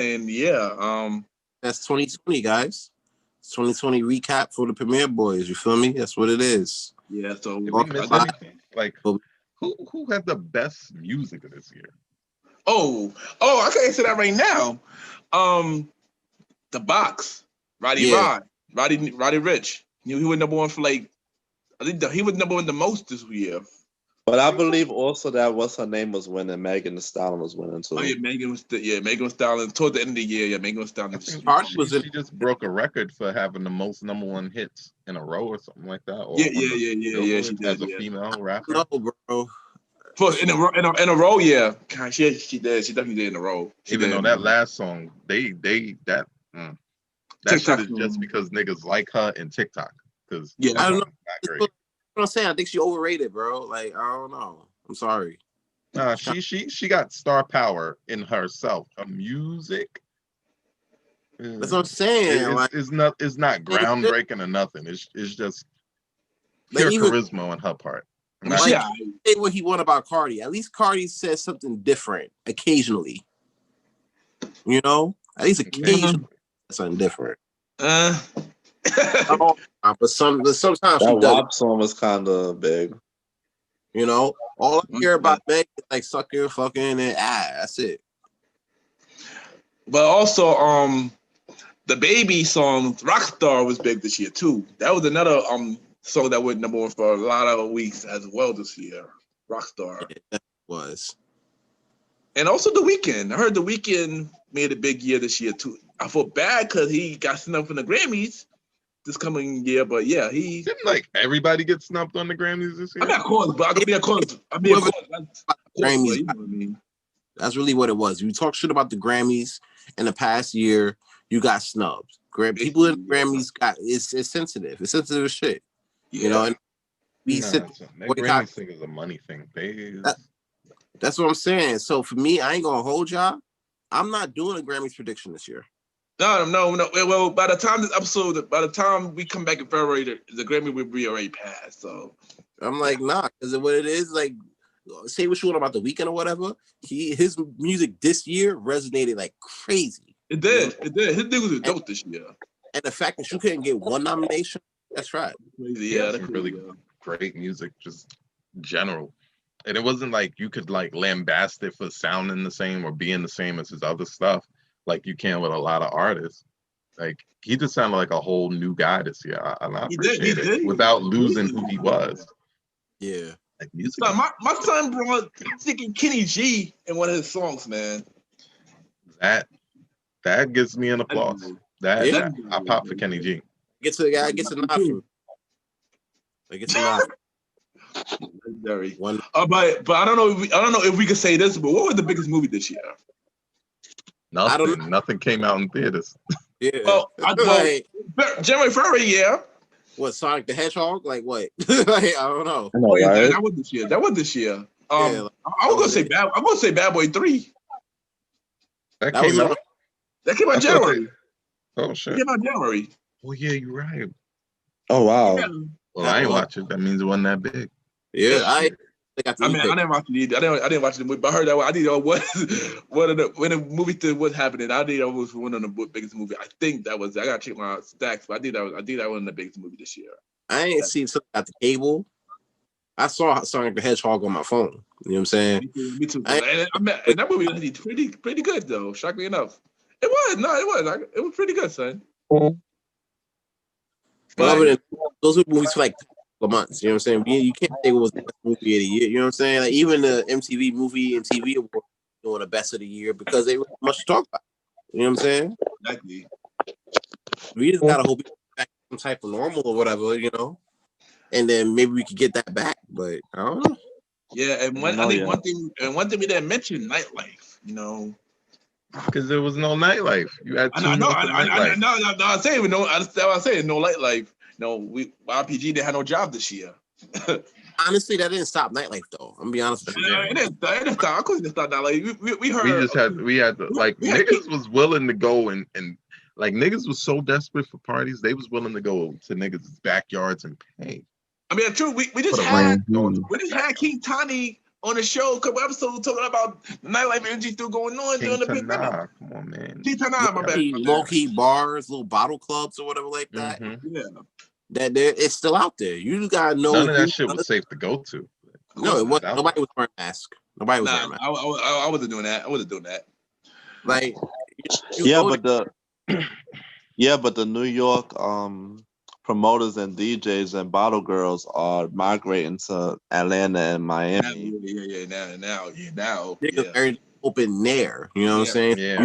yeah, That's 2020, guys. It's 2020 recap for the Premier Boys. You feel me? That's what it is. yeah. So Did we miss anything? Like who had the best music of this year? Oh, I can't say that right now. The Box, Roddy Rich. He was number one for like, I think he was number one the most this year. But I believe also that what's her name was winning. Megan Thee Stallion was winning too. Oh yeah, Megan Thee Stallion. Toward the end of the year, yeah, Megan Thee Stallion. She just broke a record for having the most number one hits in a row or something like that. Or Yeah. She did as a female rapper. No, bro. In a row, yeah. God, she did. She definitely did in a row. Even though that last song, that shit is just because niggas like her in TikTok. Because I don't know. That's what I'm saying. I think she overrated, bro. Like, I don't know. I'm sorry. She got star power in herself. Her music. That's what I'm saying. It's not groundbreaking or nothing. It's just pure charisma on her part. Say what he want about Cardi. At least Cardi says something different occasionally. You know, at least occasionally something different. But sometimes that WAP song was kind of big. You know, all I hear about Meg is like sucking, fucking, and that's it. But also, the Baby song "Rockstar" was big this year too. That was another song that went number one for a lot of weeks as well this year. Rockstar. Yeah, that was. And also The Weeknd. I heard The Weeknd made a big year this year too. I feel bad because he got snubbed from the Grammys this coming year, but yeah, he didn't like everybody get snubbed on the Grammys this year. I'm not calling, but I could be a cause. Grammys. You know what I mean? That's really what it was. You talk shit about the Grammys in the past year, you got snubbed. People in the Grammys it's sensitive. It's sensitive as shit. Yeah. You know, and Grammy thing is a money thing. That's what I'm saying. So for me, I ain't gonna hold y'all. I'm not doing a Grammys prediction this year. No. Well, by the time we come back in February, the Grammy will be already passed. So I'm like, nah, because what it is, like, say what you want about The Weeknd or whatever. His music this year resonated like crazy. It did. His niggas was dope this year. And the fact that you couldn't get one nomination, that's right. Yeah, that's really great music, just general. And it wasn't like you could like lambast it for sounding the same or being the same as his other stuff, like you can with a lot of artists. Like he just sounded like a whole new guy this year. I appreciate it without losing who he was. Yeah. Like music. So my son brought thinking Kenny G in one of his songs, man. That gives me an applause. I pop for Kenny G. Gets a guy, gets a nod. Like it's a nod. Legendary. But I don't know if we could say this, but what was the biggest movie this year? Nothing came out in theaters. Yeah. Well, January, February, yeah. What, Sonic the Hedgehog? Like what? Like, I don't know. That was this year. I'm gonna say Bad Boy 3. That came out. That came out January. Oh shit. That came out January. Oh yeah, you're right. Oh wow. Yeah. Well, I ain't watch it. That means it wasn't that big. Yeah, I didn't watch it either. I didn't watch the movie, but I heard that I didn't know when the movie was happening. I think that was one of the biggest movies. I think that was. I gotta check my stacks, but I think that was one of the biggest movies this year. I ain't seen something at the cable. I saw Sonic the Hedgehog on my phone. You know what I'm saying? Me too. And that movie was pretty good though. Shockingly enough, it was. It was pretty good, son. But those were movies for like months, you know what I'm saying? You can't say what was the best movie of the year, you know what I'm saying? Like even the MTV Movie and TV Award doing the best of the year because they were much to talk about. You know what I'm saying? Exactly. We just gotta hope we get back to some type of normal or whatever, you know. And then maybe we could get that back, but I don't know. Yeah, and one thing we didn't mention nightlife. You know, Because there was no nightlife. You had 2 months of nightlife. No. I'm saying no. That's what I'm saying. No nightlife. No, RPG didn't have no job this year. Honestly, that didn't stop nightlife though. I'm gonna be honest with you. It didn't stop. Of course, it didn't stop nightlife. We heard. We had to, like, niggas was willing to go and like, niggas was so desperate for parties, they was willing to go to niggas' backyards and pay. I mean, true. We just had King Tani on the show a couple episodes talking about the nightlife energy still going on during the pandemic. Come on, man. King Tani, my bad. Low-key bars, little bottle clubs or whatever like that. Yeah. That it's still out there. You gotta know. None of that shit was safe to go to. No, it wasn't. Nobody was wearing masks. Nobody was wearing masks. I wasn't doing that. I wasn't doing that. Like, but the New York promoters and DJs and bottle girls are migrating to Atlanta and Miami. Now. Niggas very open there. You know what I'm saying? Yeah.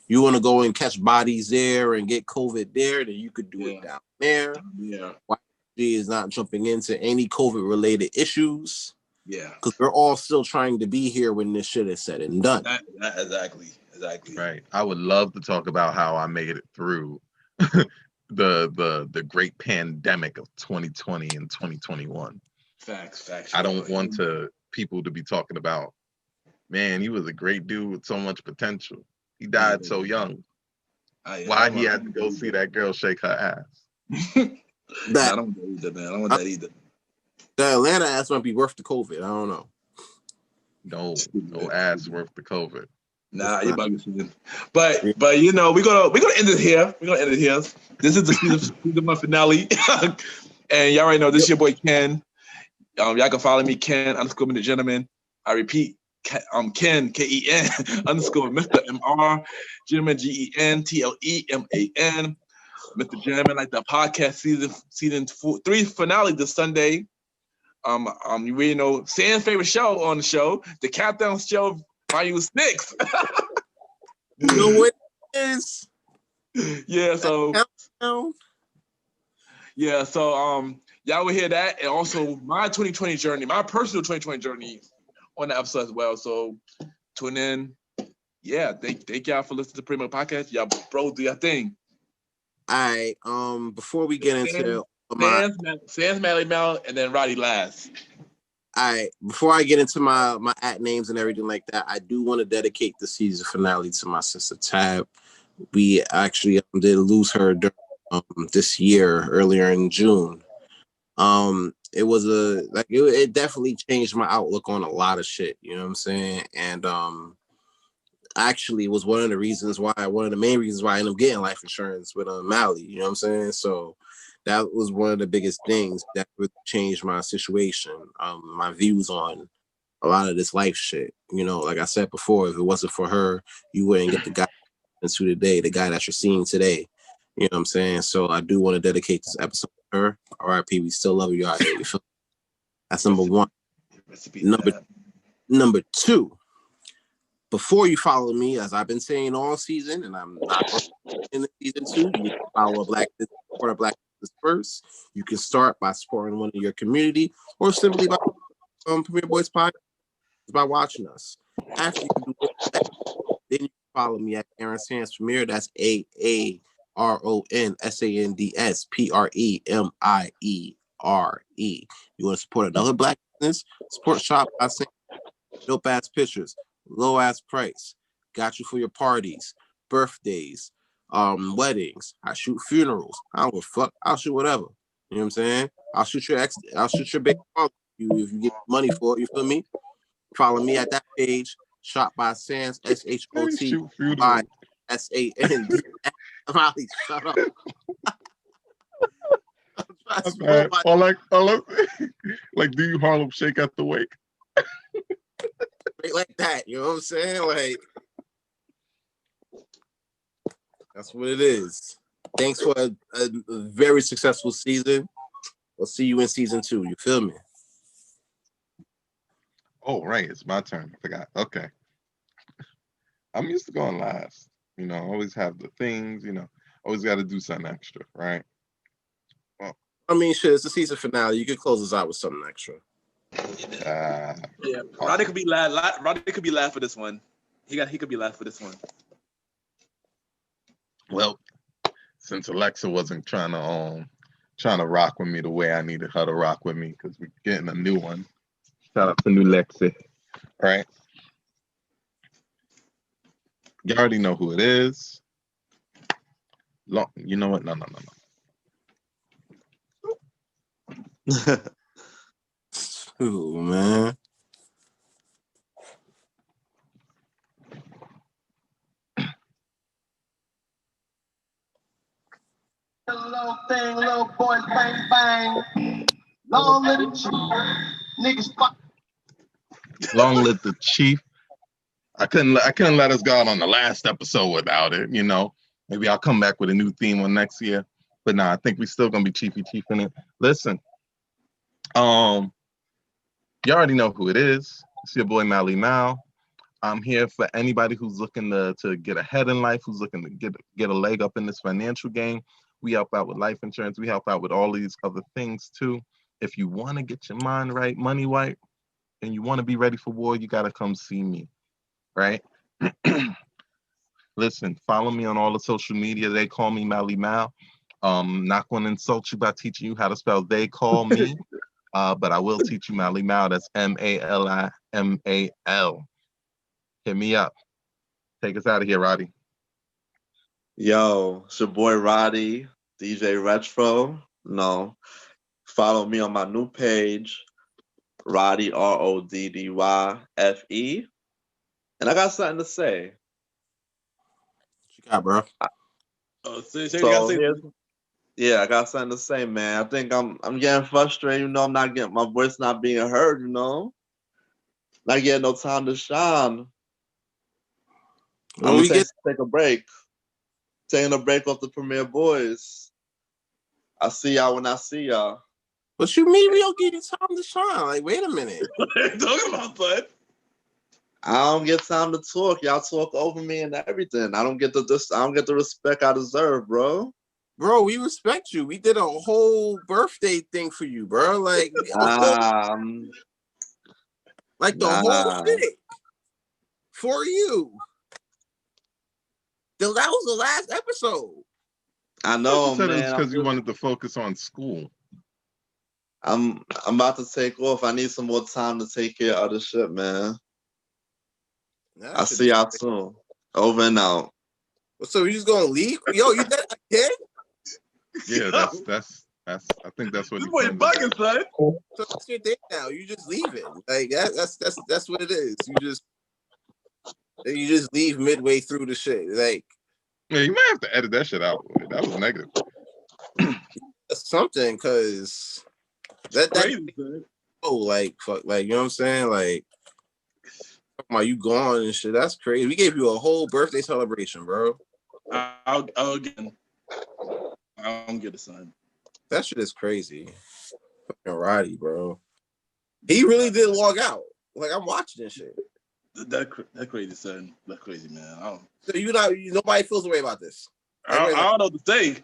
You want to go and catch bodies there and get COVID there, then you could do it down there. Yeah. YG is not jumping into any COVID related issues. Yeah. Because we're all still trying to be here when this shit is said and done. Exactly. Right. I would love to talk about how I made it through the great pandemic of 2020 and 2021. Facts. I don't want people to be talking about, man, he was a great dude with so much potential. He died so young. Why he had to go see that girl shake her ass? I don't want that either, man. I don't want that either. The Atlanta ass might be worth the COVID. I don't know. No ass worth the COVID. Nah, you're bugging. But you know, we're gonna end it here. This is the season 1 finale. And y'all already know this is your boy Ken. Y'all can follow me, Ken _ the gentleman. I repeat, Ken Ken _ Mr. MR Gentleman GENTLEMAN. Mr. Gentleman, like the podcast season 3 finale this Sunday. You really know Sam's favorite show on the show, the Countdown Show Volume 6. You know what it is? Yeah, so y'all will hear that, and also my 2020 journey, my personal 2020 journey on the episode as well. So tune in. Yeah, thank y'all for listening to Primo Podcast. Y'all bro, do your thing. All right. Before we get into Sans Mally Mel, and then Roddy last. All right. Before I get into my at names and everything like that, I do want to dedicate the season finale to my sister Tab. We actually did lose her during, this year, earlier in June. It was it definitely changed my outlook on a lot of shit. You know what I'm saying? And actually was one of the main reasons why I ended up getting life insurance with Mally. You know what I'm saying? So that was one of the biggest things that would change my situation, my views on a lot of this life shit. You know, like I said before, if it wasn't for her, you wouldn't get the guy into today, the guy that you're seeing today. You know what I'm saying? So I do want to dedicate this episode to her. R.I.P. We still love you out here. You feel? That's number one. Number two. Before you follow me, as I've been saying all season, and I'm not in the season 2, you need to follow support a black business first. You can start by supporting one in your community, or simply by Premier Boyz Podcast by watching us. After you do that, then you can follow me at Aaron Sands Premier. That's AARONSANDS PREMIERE. You want to support another black business? Support Shop by saying dope ass pictures, low ass price. Got you for your parties, birthdays, weddings. I shoot funerals. I don't give a fuck. I'll shoot whatever. You know what I'm saying? I'll shoot your baby mom if you get money for it. You feel me? Follow me at that page. Shop by Sands SHOTBYSAND. Molly, shut up. Or like, do you Harlem Shake at the wake? Like that, you know what I'm saying? Like, that's what it is. Thanks for a very successful season. We'll see you in season 2. You feel me? Oh, right. It's my turn. I forgot. Okay. I'm used to going last. You know, always have the things, you know, always got to do something extra, right? Well, I mean, shit, it's the season finale. You could close us out with something extra. Yeah, Roddy could be last. Roddy could be last for this one. He could be last for this one. Well, since Alexa wasn't trying to rock with me the way I needed her to rock with me, because we're getting a new one. Shout out to new Lexi. All right. You already know who it is. You know what? No. Ooh, man. Little thing, little boy, bang, bang. Long live the chief. Niggas fuck. Long live the chief. I couldn't let us go out on the last episode without it, you know. Maybe I'll come back with a new theme one next year. But nah, I think we still gonna be chiefing it. Listen, you already know who it is. It's your boy Mally Mal. I'm here for anybody who's looking to get ahead in life, who's looking to get a leg up in this financial game. We help out with life insurance. We help out with all these other things too. If you want to get your mind right, money right, and you want to be ready for war, you got to come see me, right? Listen, follow me on all the social media. They call me Mally Mal. Not going to insult you by teaching you how to spell they call me, but I will teach you Mally Mal. That's Malimal. Hit me up. Take us out of here, Roddy. Yo, it's your boy Roddy, DJ Retro. No, follow me on my new page, Roddy RODDYFE. And I got something to say. What you got, bro? Yeah, I got something to say, man. I think I'm getting frustrated. You know, I'm not getting my voice not being heard. You know, not getting no time to shine. I'm gonna take a break. Taking a break off the Premier Boys. I see y'all when I see y'all. What you mean we don't give you time to shine? Like, wait a minute. What are you talking about, bud? I don't get time to talk. Y'all talk over me and everything. I don't get the respect I deserve, bro. Bro, we respect you. We did a whole birthday thing for you, bro. Like, the whole thing for you. That was the last episode. I know, you said man. It's because you wanted to focus on school. I'm about to take off. I need some more time to take care of other shit, man. I'll see y'all soon. Over and out. So you just gonna leave? Yo, you did again? Yeah, that's I think that's what this boy bugging, son. So that's your day now. You just leave it. Like that's what it is. You just leave midway through the shit. Like, yeah, you might have to edit that shit out. That was negative. That's something, because that Crazy, like fuck, like, you know what I'm saying? Like, talking about you gone and shit. That's crazy. We gave you a whole birthday celebration, bro. I don't get it, son. That shit is crazy. Fucking Roddy, bro. He really did log out. Like, I'm watching this shit. That crazy, son. That's crazy, man. So nobody feels the way about this. I don't know what to say.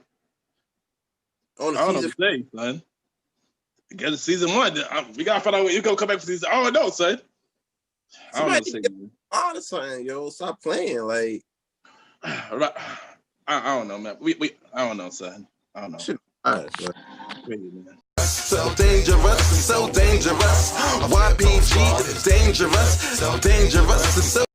I don't know what to say, son. Get season 1. We gotta find out when you gonna come back for season. I don't know, son. I don't know what to say. On something, yo. Stop playing, like. I don't know, man. I don't know, son. I don't know. Crazy, man. So dangerous, YPG, dangerous, so dangerous, so